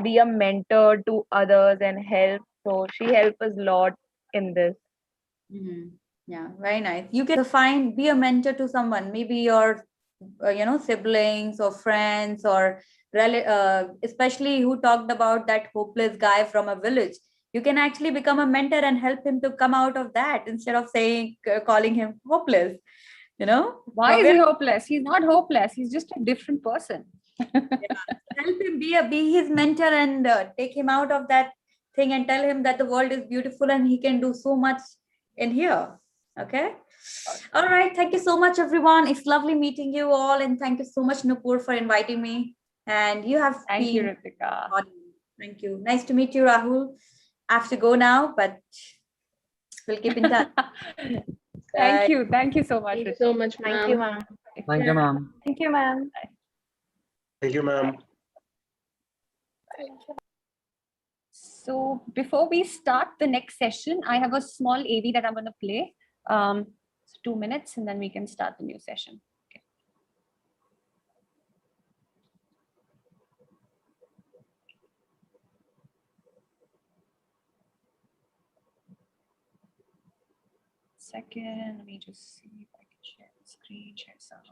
be a mentor to others and help. So she helped us a lot in this. Yeah, very nice. You can be a mentor to someone, maybe your siblings or friends or especially who talked about that hopeless guy from a village. You can actually become a mentor and help him to come out of that instead of calling him hopeless. Why is he hopeless? He's not hopeless. He's just a different person. Help him be his mentor and take him out of that thing and tell him that the world is beautiful and he can do so much in here. Okay. All right. Thank you so much, everyone. It's lovely meeting you all. And thank you so much, Nupur, for inviting me. And you have Thank you, Hritika. Thank you. Nice to meet you, Rahul. I have to go now, but we'll keep in touch. Thank you. Thank you so much. Thank you so much, ma'am. Thank you, ma'am. Thank you, ma'am. Thank you, ma'am. Thank you, ma'am. So before we start the next session, I have a small AV that I'm going to play. 2 minutes, and then we can start the new session. Okay. Second, let me just see if I can share the screen, share sound.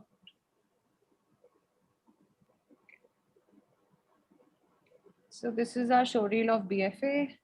So this is our showreel of BFA.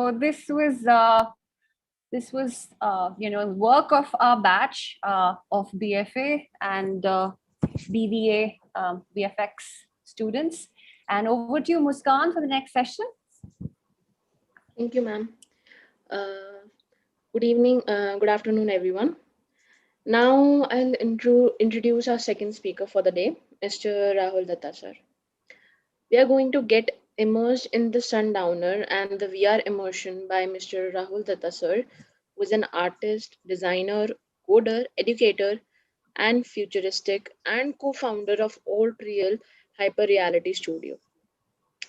So this was work of our batch of BFA and BVA VFX students. And over to you, Muskan, for the next session. Thank you, ma'am. Good evening, good afternoon, everyone. Now I'll introduce our second speaker for the day, Mr. Rahul Dutta, sir. We are going to get immersed in the Sundowner and the VR immersion by Mr. Rahul Dutta, sir, who is an artist, designer, coder, educator, and futuristic, and co-founder of Alt Real Hyper Reality Studio.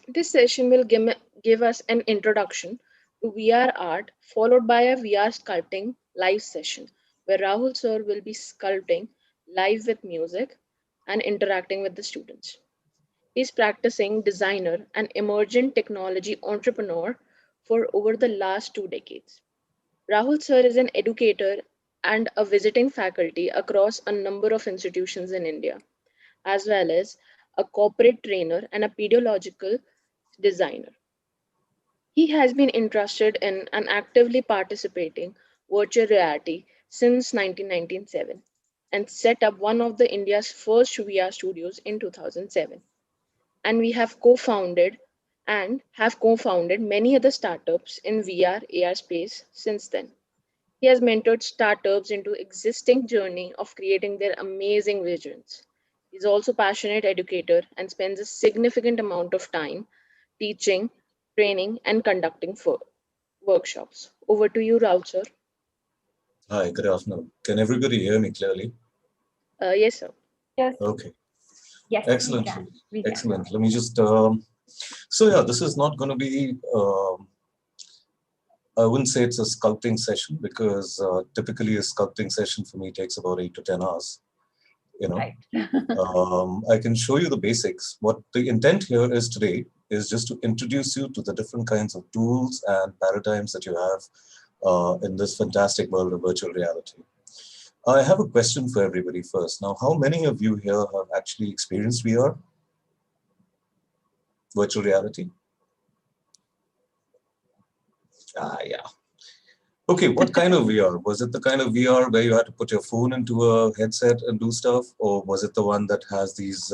This session will give us an introduction to VR art, followed by a VR sculpting live session, where Rahul sir will be sculpting live with music and interacting with the students. He's practicing designer and emergent technology entrepreneur for over the last 2 decades. Rahul sir is an educator and a visiting faculty across a number of institutions in India, as well as a corporate trainer and a pedagogological designer. He has been interested in and actively participating virtual reality since 1997 and set up one of the India's first VR studios in 2007. And we have co-founded many other startups in VR AR space since then. He has mentored startups into existing journey of creating their amazing visions. He's also a passionate educator and spends a significant amount of time teaching, training, and conducting workshops. Over to you, Rahul, sir. Hi, good afternoon. Can everybody hear me clearly? Yes, sir. Yes. Okay. Yes. Excellent. We can. Excellent. Let me just. This is not going to be. I wouldn't say it's a sculpting session because typically a sculpting session for me takes about 8 to 10 hours. Right. I can show you the basics. What the intent here is today is just to introduce you to the different kinds of tools and paradigms that you have in this fantastic world of virtual reality. I have a question for everybody first. Now, how many of you here have actually experienced VR? Virtual reality? Yeah. Okay, what kind of VR? Was it the kind of VR where you had to put your phone into a headset and do stuff? Or was it the one that has these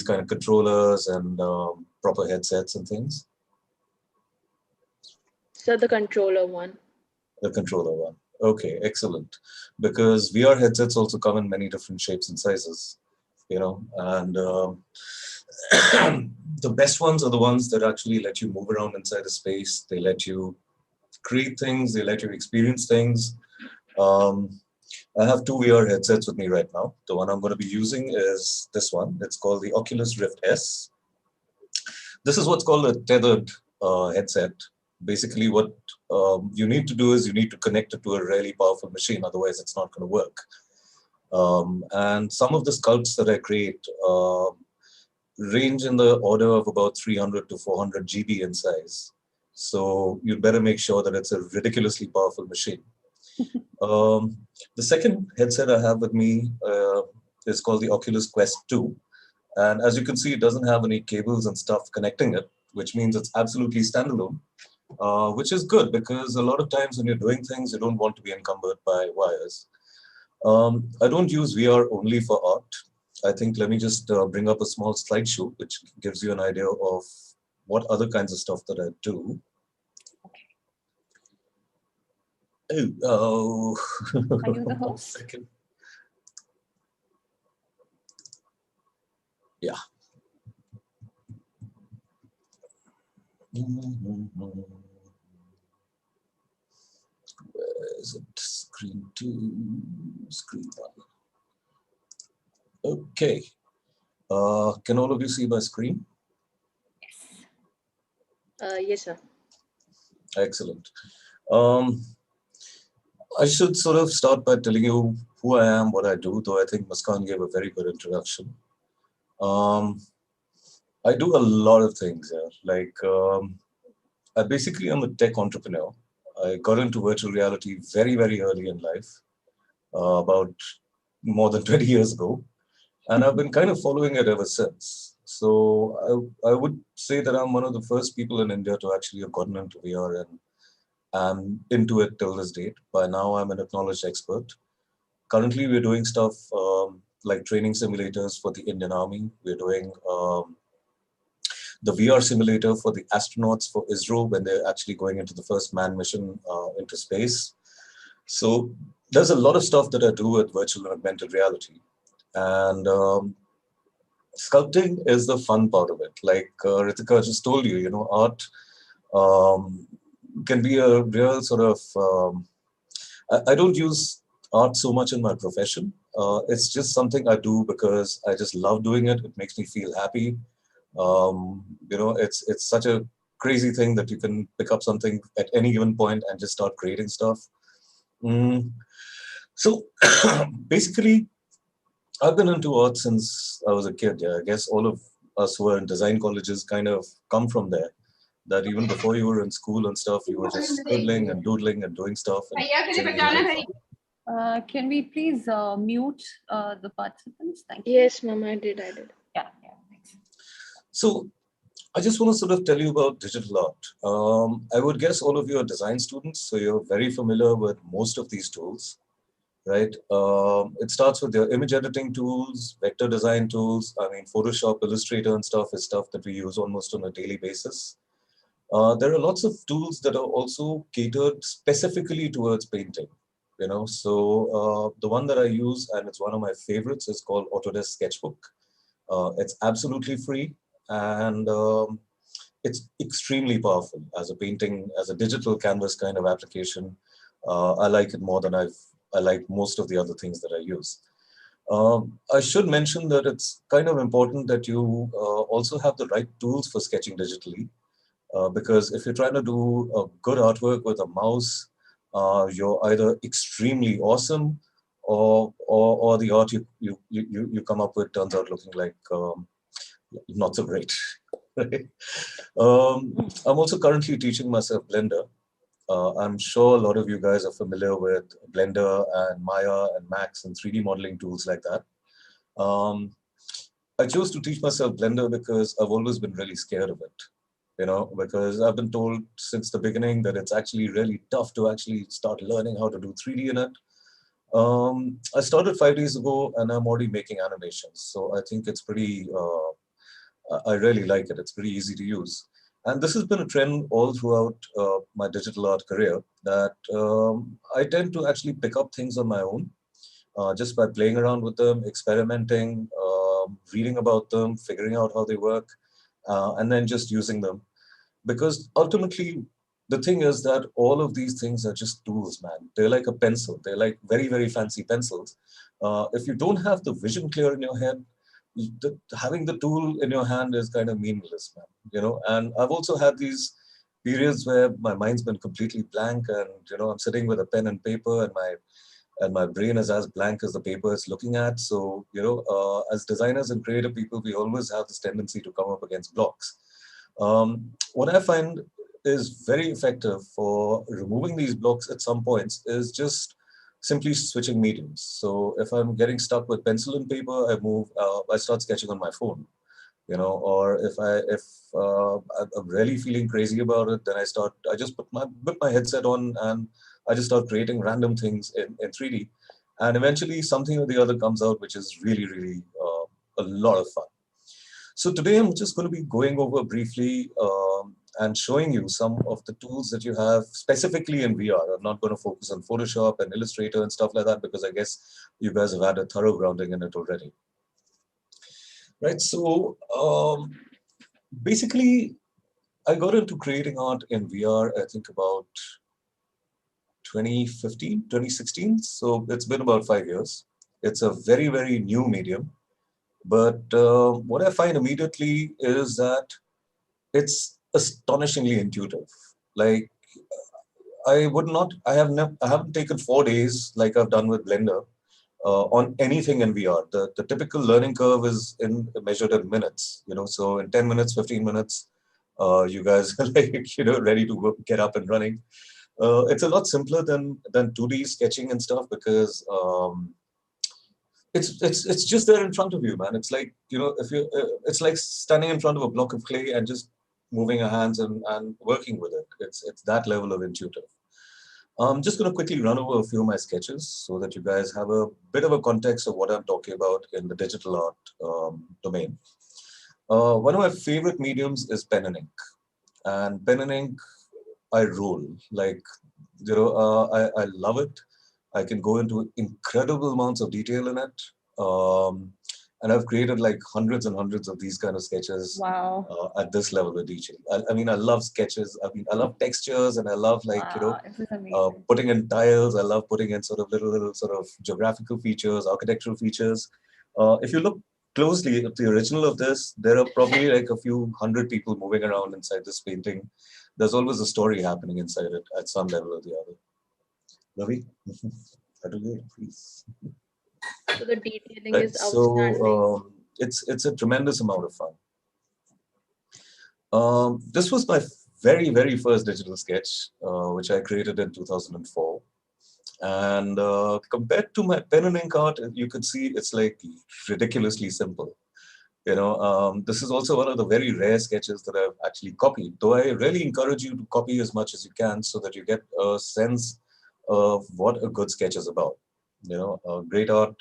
kind of controllers and proper headsets and things? So the controller one. The controller one. Okay, excellent. Because VR headsets also come in many different shapes and sizes, and the best ones are the ones that actually let you move around inside a space. They let you create things. They let you experience things. I have 2 VR headsets with me right now. The one I'm going to be using is this one. It's called the Oculus Rift S. This is what's called a tethered headset. Basically, what you need to do is you need to connect it to a really powerful machine. Otherwise, it's not going to work. And some of the sculpts that I create range in the order of about 300 to 400 GB in size. So you'd better make sure that it's a ridiculously powerful machine. The second headset I have with me is called the Oculus Quest 2. And as you can see, it doesn't have any cables and stuff connecting it, which means it's absolutely standalone, which is good because a lot of times when you're doing things, you don't want to be encumbered by wires. I don't use VR only for art. I think let me just bring up a small slideshow, which gives you an idea of what other kinds of stuff that I do. Oh, Are you the host? 1 second. Yeah. Where is it? Screen 2, screen 1. Okay. Can all of you see my screen? Yes, sir. Excellent. I should sort of start by telling you who I am, what I do, though I think Muskan gave a very good introduction. I do a lot of things here. Like, I basically am a tech entrepreneur. I got into virtual reality very, very early in life, about more than 20 years ago. And I've been kind of following it ever since. So I would say that I'm one of the first people in India to actually have gotten into VR, and I'm into it till this date. By now, I'm an acknowledged expert. Currently, we're doing stuff like training simulators for the Indian Army. We're doing the VR simulator for the astronauts for ISRO when they're actually going into the first manned mission into space. So there's a lot of stuff that I do with virtual and augmented reality. And sculpting is the fun part of it. Like Hritika just told you, art can be a real sort of, I don't use art so much in my profession. It's just something I do because I just love doing it. It makes me feel happy. It's such a crazy thing that you can pick up something at any given point and just start creating stuff. So basically, I've been into art since I was a kid. Yeah, I guess all of us who are in design colleges kind of come from there. That even before you were in school and stuff, you were just scribbling and doodling and doing stuff. And Can we please mute the participants? Thank you. Yes, ma'am, I did. Yeah. So I just want to sort of tell you about digital art. I would guess all of you are design students, so you're very familiar with most of these tools, right? It starts with your image editing tools, vector design tools. I mean, Photoshop, Illustrator and stuff is stuff that we use almost on a daily basis. There are lots of tools that are also catered specifically towards painting. So the one that I use, and it's one of my favorites, is called Autodesk Sketchbook. It's absolutely free, and it's extremely powerful as a painting, as a digital canvas kind of application. I like it more than I like most of the other things that I use. I should mention that it's kind of important that you also have the right tools for sketching digitally, because if you're trying to do a good artwork with a mouse, you're either extremely awesome, or the art you come up with turns out looking like not so great. Right? I'm also currently teaching myself Blender. I'm sure a lot of you guys are familiar with Blender and Maya and Max and 3D modeling tools like that. I chose to teach myself Blender because I've always been really scared of it. Because I've been told since the beginning that it's actually really tough to actually start learning how to do 3D in it. I started 5 days ago and I'm already making animations. So I think it's pretty, I really like it. It's pretty easy to use. And this has been a trend all throughout my digital art career, that I tend to actually pick up things on my own, just by playing around with them, experimenting, reading about them, figuring out how they work, and then just using them. Because ultimately, the thing is that all of these things are just tools, man. They're like a pencil. They're like very, very fancy pencils. If you don't have the vision clear in your head, having the tool in your hand is kind of meaningless, man. And I've also had these periods where my mind's been completely blank, and I'm sitting with a pen and paper, and my brain is as blank as the paper it's looking at. So as designers and creative people, we always have this tendency to come up against blocks. What I find is very effective for removing these blocks at some points is just simply switching mediums. So if I'm getting stuck with pencil and paper, I start sketching on my phone, or if I'm really feeling crazy about it, then I just put my headset on and I just start creating random things in 3D. And eventually something or the other comes out, which is really, really a lot of fun. So today I'm just going to be going over briefly and showing you some of the tools that you have specifically in VR. I'm not going to focus on Photoshop and Illustrator and stuff like that, because I guess you guys have had a thorough grounding in it already. Right, so basically I got into creating art in VR, I think about 2015, 2016. So it's been about 5 years. It's a very, very new medium. But what I find immediately is that it's astonishingly intuitive. Like I haven't taken 4 days like I've done with Blender on anything in VR. The typical learning curve is measured in minutes. So in 10 minutes, 15 minutes, you guys are like ready to get up and running. It's a lot simpler than 2D sketching and stuff, because it's just there in front of you, man. It's like, you know, if you it's like standing in front of a block of clay and just moving your hands and working with it. It's that level of intuitive. I'm just going to quickly run over a few of my sketches so that you guys have a bit of a context of what I'm talking about in the digital art domain. One of my favorite mediums is pen and ink. And pen and ink, I roll. Like, you know, I love it. I can go into incredible amounts of detail in it. And I've created like hundreds and hundreds of these kind of sketches. Wow. At this level of detail. I mean, I love sketches. I mean, I love textures, and I love, like, you know, This is amazing. putting in tiles. I love putting in sort of little sort of geographical features, architectural features. If you look closely at the original of this, there are probably like a few hundred people moving around inside this painting. There's always a story happening inside it at some level or the other. Ravi, please. So the detailing Right. is outstanding. So it's a tremendous amount of fun. This was my very first digital sketch, which I created in 2004. And compared to my pen and ink art, you could see it's like ridiculously simple. You know, this is also one of the very rare sketches that I've actually copied, though I really encourage you to copy as much as you can so that you get a sense of what a good sketch is about. You know, great art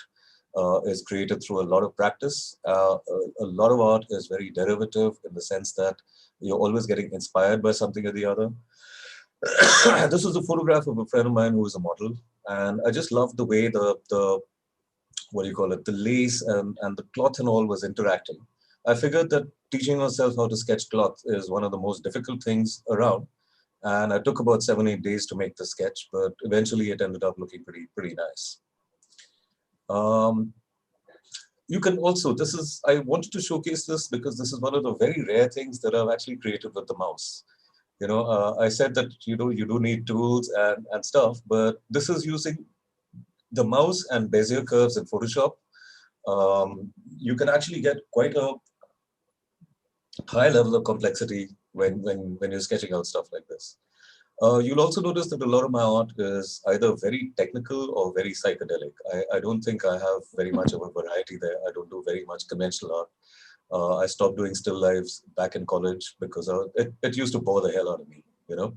is created through a lot of practice. A lot of art is very derivative in the sense that you're always getting inspired by something or the other. This was a photograph of a friend of mine who is a model, and I just loved the way the what do you call it, the lace and the cloth and all was interacting. I figured that teaching yourself how to sketch cloth is one of the most difficult things around, and I took about 7-8 days to make the sketch, but eventually it ended up looking pretty nice. You can also, I wanted to showcase this because this is one of the very rare things that I've actually created with the mouse. You know, I said that, you know, you do need tools and stuff, but this is using the mouse and Bezier curves in Photoshop. You can actually get quite a high level of complexity when you're sketching out stuff like this. You'll also notice that a lot of my art is either very technical or very psychedelic. I don't think I have very much of a variety there. I don't do very much conventional art. I stopped doing still lives back in college because it used to bore the hell out of me, you know.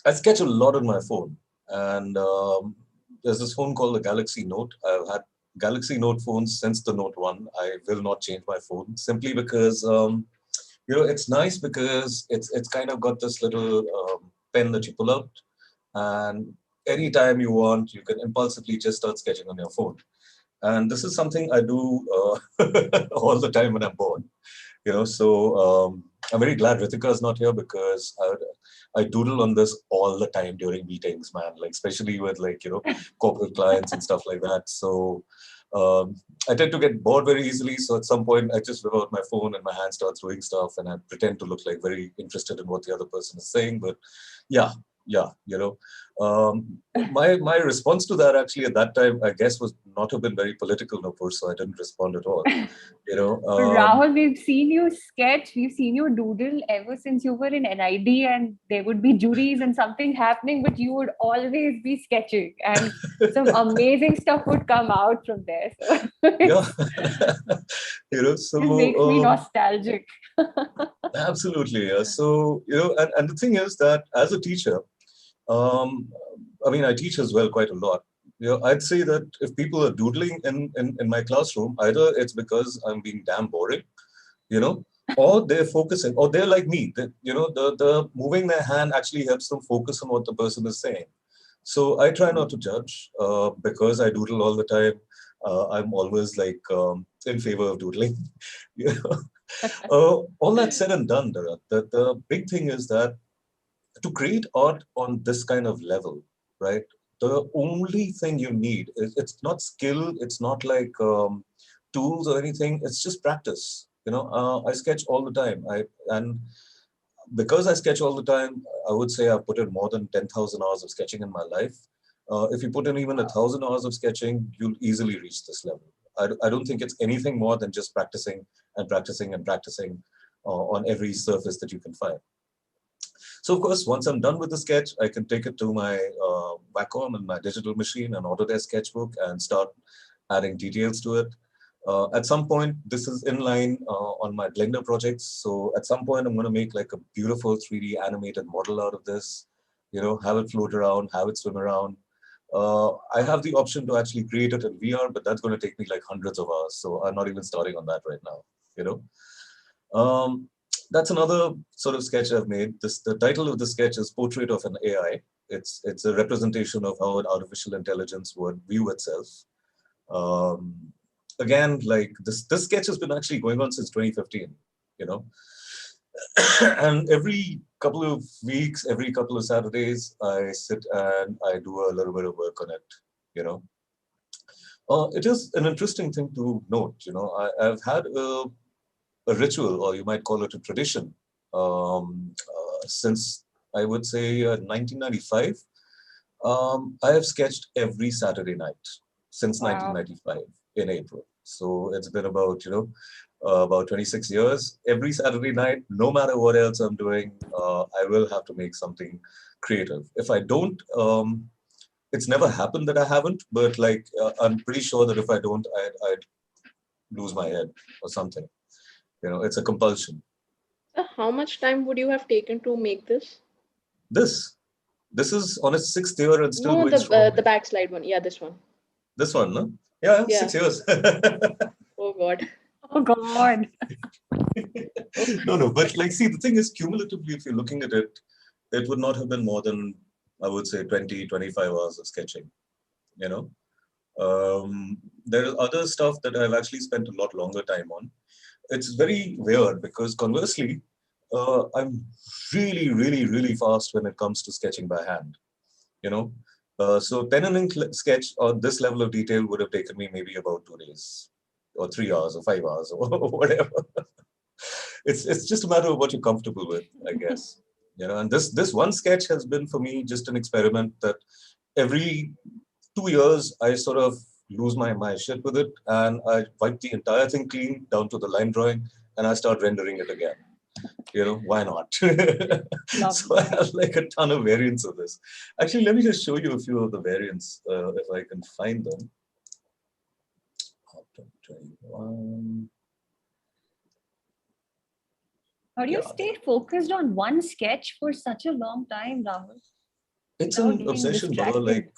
I sketch a lot on my phone, and there's this phone called the Galaxy Note. I've had Galaxy Note phones since the Note 1. I will not change my phone simply because you know, it's nice because it's kind of got this little pen that you pull out, and anytime you want, you can impulsively just start sketching on your phone. And this is something I do all the time when I'm bored. You know, so I'm very glad Hritika is not here because I doodle on this all the time during meetings, man. Like especially with, like, you know, corporate clients and stuff like that. So I tend to get bored very easily. So at some point, I just whip out my phone and my hand starts doing stuff, and I pretend to look like very interested in what the other person is saying. But yeah, you know, my response to that actually at that time, I guess, was not to have been very political, Nupur, so I didn't respond at all. You know, Rahul, we've seen you sketch, we've seen you doodle ever since you were in NID, and there would be juries and something happening, but you would always be sketching, and some amazing stuff would come out from there. So yeah, you know, so it makes me nostalgic. absolutely, yeah. So, you know, and the thing is that as a teacher, I mean, I teach as well quite a lot. You know, I'd say that if people are doodling in my classroom, either it's because I'm being damn boring, you know, or they're focusing, or they're like me. You know, the moving their hand actually helps them focus on what the person is saying. So I try not to judge because I doodle all the time. I'm always like in favor of doodling. You know? All that said and done, the big thing is that to create art on this kind of level, right? The only thing you need is, it's not skill, it's not like tools or anything, it's just practice. You know, I sketch all the time. And because I sketch all the time, I would say I've put in more than 10,000 hours of sketching in my life. If you put in even 1,000 hours of sketching, you'll easily reach this level. I don't think it's anything more than just practicing and practicing and practicing on every surface that you can find. So of course, once I'm done with the sketch, I can take it to my Wacom and my digital machine and Autodesk Sketchbook and start adding details to it. At some point, this is in line on my Blender projects. So at some point, I'm going to make like a beautiful 3D animated model out of this, have it float around, have it swim around. I have the option to actually create it in VR, but that's going to take me like hundreds of hours. So I'm not even starting on that right now, That's another sort of sketch I've made. The title of the sketch is Portrait of an AI. It's a representation of how an artificial intelligence would view itself. Again, like this sketch has been actually going on since 2015, and every couple of weeks, every couple of Saturdays, I sit and I do a little bit of work on it, It is an interesting thing to note, I've had a ritual, or you might call it a tradition, since I would say 1995. I have sketched every Saturday night since 1995 in April. So it's been about, about 26 years. Every Saturday night, no matter what else I'm doing, I will have to make something creative. If I don't, it's never happened that I haven't, but like, I'm pretty sure that if I don't, I'd lose my head or something. It's a compulsion. So how much time would you have taken to make this? This is on its 6th year and still going No, strong. the backslide one. Yeah, this one. This one, no? Yeah, Yeah. 6 years. Oh God. Oh God. No, but like, see, the thing is, cumulatively, if you're looking at it, it would not have been more than, I would say, 20, 25 hours of sketching, There is other stuff that I've actually spent a lot longer time on. It's very weird because conversely, I'm really, really, really fast when it comes to sketching by hand, So pen and ink sketch on this level of detail would have taken me maybe about 2 days or 3 hours or 5 hours or whatever. It's just a matter of what you're comfortable with, I guess. And this one sketch has been for me just an experiment that every 2 years I sort of lose my shit with it and I wipe the entire thing clean down to the line drawing and I start rendering it again. Why not? So I have like a ton of variants of this. Actually, let me just show you a few of the variants if I can find them. 21. How do you stay focused on one sketch for such a long time, Rahul? It's an obsession, Bhagat. Like,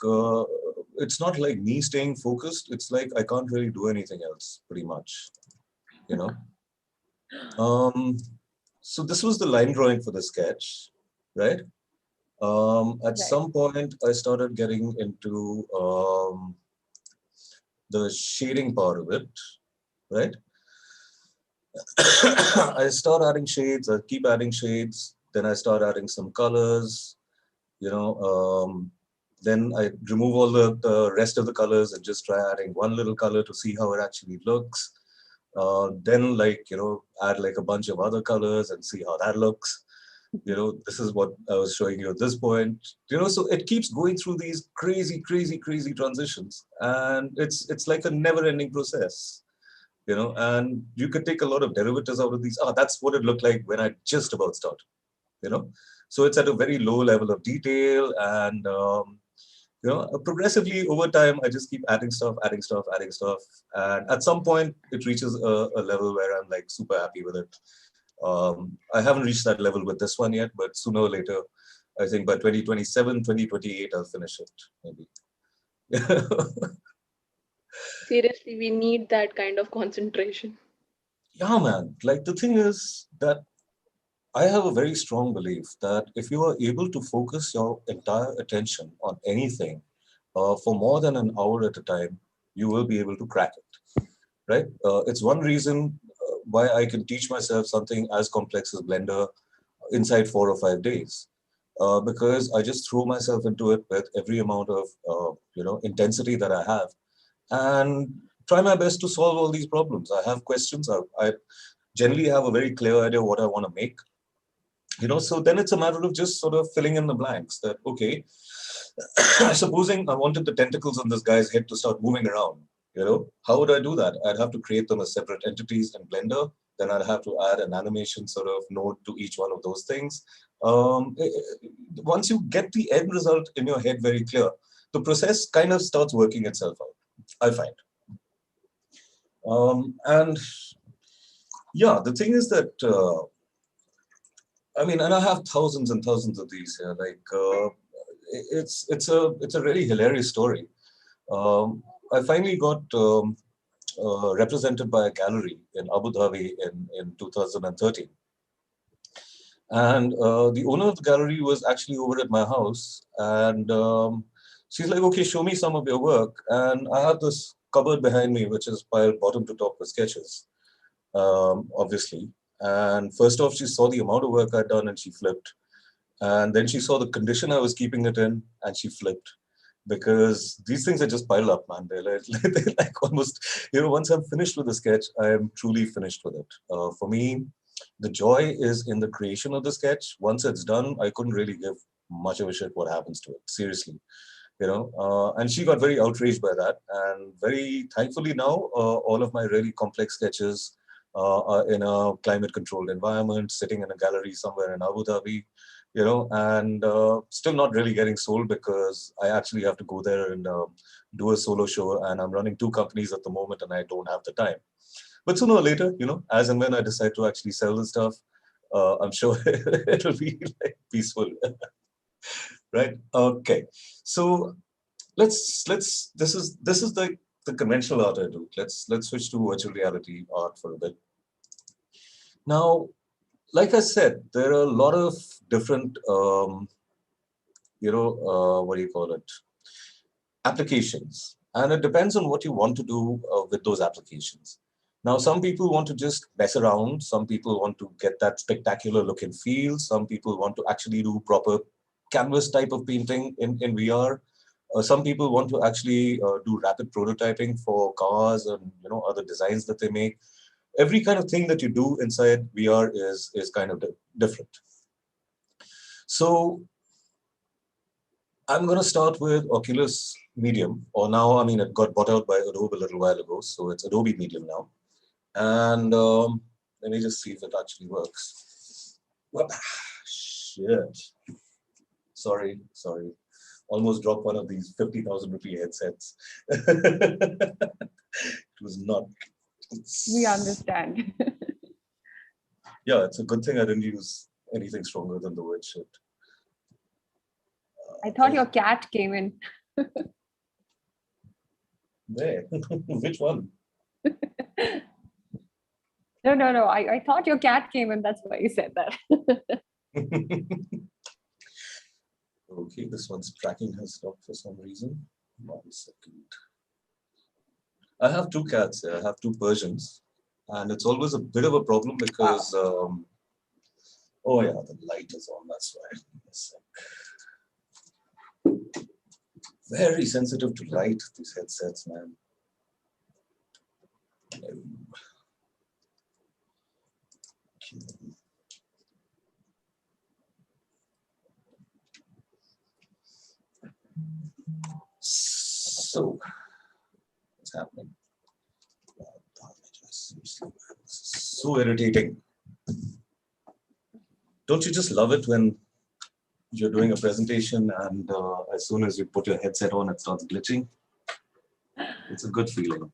it's not like me staying focused. It's like I can't really do anything else, pretty much. So this was the line drawing for the sketch, right? At some point, I started getting into the shading part of it, right? I start adding shades, I keep adding shades, then I start adding some colors, then I remove all the rest of the colors and just try adding one little color to see how it actually looks. Then add like a bunch of other colors and see how that looks. This is what I was showing you at this point. So it keeps going through these crazy transitions, and it's like a never-ending process. And you could take a lot of derivatives out of these. That's what it looked like when I just about started. So it's at a very low level of detail, and progressively over time, I just keep adding stuff, and at some point, it reaches a level where I'm like super happy with it. I haven't reached that level with this one yet, but sooner or later, I think by 2027, 2028, I'll finish it, maybe. Seriously, we need that kind of concentration. Yeah, man. Like, the thing is that I have a very strong belief that if you are able to focus your entire attention on anything for more than an hour at a time, you will be able to crack it, right? It's one reason why I can teach myself something as complex as Blender inside 4 or 5 days. Because I just throw myself into it with every amount of intensity that I have and try my best to solve all these problems. I have questions. I generally have a very clear idea what I want to make. So then it's a matter of just sort of filling in the blanks that, okay, supposing I wanted the tentacles on this guy's head to start moving around, how would I do that? I'd have to create them as separate entities in Blender. Then I'd have to add an animation sort of node to each one of those things. Once you get the end result in your head very clear, the process kind of starts working itself out, I find. And yeah, the thing is that, I mean, and I have thousands and thousands of these here. Like, it's a really hilarious story. I finally got represented by a gallery in Abu Dhabi in 2013. And the owner of the gallery was actually over at my house. And she's like, okay, show me some of your work. And I have this cupboard behind me, which is piled bottom to top with sketches, obviously. And first off, she saw the amount of work I'd done and she flipped. And then she saw the condition I was keeping it in and she flipped. Because these things are just piled up, man. They're like almost, once I'm finished with the sketch, I am truly finished with it. For me, the joy is in the creation of the sketch. Once it's done, I couldn't really give much of a shit what happens to it, seriously. And she got very outraged by that. And very thankfully now, all of my really complex sketches are in a climate-controlled environment, sitting in a gallery somewhere in Abu Dhabi. And still not really getting sold because I actually have to go there and do a solo show, and I'm running 2 companies at the moment and I don't have the time. But sooner or later, as and when I decide to actually sell the stuff, I'm sure it'll be like peaceful. Right? Okay. So this is the conventional art I do. Let's switch to virtual reality art for a bit. Now, like I said, there are a lot of different, what do you call it, applications. And it depends on what you want to do with those applications. Now, some people want to just mess around. Some people want to get that spectacular look and feel. Some people want to actually do proper canvas type of painting in VR. Some people want to actually do rapid prototyping for cars and other designs that they make. Every kind of thing that you do inside VR is kind of different. So I'm going to start with Oculus Medium, or now, I mean, it got bought out by Adobe a little while ago, so it's Adobe Medium now. And let me just see if it actually works. Shit. Sorry. Almost dropped one of these 50,000 rupee headsets. It was not. We understand. Yeah, it's a good thing I didn't use anything stronger than the word shit. I thought your cat came in. Where? Which one? No. I thought your cat came in. That's why you said that. Okay, this one's tracking has stopped for some reason. 1 second. I have 2 cats. I have 2 Persians. And it's always a bit of a problem because, oh yeah, the light is on, that's why. Very sensitive to light, these headsets, man. Okay. So, what's happening? So irritating. Don't you just love it when you're doing a presentation and as soon as you put your headset on, it starts glitching? It's a good feeling.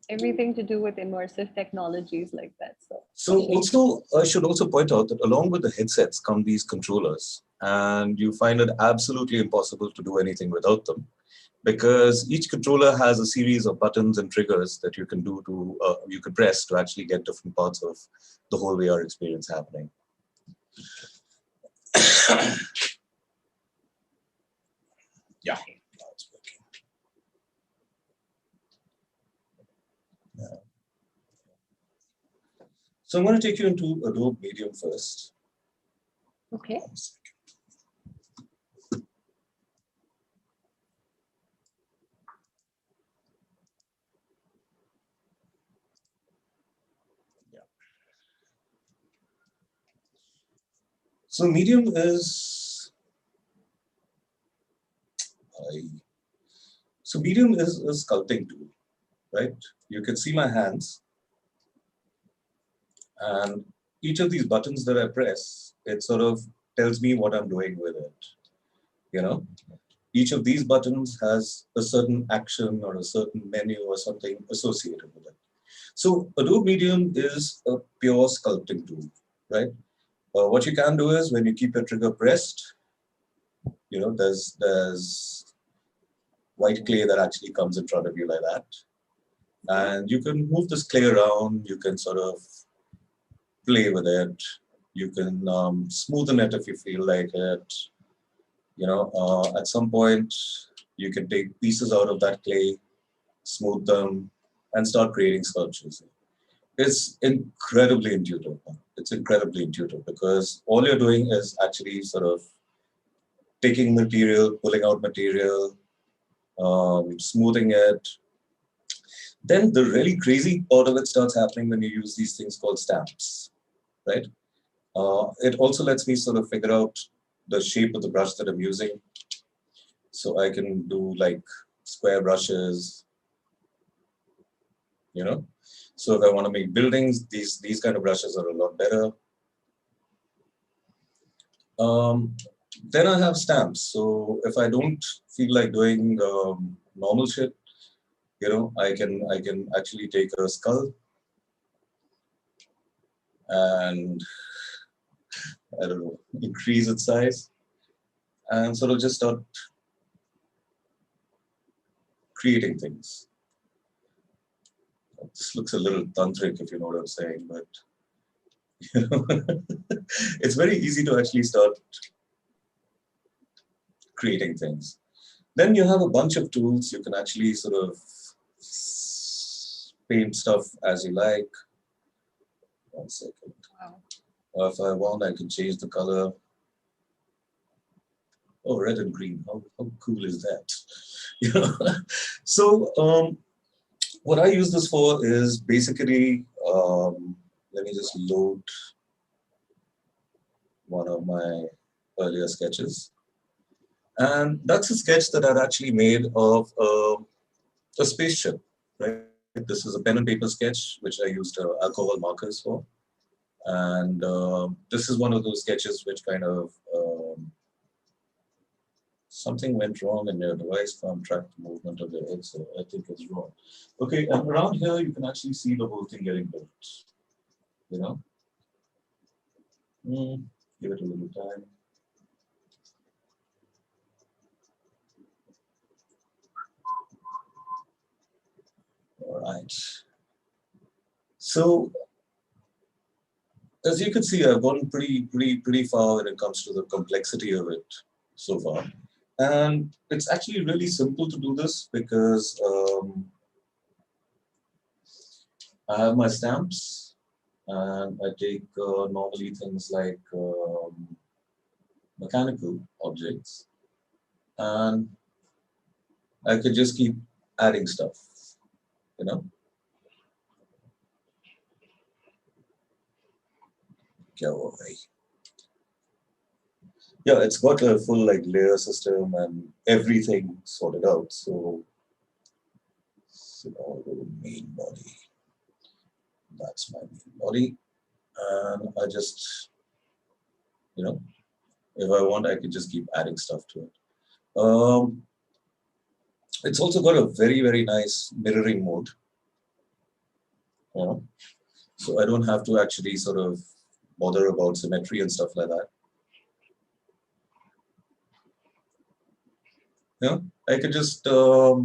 Everything to do with immersive technologies like that. So also, I should also point out that along with the headsets come these controllers, and you find it absolutely impossible to do anything without them, because each controller has a series of buttons and triggers that you can do to, you can press to actually get different parts of the whole VR experience happening. Yeah, now it's working. Yeah. So I'm going to take you into Adobe Medium first. Okay. So Medium is a sculpting tool, right? You can see my hands. And each of these buttons that I press, it sort of tells me what I'm doing with it. You know, each of these buttons has a certain action or a certain menu or something associated with it. So Adobe Medium is a pure sculpting tool, right? What you can do is when you keep your trigger pressed, you know, there's white clay that actually comes in front of you like that. And you can move this clay around, you can sort of play with it, you can smoothen it if you feel like it. You know, at some point, you can take pieces out of that clay, smooth them, and start creating sculptures. It's incredibly intuitive. It's incredibly intuitive because all you're doing is actually sort of taking material, pulling out material, smoothing it. Then the really crazy part of it starts happening when you use these things called stamps, right? It also lets me sort of figure out the shape of the brush that I'm using. So I can do like square brushes, you know? So if I want to make buildings, these kind of brushes are a lot better. Then I have stamps. So if I don't feel like doing normal shit, you know, I can actually take a skull and I don't know, increase its size and sort of just start creating things. This looks a little tantric, if you know what I'm saying, but you know, it's very easy to actually start creating things. Then you have a bunch of tools. You can actually sort of paint stuff as you like. 1 second. Wow. If I want, I can change the color. Oh, red and green. How cool is that? You know? So what I use this for is basically, let me just load one of my earlier sketches. And that's a sketch that I'd actually made of a spaceship, right? This is a pen and paper sketch, which I used alcohol markers for. And this is one of those sketches which kind of, something went wrong in your device, can't track the movement of the head, so I think it's wrong. Okay, and around here, you can actually see the whole thing getting built, you know? Give it a little time. All right. So, as you can see, I've gone pretty far when it comes to the complexity of it so far. And it's actually really simple to do this because I have my stamps and I take normally things like mechanical objects and I could just keep adding stuff, you know? Yeah, it's got a full like layer system and everything sorted out. So the main body. That's my main body. And I just, you know, if I want, I could just keep adding stuff to it. It's also got a very nice mirroring mode. You know? So I don't have to actually sort of bother about symmetry and stuff like that. Yeah, I could just look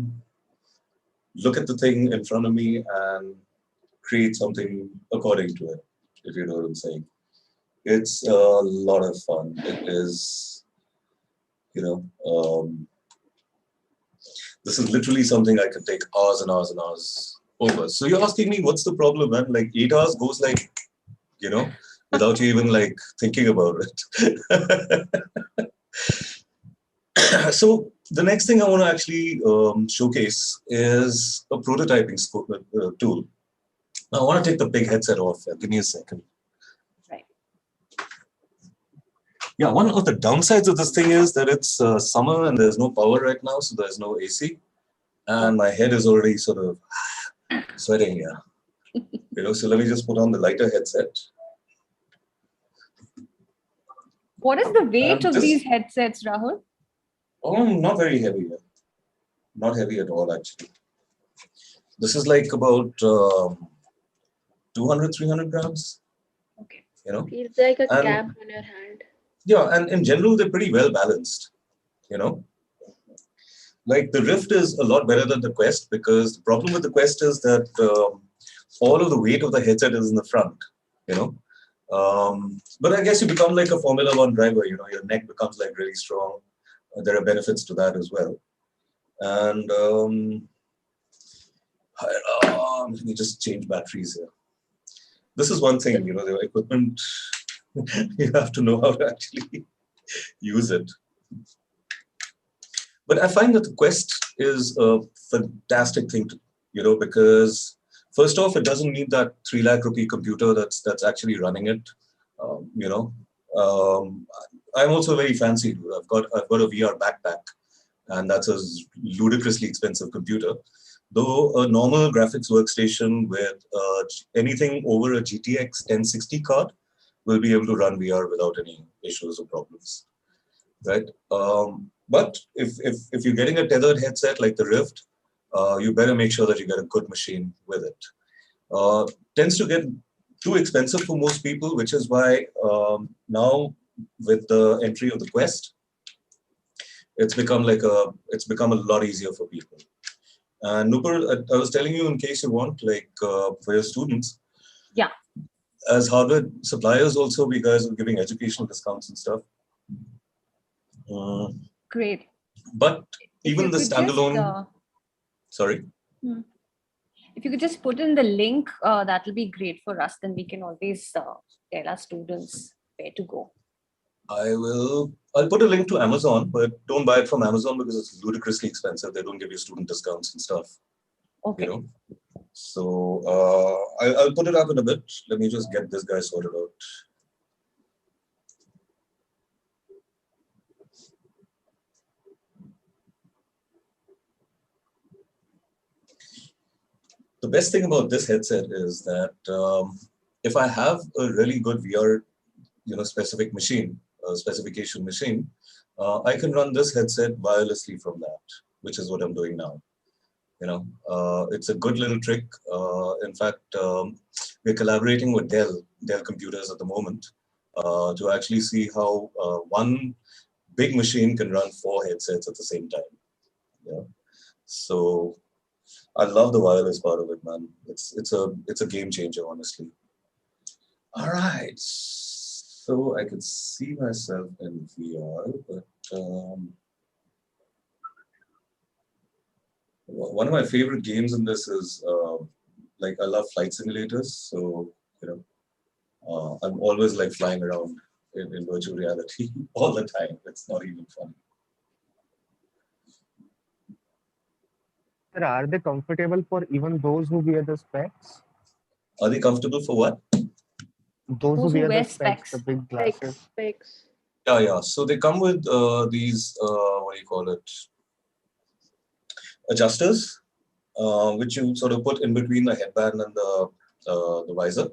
at the thing in front of me and create something according to it, if you know what I'm saying. It's a lot of fun. It is, you know, this is literally something I could take hours and hours and hours over. So you're asking me, what's the problem, man? Like 8 hours goes like, you know, without you even like thinking about it. So the next thing I want to actually showcase is a prototyping tool. Now I want to take the big headset off. Give me a second. Right. Yeah, one of the downsides of this thing is that it's summer and there's no power right now, so there's no AC. And my head is already sort of sweating here. So let me just put on the lighter headset. What is the weight of this- these headsets, Rahul? Oh, not very heavy. Not heavy at all, actually. This is like about 200, 300 grams. Okay. Feels like a And- cap on your hand. Yeah, and in general, they're pretty well balanced. Like the Rift is a lot better than the Quest, because the problem with the Quest is that all of the weight of the headset is in the front. But I guess you become like a Formula One driver. Your neck becomes like really strong. There are benefits to that as well. And let me just change batteries here. This is one thing, the equipment, you have to know how to actually use it. But I find that the Quest is a fantastic thing to, because first off, it doesn't need that 3 lakh rupee computer that's actually running it. I'm also very fancy. I've got a VR backpack, and that's a ludicrously expensive computer. Though a normal graphics workstation with anything over a GTX 1060 card will be able to run VR without any issues or problems, right? But if you're getting a tethered headset like the Rift, you better make sure that you get a good machine with it. Tends to get too expensive for most people, which is why now with the entry of the Quest, it's become a lot easier for people. And Nupur, I was telling you, in case you want, like for your students, yeah, as hardware suppliers also, we guys are giving educational discounts and stuff. Great. But even the standalone, sorry. If you could just put in the link, that will be great for us. Then we can always tell our students where to go. I'll put a link to Amazon, but don't buy it from Amazon because it's ludicrously expensive. They don't give you student discounts and stuff. Okay. So I'll put it up in a bit. Let me just get this guy sorted out. The best thing about this headset is that if I have a really good VR, specification machine, I can run this headset wirelessly from that, which is what I'm doing now. It's a good little trick. In fact, we're collaborating with Dell computers at the moment to actually see how one big machine can run 4 headsets at the same time. So I love the wireless part of it, man. It's a game changer, honestly. All right. So I could see myself in VR, but one of my favorite games in this is I love flight simulators. So I'm always like flying around in virtual reality all the time. It's not even funny. Sir, are they comfortable for even those who wear the specs? Are they comfortable for what? Those who wear the specs, the big glasses. Specs. Yeah. So they come with these, what do you call it? Adjusters, which you sort of put in between the headband and the visor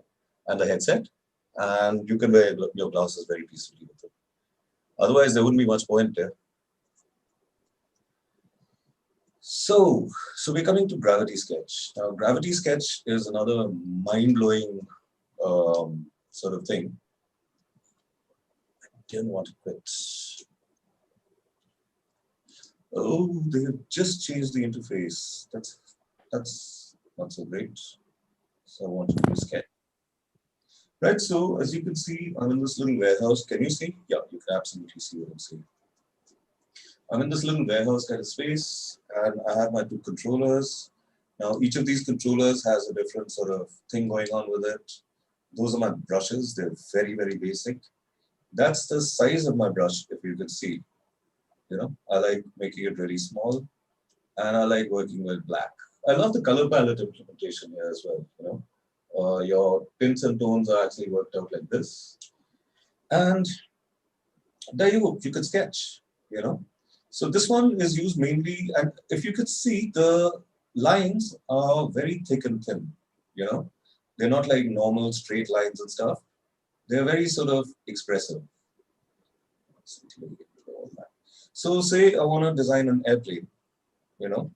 and the headset. And you can wear your glasses very peacefully with it. Otherwise, there wouldn't be much point there. So we're coming to Gravity Sketch. Now, Gravity Sketch is another mind-blowing sort of thing. I didn't want to quit. Oh, they have just changed the interface. That's not so great. So I want to use Sketch. Right, so as you can see, I'm in this little warehouse. Can you see? Yeah, you can absolutely see what I'm saying. I'm in this little warehouse kind of space, and I have my 2 controllers. Now, each of these controllers has a different sort of thing going on with it. Those are my brushes. They're very, very basic. That's the size of my brush, if you can see. I like making it really small, and I like working with black. I love the color palette implementation here as well. Your tints and tones are actually worked out like this. And there you go, you could sketch, So this one is used mainly, and if you could see, the lines are very thick and thin, They're not like normal straight lines and stuff. They're very sort of expressive. So say I want to design an airplane, you know,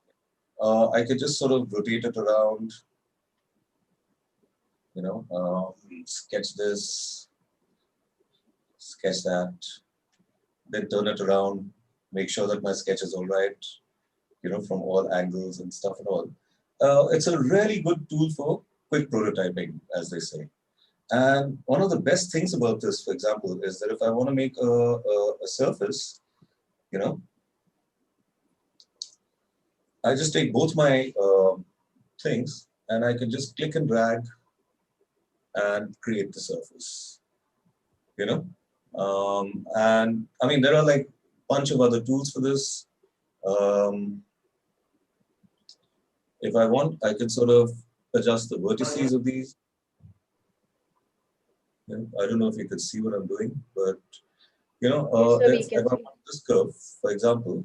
I could just sort of rotate it around, you know, sketch this, sketch that, then turn it around, make sure that my sketch is all right, you know, from all angles and stuff and all. It's a really good tool for quick prototyping, as they say. And one of the best things about this, for example, is that if I want to make a surface, you know, I just take both my things and I can just click and drag and create the surface, you know. And I mean, there are like a bunch of other tools for this. If I want, I can sort of adjust the vertices of these. You know, I don't know if you can see what I'm doing, but you know, if I want this curve, for example,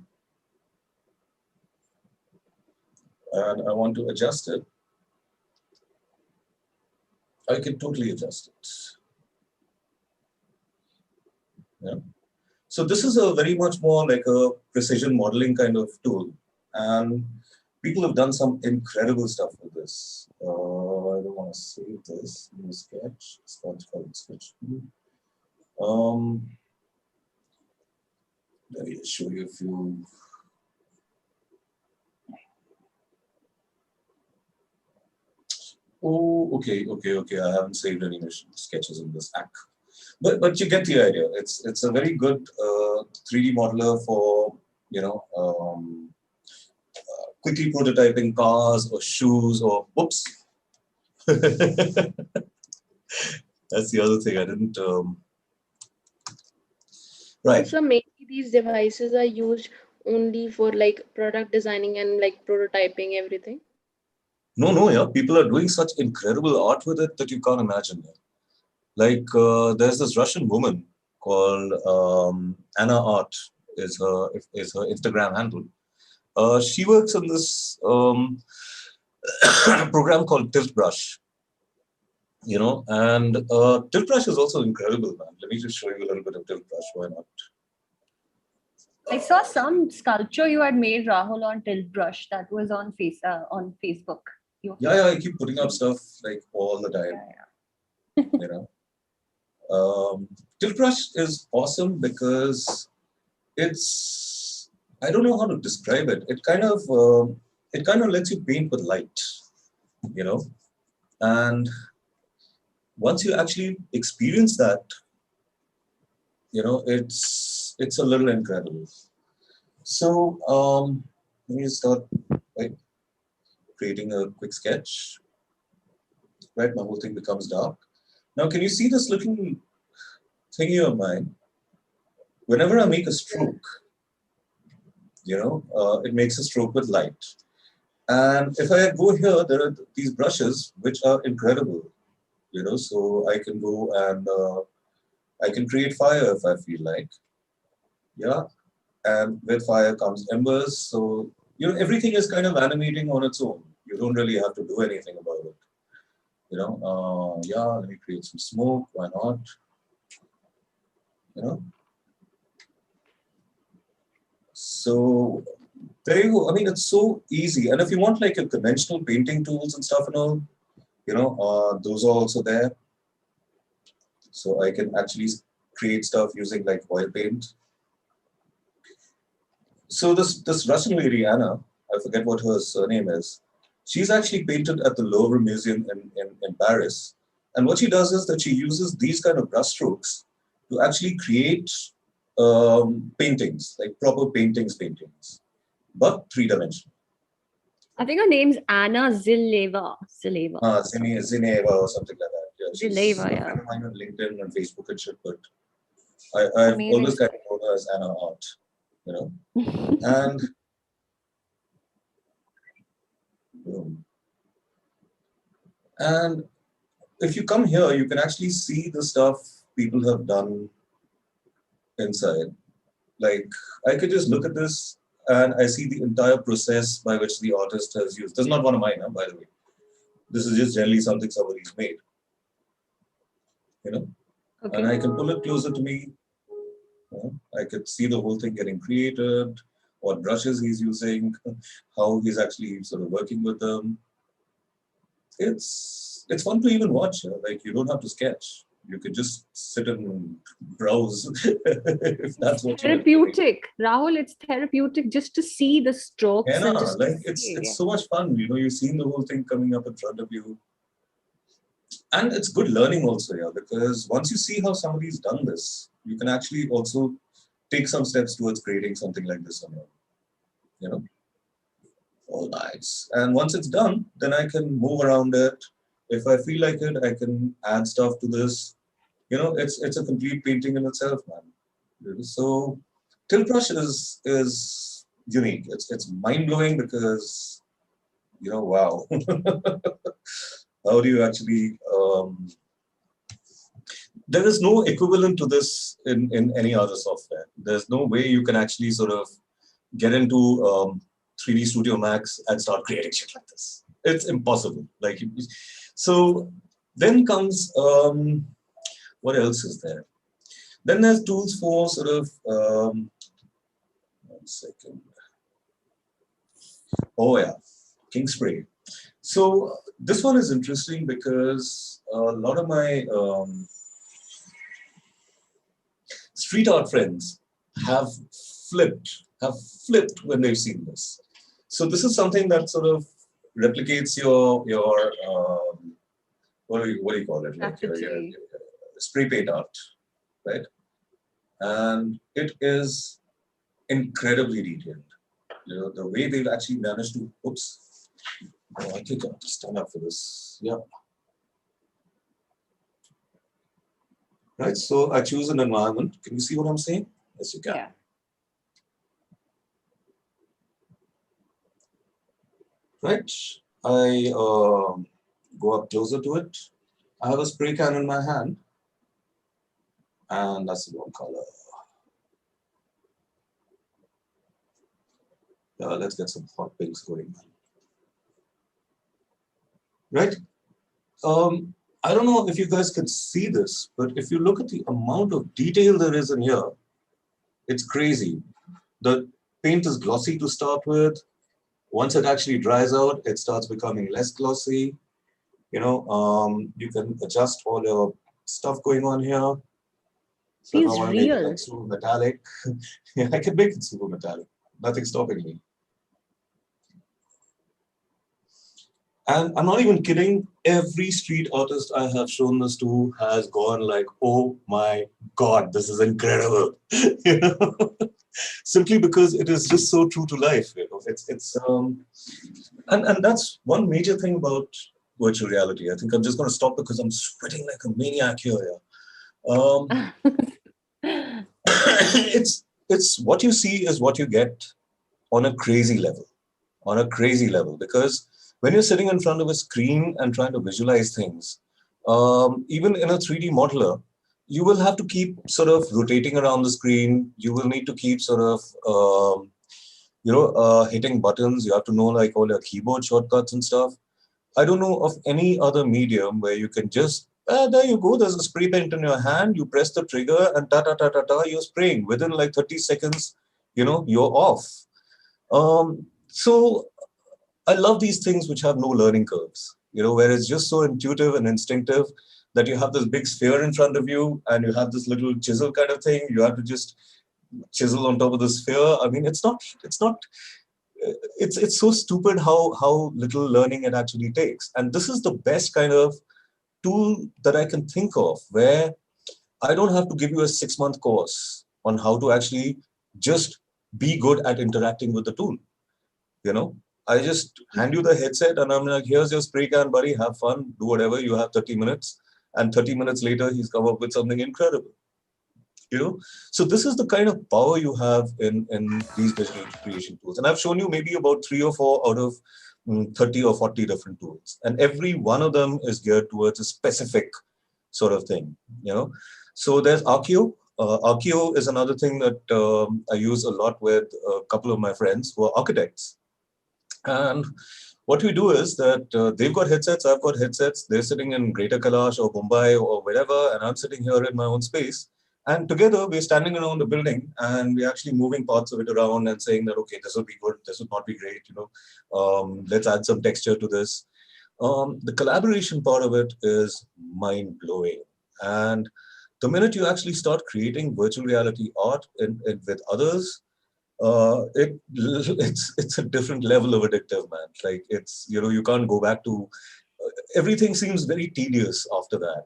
and I want to adjust it, I can totally adjust it. Yeah. So this is a very much more like a precision modeling kind of tool, and people have done some incredible stuff with this. I don't want to save this. New sketch. Sketch. Let me just show you a few. Oh, okay. I haven't saved any sketches in this app, but you get the idea. It's a very good 3D modeler for, you know, quickly prototyping cars or shoes or whoops. That's the other thing I didn't. Right. So maybe these devices are used only for like product designing and like prototyping everything. No, yeah. People are doing such incredible art with it that you can't imagine. Like there's this Russian woman called Anna Art is her Instagram handle. She works on this program called Tilt Brush. You know, and Tilt Brush is also incredible, man. Let me just show you a little bit of Tilt Brush. Why not? I saw some sculpture you had made, Rahul, on Tilt Brush that was on Facebook. Yeah, I keep putting up stuff like all the time. You know, Tilt Brush is awesome because it's, I don't know how to describe it. It kind of lets you paint with light, you know, and once you actually experience that, you know, it's a little incredible. So let me start by creating a quick sketch. Right, my whole thing becomes dark. Now, can you see this little thingy of mine? Whenever I make a stroke, you know, it makes a stroke with light. And if I go here, there are these brushes which are incredible, you know, so I can go and I can create fire if I feel like. Yeah, and with fire comes embers. So, you know, everything is kind of animating on its own. You don't really have to do anything about it. You know, yeah, let me create some smoke. Why not? You know. So there you go. I mean, it's so easy. And if you want like a conventional painting tools and stuff and all, you know, those are also there. So I can actually create stuff using like oil paint. So this Russian lady, Anna, I forget what her surname is. She's actually painted at the Louvre Museum in Paris. And what she does is that she uses these kind of brush strokes to actually create paintings, like proper paintings, but three-dimensional. I think her name's Anna Zileva. Zineva or something like that. Yeah, Zileva, yeah. I find her on LinkedIn and Facebook and shit, but I've always kind of known her as Anna Art, you know. And boom. And if you come here, you can actually see the stuff people have done inside. Like, I could just look at this and I see the entire process by which the artist has used. This is not one of mine, by the way. This is just generally something somebody's made, you know, Okay. and I can pull it closer to me. I could see the whole thing getting created, what brushes he's using, how he's actually sort of working with them. It's fun to even watch. Like, you don't have to sketch. You could just sit and browse if that's what you like. Therapeutic, Rahul. It's therapeutic just to see the strokes Yeah, and just like it's so much fun. You know, you've seen the whole thing coming up in front of you. And it's good learning also, yeah, because once you see how somebody's done this, you can actually also take some steps towards creating something like this on your own, you know. All nice. And once it's done, then I can move around it. If I feel like it, I can add stuff to this. You know, it's a complete painting in itself, man. So tilt brush is unique. It's mind blowing because, you know, wow. How do you actually there is no equivalent to this in any other software. There's no way you can actually sort of get into 3D Studio Max and start creating shit like this. It's impossible. Like, so then comes what else is there? Then there's tools for sort of 1 second. Oh yeah, King Spray. So this one is interesting because a lot of my street art friends have flipped when they've seen this. So this is something that sort of replicates your what do you call it? Like your spray paint art, right? And it is incredibly detailed. You know, the way they've actually managed to, oops. Oh, I think I have to stand up for this. Yeah. Right, so I choose an environment. Can you see what I'm saying? Yes, you can. Yeah. Right, I go up closer to it. I have a spray can in my hand, and that's the wrong color. Let's get some hot pinks going. Right? I don't know if you guys can see this, but if you look at the amount of detail there is in here, it's crazy. The paint is glossy to start with. Once it actually dries out, it starts becoming less glossy. You know, you can adjust all your stuff going on here. So if I want to make it like super metallic, yeah, I can make it super metallic. Nothing's stopping me. And I'm not even kidding. Every street artist I have shown this to has gone like, "Oh my God, this is incredible!" You know, simply because it is just so true to life. You know, and that's one major thing about virtual reality. I think I'm just going to stop because I'm sweating like a maniac here. It's what you see is what you get on a crazy level, because when you're sitting in front of a screen and trying to visualize things, even in a 3D modeler, you will have to keep sort of rotating around the screen. You will need to keep sort of, hitting buttons. You have to know like all your keyboard shortcuts and stuff. I don't know of any other medium where you can just, there you go, there's a spray paint in your hand, you press the trigger and ta-ta-ta-ta-ta, you're spraying. Within like 30 seconds, you know, you're off. So I love these things which have no learning curves, you know, where it's just so intuitive and instinctive that you have this big sphere in front of you and you have this little chisel kind of thing. You have to just chisel on top of the sphere. I mean, it's so stupid how little learning it actually takes. And this is the best kind of tool that I can think of where I don't have to give you a 6-month course on how to actually just be good at interacting with the tool. You know, I just hand you the headset and I'm like, here's your spray can, buddy, have fun, do whatever, you have 30 minutes. And 30 minutes later, he's come up with something incredible. You know, so this is the kind of power you have in these visual creation tools. And I've shown you maybe about 3 or 4 out of 30 or 40 different tools. And every one of them is geared towards a specific sort of thing, you know. So there's Archeo. Archeo is another thing that I use a lot with a couple of my friends who are architects. And what we do is that they've got headsets, I've got headsets, they're sitting in Greater Kailash or Mumbai or wherever, and I'm sitting here in my own space. And together we're standing around the building and we're actually moving parts of it around and saying that, okay, this would be good, this would not be great, let's add some texture to this. The collaboration part of it is mind blowing. And the minute you actually start creating virtual reality art with others, it's a different level of addictive, man. Like you can't go back to everything seems very tedious after that.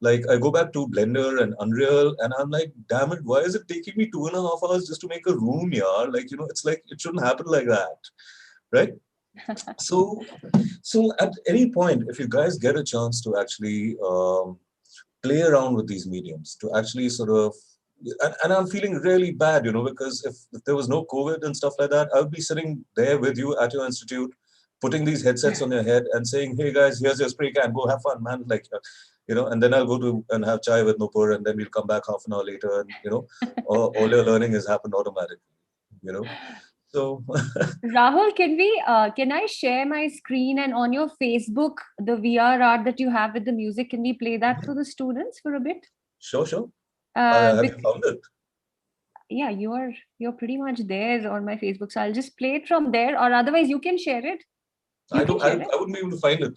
Like I go back to Blender and Unreal and I'm like, damn it, why is it taking me 2.5 hours just to make a room? Yeah, it's like it shouldn't happen like that, right? So at any point, if you guys get a chance to actually play around with these mediums, to actually sort of, and I'm feeling really bad, because if there was no COVID and stuff like that, I would be sitting there with you at your institute, putting these headsets on your head and saying, hey guys, here's your spray can, go have fun, man. And then I'll go to and have chai with Nupur, and then we'll come back half an hour later, and all your learning has happened automatically, So Rahul, can I share my screen, and on your Facebook, the VR art that you have with the music, can we play that for the students for a bit? Sure. Have you found it? Yeah, you're pretty much there on my Facebook, so I'll just play it from there, or otherwise you can share it. I wouldn't be able to find it.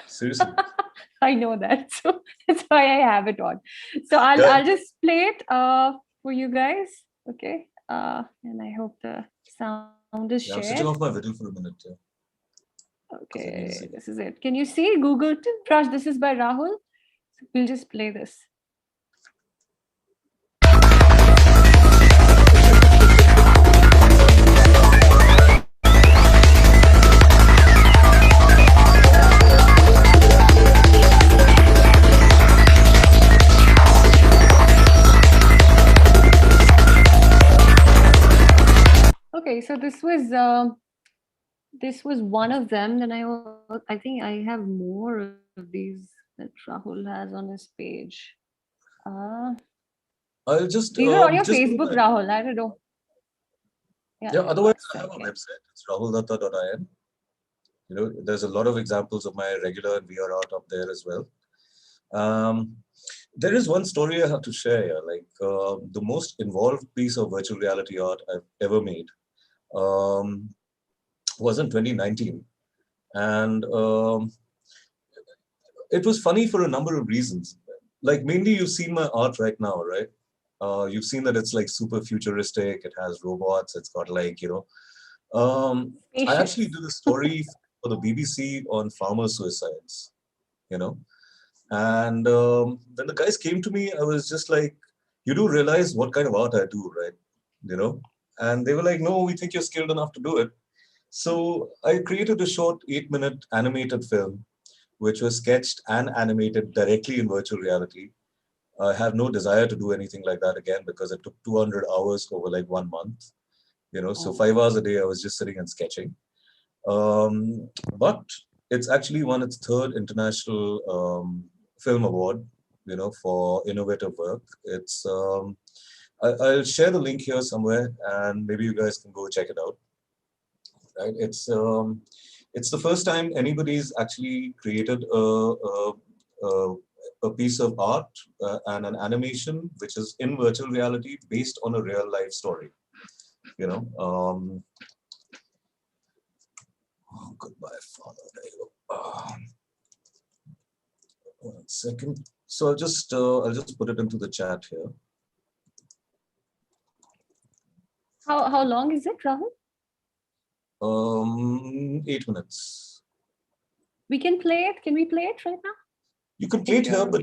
Seriously. I know that, so that's why I have it on. So I'll just play it for you guys, okay? And I hope the sound is shared. I'm switching off my video for a minute. Yeah. Okay, this is it. Can you see Google Toothbrush? This is by Rahul. So we'll just play this. Okay, so this was one of them. Then I think I have more of these that Rahul has on his page. I'll just these are on your Facebook, Rahul. I don't know. Yeah. Otherwise, I have a website. It's rahuldatta.in. There's a lot of examples of my regular and VR art up there as well. There is one story I have to share here. Like the most involved piece of virtual reality art I've ever made was in 2019, and it was funny for a number of reasons. Like mainly, you've seen my art right now, right? You've seen that it's like super futuristic. It has robots. It's got like I actually did a story for the BBC on farmer suicides, and when the guys came to me, I was just like, you do realize what kind of art I do, right? And they were like, no, we think you're skilled enough to do it. So I created a short 8-minute animated film, which was sketched and animated directly in virtual reality. I have no desire to do anything like that again because it took 200 hours over like 1 month. So 5 hours a day I was just sitting and sketching. But it's actually won its 3rd international film award, for innovative work. It's I'll share the link here somewhere, and maybe you guys can go check it out. Right? It's the first time anybody's actually created a piece of art and an animation which is in virtual reality based on a real life story. Oh, goodbye, Father. There you go. 1 second. So I'll just put it into the chat here. How long is it, Rahul? 8 minutes. We can play it. Can we play it right now? You could play it here, but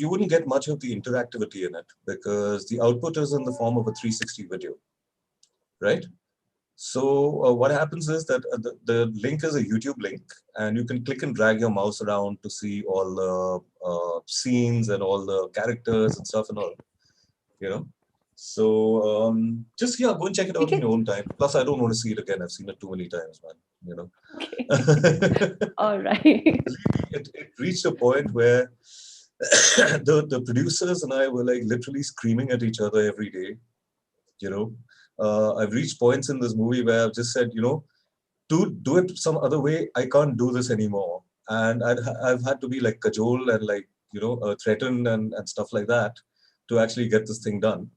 you wouldn't get much of the interactivity in it because the output is in the form of a 360 video, right? So what happens is that the link is a YouTube link, and you can click and drag your mouse around to see all the scenes and all the characters and stuff and all, So just go and check it out in your own time. Plus, I don't want to see it again. I've seen it too many times, man. Okay. All right. It reached a point where the producers and I were like literally screaming at each other every day. I've reached points in this movie where I've just said, to do it some other way, I can't do this anymore. And I've had to be like cajole and like, threatened and stuff like that to actually get this thing done.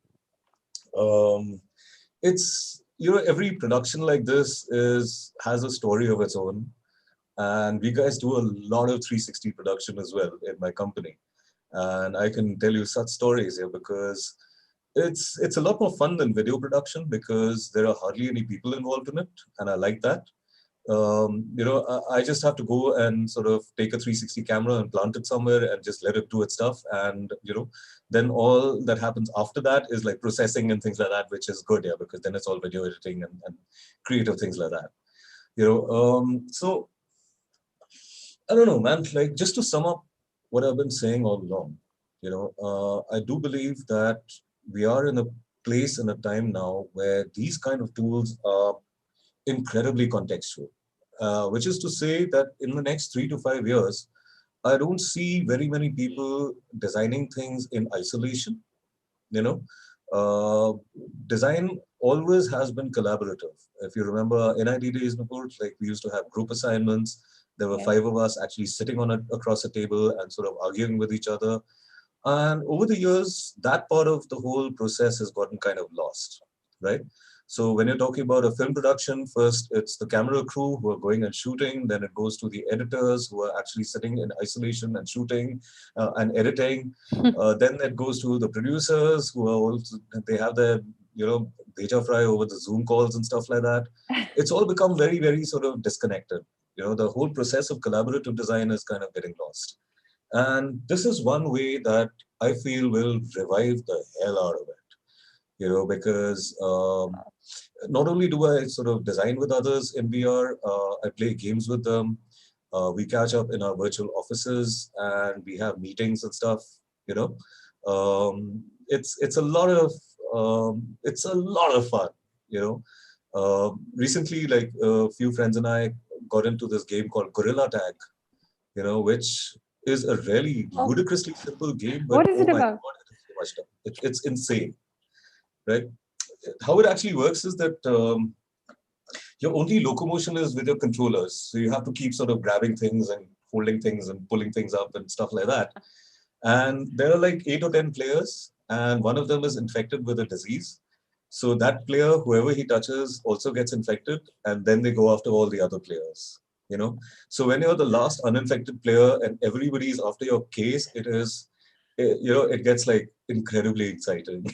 It's, every production like this has a story of its own. And we guys do a lot of 360 production as well in my company. And I can tell you such stories here because it's a lot more fun than video production because there are hardly any people involved in it. And I like that. I just have to go and sort of take a 360 camera and plant it somewhere and just let it do its stuff. And, then all that happens after that is like processing and things like that, which is good, yeah, because then it's all video editing and creative things like that. So I don't know, man, like just to sum up what I've been saying all along, I do believe that we are in a place and a time now where these kind of tools are incredibly contextual, which is to say that in the next 3 to 5 years, I don't see very many people designing things in isolation. Design always has been collaborative. If you remember NID days before, like we used to have group assignments. There were 5 of us actually sitting across a table and sort of arguing with each other. And over the years, that part of the whole process has gotten kind of lost, right? So when you're talking about a film production, first it's the camera crew who are going and shooting, then it goes to the editors who are actually sitting in isolation and shooting and editing. Then it goes to the producers who are also, they have their, data fry over the Zoom calls and stuff like that. It's all become very, very sort of disconnected. The whole process of collaborative design is kind of getting lost. And this is one way that I feel will revive the hell out of it. Because not only do I sort of design with others in VR, I play games with them. We catch up in our virtual offices and we have meetings and stuff. It's a lot of fun. Recently, like a few friends and I got into this game called Gorilla Tag, which is a really ludicrously simple game. But what is it about? God, it is so much fun. It's insane. Right? How it actually works is that your only locomotion is with your controllers. So you have to keep sort of grabbing things and holding things and pulling things up and stuff like that. And there are like 8 or 10 players, and one of them is infected with a disease. So that player, whoever he touches, also gets infected, and then they go after all the other players. So when you're the last uninfected player and everybody's after your case, it gets like incredibly exciting.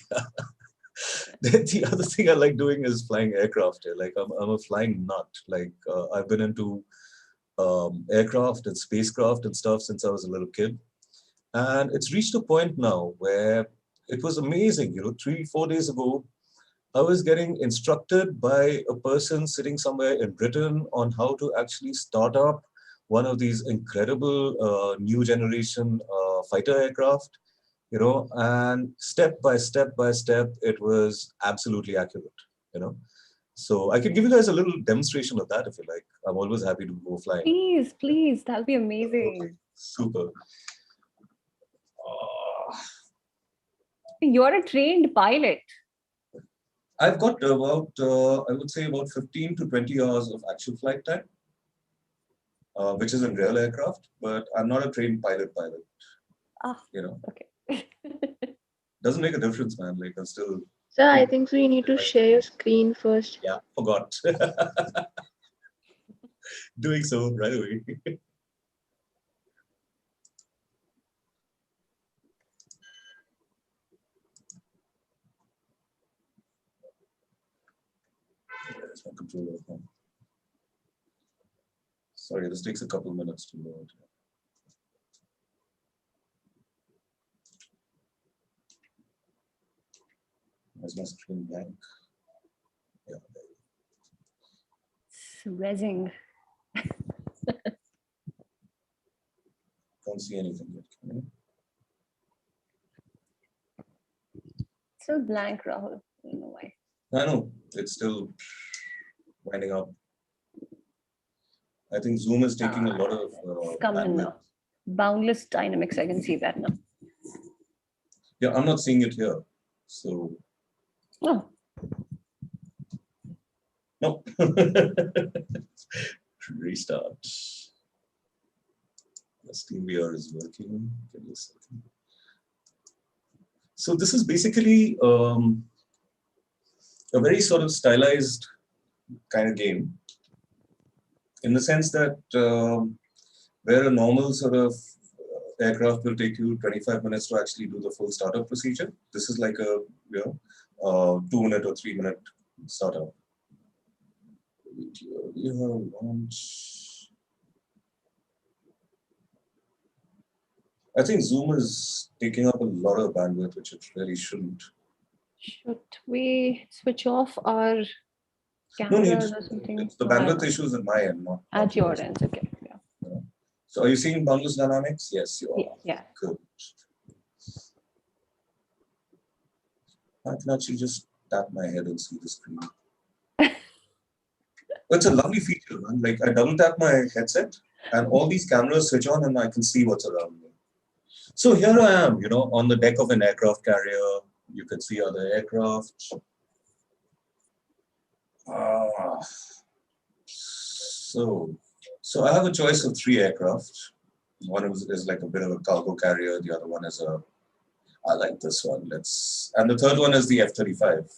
The other thing I like doing is flying aircraft. Like I'm a flying nut. Like I've been into aircraft and spacecraft and stuff since I was a little kid. And it's reached a point now where it was amazing. 3-4 days ago, I was getting instructed by a person sitting somewhere in Britain on how to actually start up one of these incredible new generation fighter aircraft. And step by step, it was absolutely accurate, So I can give you guys a little demonstration of that if you like. I'm always happy to go flying. Please, that'll be amazing. Okay. Super. You're a trained pilot. I've got about, I would say about 15 to 20 hours of actual flight time, which is in real aircraft, but I'm not a trained pilot. Okay. Doesn't make a difference, man. Like I'm still. Sir, I think so. You need to share your screen first. Yeah, forgot. Doing so right away. There's my controller. Sorry, this takes a couple of minutes to load. Where's my screen blank? Yeah. It's rezzing. Can't see anything yet. Can you? Still blank, Rahul. I don't know why. I know, it's still winding up. I think Zoom is taking a lot of It's coming now. Boundless dynamics, I can see that now. Yeah, I'm not seeing it here. So. Oh. No. Restart. The SteamVR is working. Give me a second. So this is basically a very sort of stylized kind of game, in the sense that where a normal sort of aircraft will take you 25 minutes to actually do the full startup procedure, this is like a 2-minute or 3-minute startup. Launch. I think Zoom is taking up a lot of bandwidth, which it really shouldn't. Should we switch off our No need. cameras or something? The bandwidth issues at my end, not at your end. Okay. Yeah. So are you seeing boundless dynamics? Yes, you are. Yeah. Good. I can actually just tap my head and see the screen. It's a lovely feature, man. Like I double tap my headset and all these cameras switch on and I can see what's around me. So here I am, on the deck of an aircraft carrier. You can see other aircraft. So I have a choice of 3 aircraft. One is like a bit of a cargo carrier. The other one is I like this one. And the third one is the F-35,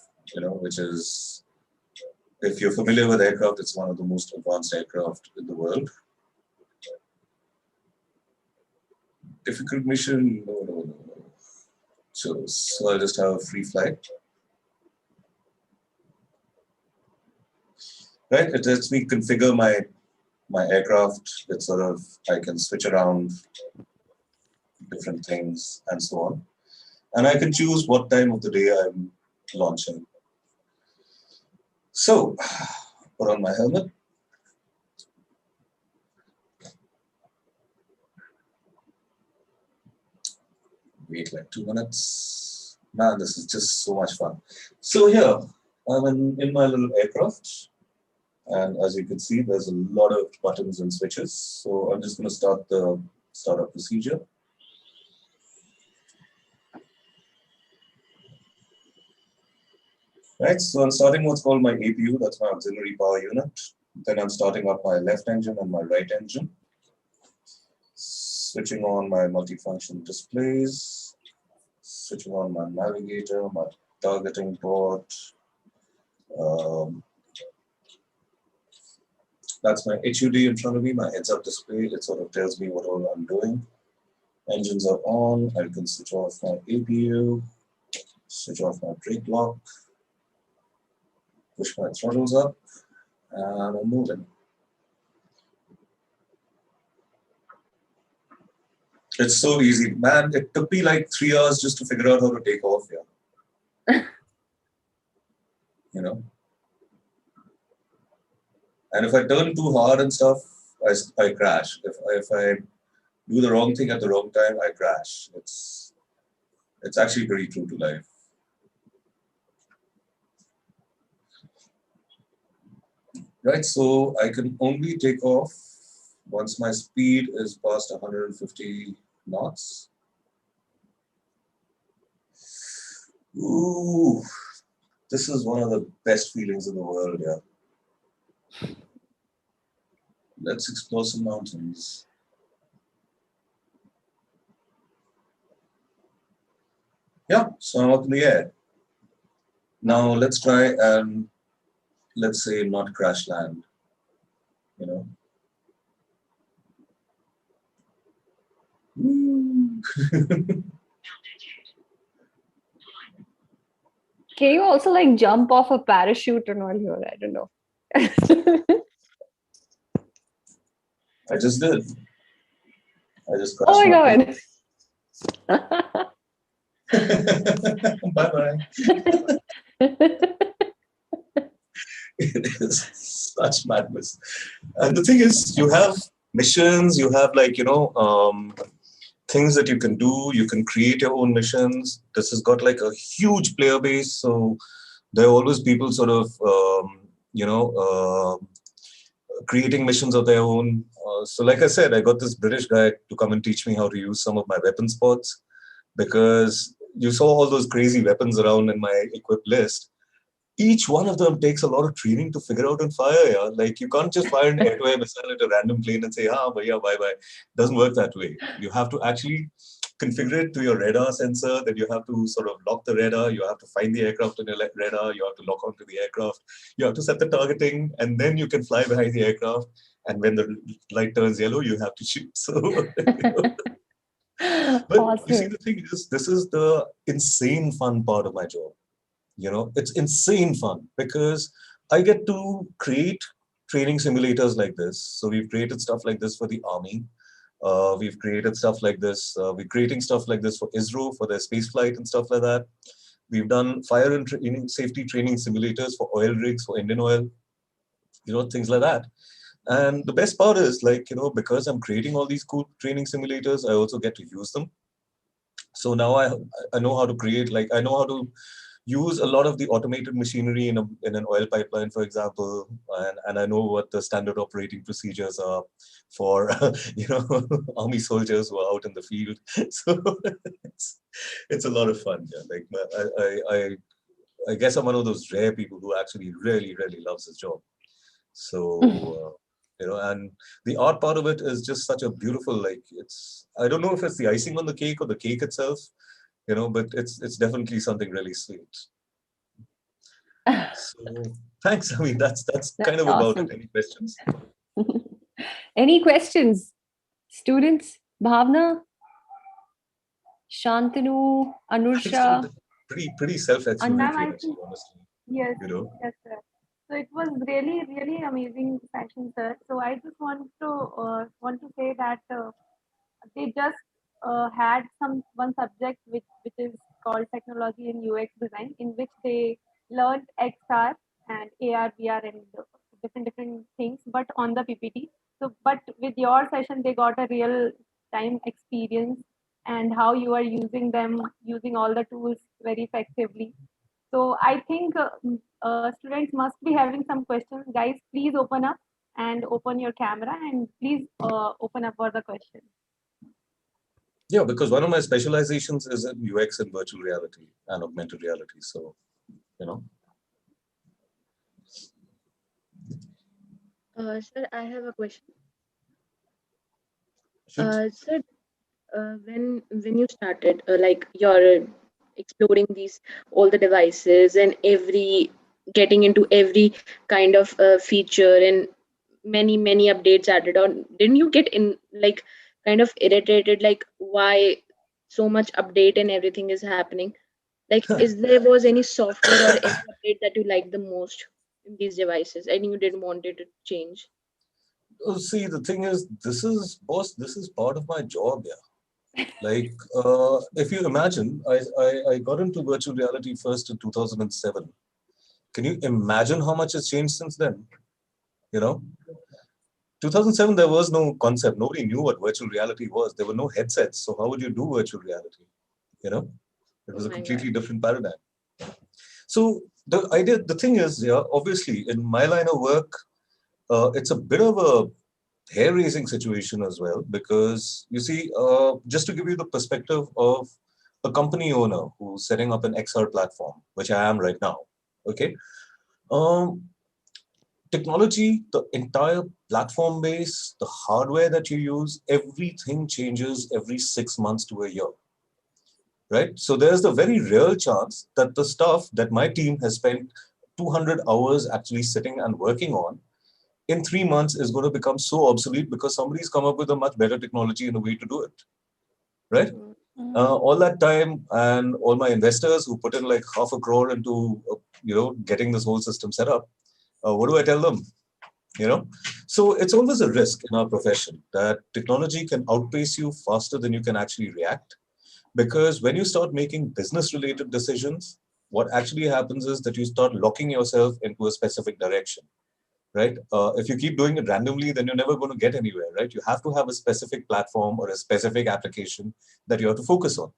which is, if you're familiar with aircraft, it's one of the most advanced aircraft in the world. Difficult mission, no. So I'll just have a free flight. Right, it lets me configure my aircraft. It's sort of, I can switch around different things and so on. And I can choose what time of the day I'm launching. So, put on my helmet. Wait like 2 minutes. Man, this is just so much fun. So here, I'm in my little aircraft. And as you can see, there's a lot of buttons and switches. So I'm just going to start the startup procedure. Right, so I'm starting what's called my APU, that's my auxiliary power unit. Then I'm starting up my left engine and my right engine. Switching on my multifunction displays. Switching on my navigator, my targeting port. That's my HUD in front of me, my heads-up display. It sort of tells me what all I'm doing. Engines are on. I can switch off my APU, switch off my brake lock, push my throttles up, and I'm moving. It's so easy. Man, it took me like 3 hours just to figure out how to take off here. And if I turn too hard and stuff, I crash. If I do the wrong thing at the wrong time, I crash. It's actually pretty true to life. Right, so I can only take off once my speed is past 150 knots. Ooh, this is one of the best feelings in the world, yeah. Let's explore some mountains. Yeah, so I'm up in the air. Now let's try and, let's say, not crash land, Can you also like jump off a parachute or not here? I don't know. I just did. I just crashed. Oh my God. Bye-bye. It is such madness. And the thing is, you have missions, you have like, things that you can do. You can create your own missions. This has got like a huge player base. So there are always people sort of, creating missions of their own. So like I said, I got this British guy to come and teach me how to use some of my weapon spots, because you saw all those crazy weapons around in my equip list. each one of them takes a lot of training to figure out and fire. Yeah? Like you can't just fire an air-to-air missile at a random plane and say, "Ah, bhaiya, bye-bye." Doesn't work that way. You have to actually configure it to your radar sensor. Then you have to sort of lock the radar. You have to find the aircraft in your radar. You have to lock onto the aircraft. You have to set the targeting, and then you can fly behind the aircraft. And when the light turns yellow, you have to shoot. So, but you see, the thing is, this is the insane fun part of my job. It's insane fun because I get to create training simulators like this. So we've created stuff like this for the army. We've created stuff like this. We're creating stuff like this for ISRO, for their space flight and stuff like that. We've done fire and safety training simulators for oil rigs, for Indian Oil, things like that. And the best part is, because I'm creating all these cool training simulators, I also get to use them. So now I know how to create, I know how to use a lot of the automated machinery in an oil pipeline, for example, and I know what the standard operating procedures are for, army soldiers who are out in the field. So it's a lot of fun. Yeah. I guess I'm one of those rare people who actually really, really loves his job. So, and the art part of it is just such a beautiful, I don't know if it's the icing on the cake or the cake itself, but it's definitely something really sweet. So thanks. I mean, that's kind of awesome. about it. Any questions? Any questions? Students? Bhavna? Shantanu? Anursha? Pretty self-explanatory, Actually, honestly. Yes, yes, sir. So it was really, really amazing session, sir. So I just want to say that they just had one subject which is called technology in UX design, in which they learned XR and AR, VR, and different things, but on the PPT. So, but with your session, they got a real time experience and how you are using them, using all the tools very effectively. So I think students must be having some questions. Guys, please open up and open your camera and please open up for the question. Yeah, because one of my specializations is in UX and virtual reality and augmented reality. So, Sir, I have a question. Sir, when you started, you're exploring all the devices and getting into every kind of feature and many updates added on, didn't you get kind of irritated, why so much update and everything is happening? Was any software or any update that you liked the most in these devices and you didn't want it to change? see, the thing is, this is part of my job. Yeah. If you imagine, I got into virtual reality first in 2007. Can you imagine how much has changed since then? 2007, there was no concept. Nobody knew what virtual reality was. There were no headsets. So how would you do virtual reality? It was a completely different paradigm. So the thing is, yeah, obviously in my line of work, it's a bit of a hair-raising situation as well, because you see, just to give you the perspective of a company owner who's setting up an XR platform, which I am right now. Okay. Technology, the entire platform base, the hardware that you use, everything changes every 6 months to a year. Right? So there's the very real chance that the stuff that my team has spent 200 hours actually sitting and working on in 3 months is going to become so obsolete because somebody's come up with a much better technology and a way to do it. Right? All that time and all my investors who put in like $500 million into getting this whole system set up, what do I tell them? So it's always a risk in our profession that technology can outpace you faster than you can actually react. Because when you start making business related decisions, what actually happens is that you start locking yourself into a specific direction, right? If you keep doing it randomly, then you're never going to get anywhere, right? You have to have a specific platform or a specific application that you have to focus on,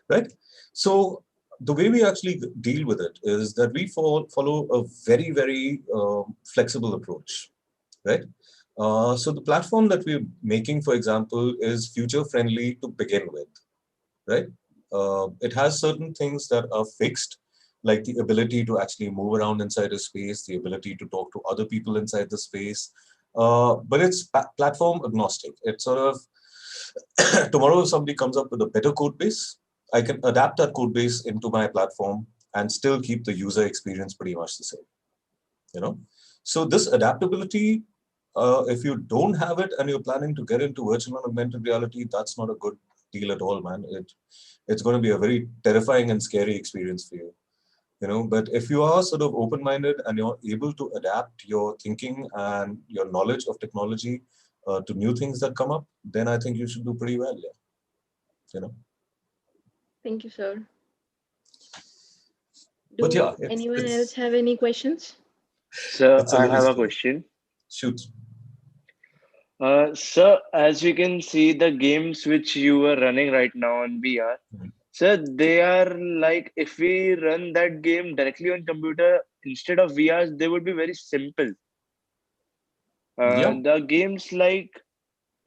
right? So the way we actually deal with it is that we follow a very, very flexible approach, right? So the platform that we're making, for example, is future friendly to begin with, right? It has certain things that are fixed like the ability to actually move around inside a space, the ability to talk to other people inside the space. But it's platform agnostic. It's sort of, tomorrow if somebody comes up with a better code base, I can adapt that code base into my platform and still keep the user experience pretty much the same, you know? So this adaptability, if you don't have it and you're planning to get into virtual and augmented reality, that's not a good deal at all, man. It's going to be a very terrifying and scary experience for you, you know? But if you are sort of open-minded and you're able to adapt your thinking and your knowledge of technology to new things that come up, then I think you should do pretty well, yeah. You know? Thank you, sir. But yeah, Anyone else have any questions? Sir, I have a question. Shoot. Sir, as we can see, the games which you were running right now on VR, sir, they are like, if we run that game directly on computer instead of VR, they would be very simple. The games like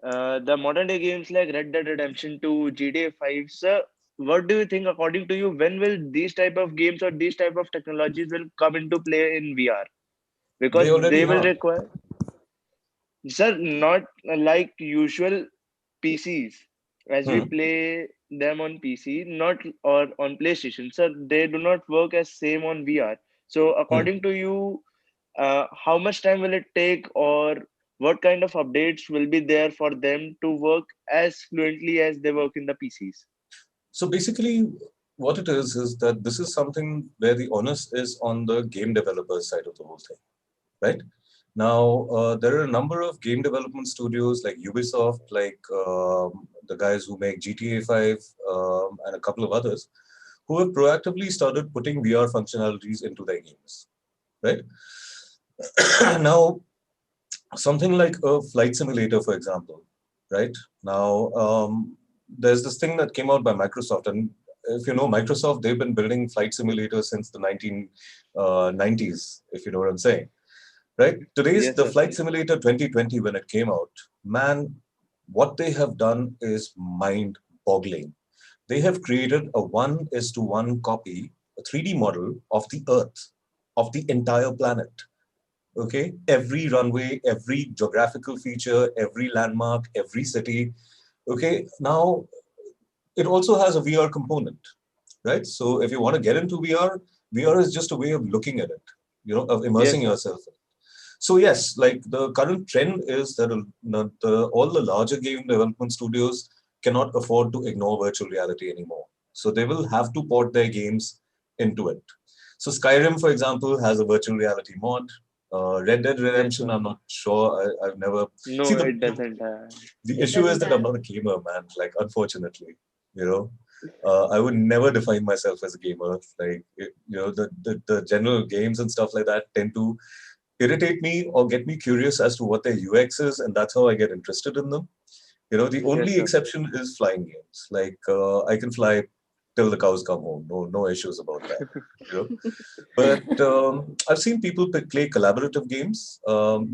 the modern day games like Red Dead Redemption 2, GTA 5, sir, what do you think, according to you, when will these type of games or these type of technologies will come into play in VR? Because they will require, sir, not like usual PCs as we play them on PC, not or on PlayStation. Sir, they do not work as same on VR. So according to you, how much time will it take, or what kind of updates will be there for them to work as fluently as they work in the PCs? So basically, what it is that this is something where the onus is on the game developer side of the whole thing, right? Now, there are a number of game development studios like Ubisoft, like the guys who make GTA 5 and a couple of others, who have proactively started putting VR functionalities into their games, right? Now, something like a flight simulator, for example, right? Now, there's this thing that came out by Microsoft, and if you know Microsoft, they've been building flight simulators since the 1990s, if you know what I'm saying. Right? Today's Yes, the sir. Flight Simulator 2020, when it came out, man, what they have done is mind-boggling. They have created a 1:1 copy, a 3D model of the Earth, of the entire planet. Okay? Every runway, every geographical feature, every landmark, every city. Okay? Now, it also has a VR component, right? So if you want to get into VR, VR is just a way of looking at it, you know, of immersing Yes, sir. yourself in. So yes, like the current trend is that all the larger game development studios cannot afford to ignore virtual reality anymore. So they will have to port their games into it. So Skyrim, for example, has a virtual reality mod. Red Dead Redemption, I'm not sure. I've never No, see it doesn't. the issue is that I'm not a gamer, man. Like, unfortunately, you know, I would never define myself as a gamer. Like, you know, the general games and stuff like that tend to irritate me or get me curious as to what their UX is, and that's how I get interested in them. You know, the only sir. exception is flying games. Like, I can fly till the cows come home. No issues about that. You know, but I've seen people play collaborative games.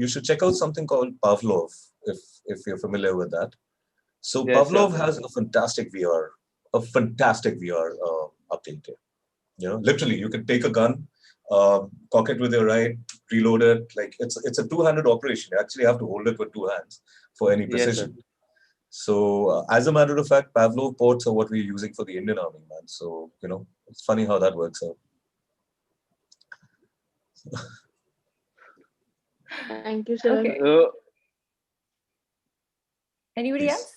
You should check out something called Pavlov if you're familiar with that. So Yes, sir. Pavlov has a fantastic VR update here. You know, literally, you can take a gun, cock it with your right, reload it. Like it's a two-handed operation. You actually have to hold it with two hands for any Yes, sir. precision. So, as a matter of fact, Pavlov ports are what we're using for the Indian Army, man. So, you know, it's funny how that works out. Thank you, sir. Okay. Anybody Please. else?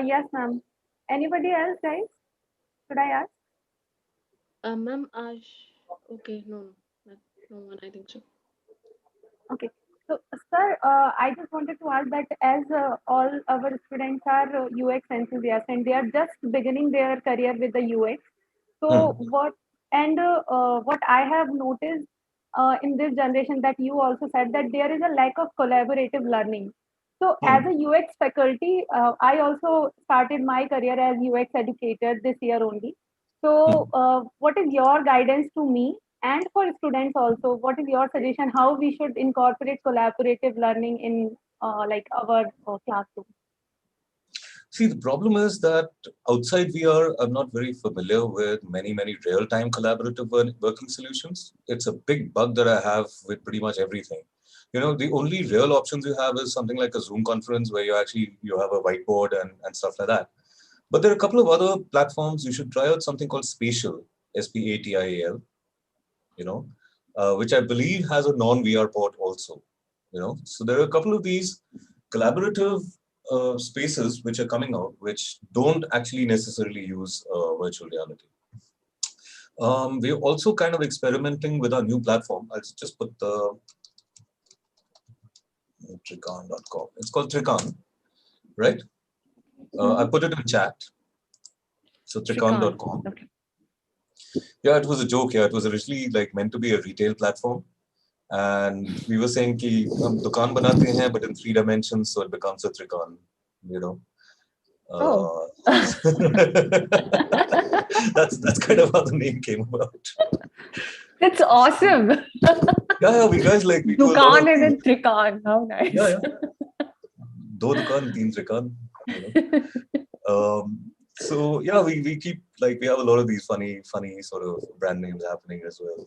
Yes, ma'am. Anybody else, guys? Should I ask? Ma'am, okay, no one, I think so. Okay. So, sir, I just wanted to ask that as all our students are UX enthusiasts and they are just beginning their career with the UX. So, what I have noticed in this generation that you also said that there is a lack of collaborative learning. So, as a UX faculty, I also started my career as UX educator this year only. So, what is your guidance to me and for students also? What is your suggestion how we should incorporate collaborative learning in like our classroom? See, the problem is that outside VR, I'm not very familiar with many real-time collaborative working solutions. It's a big bug that I have with pretty much everything. You know, the only real options you have is something like a Zoom conference where you have a whiteboard and stuff like that. But there are a couple of other platforms. You should try out something called Spatial, SPATIAL, you know, which I believe has a non-VR port also, you know. So there are a couple of these collaborative spaces which are coming out, which don't actually necessarily use virtual reality. We're also kind of experimenting with our new platform. I'll just put the Trikan.com. It's called Trikan, right? I put it in chat. So Trikan.com. Okay. Yeah, it was a joke. Yeah, it was originally like meant to be a retail platform. And we were saying कि हम दुकान बनाते हैं, but in 3 dimensions, so it becomes a trikan, you know. That's kind of how the name came about. That's awesome. Yeah, we guys like we do a lot Dukan of and then Trikan. How nice. Yeah. Do dukan, teen trikan. You know? So yeah, we keep like we have a lot of these funny sort of brand names happening as well.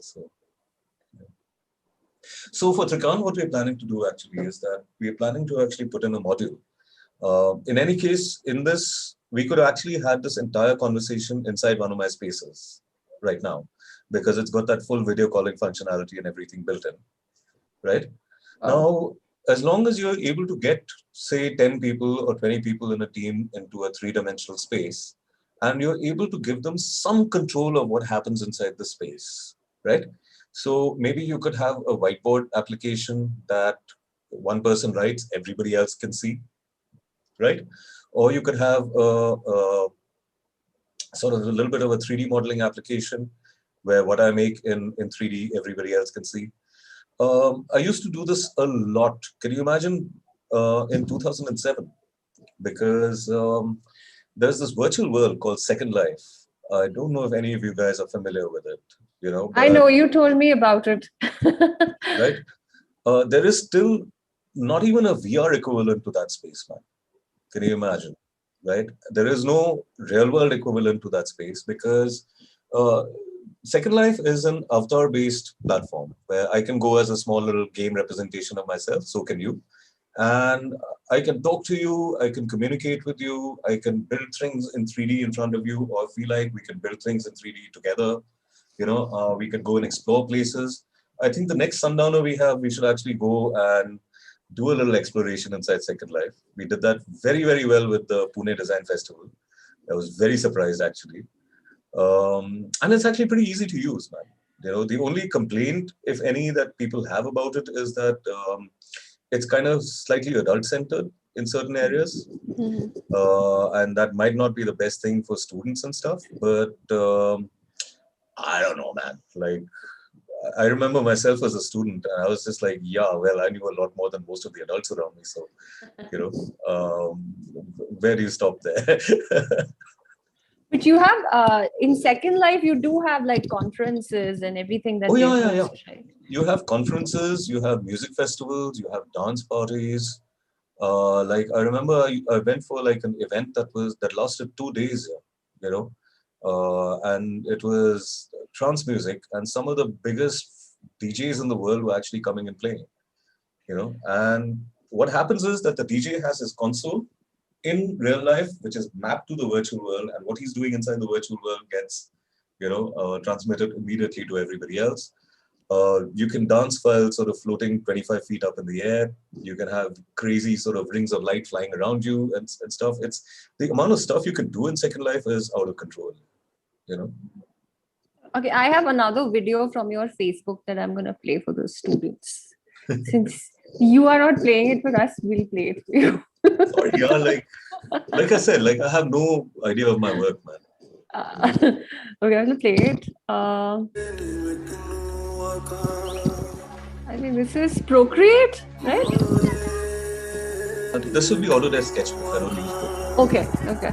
So for Trikan, what we're planning to do actually is that we're planning to actually put in a module. In any case, in this, we could actually had this entire conversation inside one of my spaces right now, because it's got that full video calling functionality and everything built in, right? Now, as long as you're able to get, say, 10 people or 20 people in a team into a 3-dimensional space, and you're able to give them some control of what happens inside the space, right? So maybe you could have a whiteboard application that one person writes, everybody else can see, right? Or you could have a sort of a little bit of a 3D modeling application where what I make in 3D, everybody else can see. I used to do this a lot. Can you imagine in 2007? Because there's this virtual world called Second Life. I don't know if any of you guys are familiar with it. You know, I know, you told me about it. Right? There is still not even a VR equivalent to that space, man. Can you imagine? Right? There is no real world equivalent to that space because Second Life is an avatar-based platform where I can go as a small little game representation of myself, so can you. And I can talk to you, I can communicate with you, I can build things in 3D in front of you, or feel like we can build things in 3D together. You know, we can go and explore places. I think the next Sundowner we should actually go and do a little exploration inside Second Life. We did that very, very well with the Pune Design Festival. I was very surprised actually. And it's actually pretty easy to use, man. You know, the only complaint, if any, that people have about it is that it's kind of slightly adult-centered in certain areas. And that might not be the best thing for students and stuff, but I don't know, man. Like, I remember myself as a student, and I was just like, yeah, well, I knew a lot more than most of the adults around me. So, you know, where do you stop there? But you have, in Second Life, you do have like conferences and everything that they host, right? You have conferences, you have music festivals, you have dance parties. Like I remember I went for like an event that lasted 2 days, you know, and it was trance music, and some of the biggest DJs in the world were actually coming and playing, you know. And what happens is that the DJ has his console in real life, which is mapped to the virtual world, and what he's doing inside the virtual world gets, you know, transmitted immediately to everybody else. You can dance while sort of floating 25 feet up in the air. You can have crazy sort of rings of light flying around you and stuff. It's the amount of stuff you can do in Second Life is out of control, you know. Okay, I have another video from your Facebook that I'm going to play for the students. Since you are not playing it for us, we'll play it for you. Sorry, yeah, like I said, like I have no idea of my work, man. Okay, I'm going to play it. I think this is Procreate, right? This will be Autodesk Sketchbook. I don't use Procreate. Okay, okay.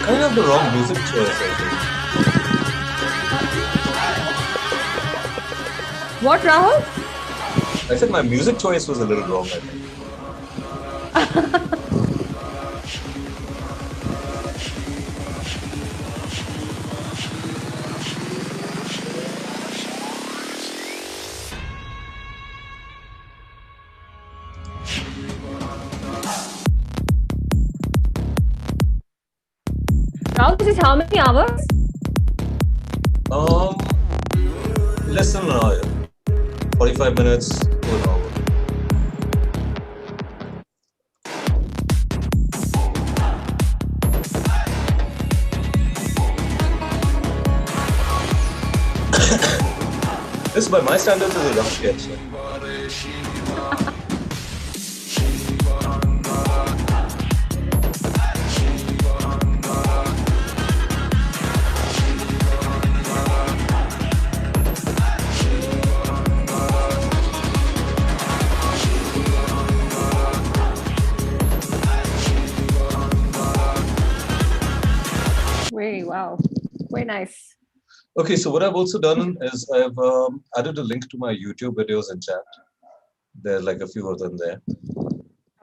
Kind of the wrong music choice, I think. What, Rahul? I said my music choice was a little wrong, I think. Rahul, this is how many hours? Less than an hour. 45 minutes to an hour. This, by my standards, is a rough sketch. Very wow. Very nice. Okay, so what I've also done is I've added a link to my YouTube videos in chat. There are like a few of them there.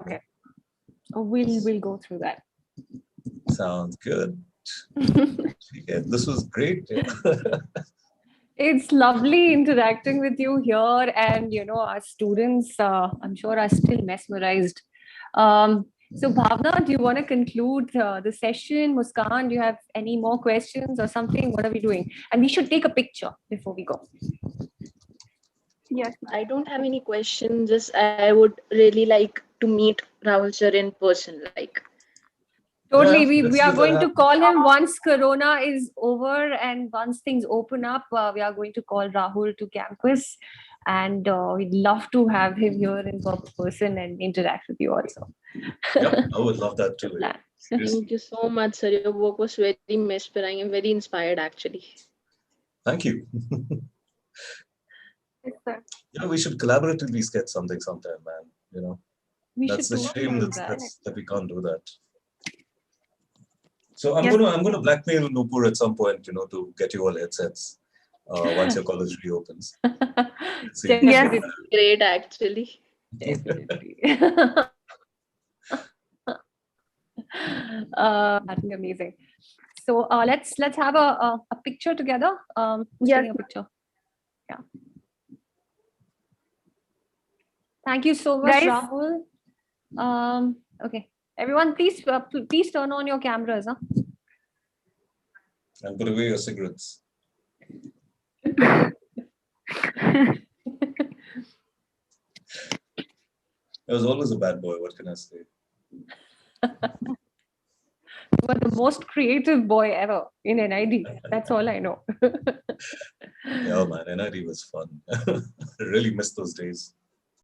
Okay. We'll go through that. Sounds good. Yeah, this was great. It's lovely interacting with you here, and our students, I'm sure, are still mesmerized. So Bhavna, do you want to conclude the session? Muskan, do you have any more questions or something? What are we doing? And we should take a picture before we go. Yes, I don't have any questions. Just I would really like to meet Rahul sir in person. Totally. Yeah, We let's are do going that. to call him once Corona is over and once things open up. We are going to call Rahul to campus, and we'd love to have him here in person and interact with you also. Yep, I would love that too. Thank you so much, sir. Your work was very inspiring and very inspired, actually. Thank you. Yes, sir. Yeah, we should collaboratively sketch something sometime, man. We That's the should shame do that we can't do that. So I'm Yes. gonna blackmail Nupur at some point, to get you all headsets once your college reopens. See. Yes. Great, actually. That'd be amazing. So let's have a picture together. Who's Yes. taking a picture? Yeah. Thank you so much, Guys. Rahul. Okay, everyone, please turn on your cameras. Huh? And put away your cigarettes. I was always a bad boy. What can I say? You were the most creative boy ever in NID. That's all I know. Yeah, man, NID was fun. I really miss those days.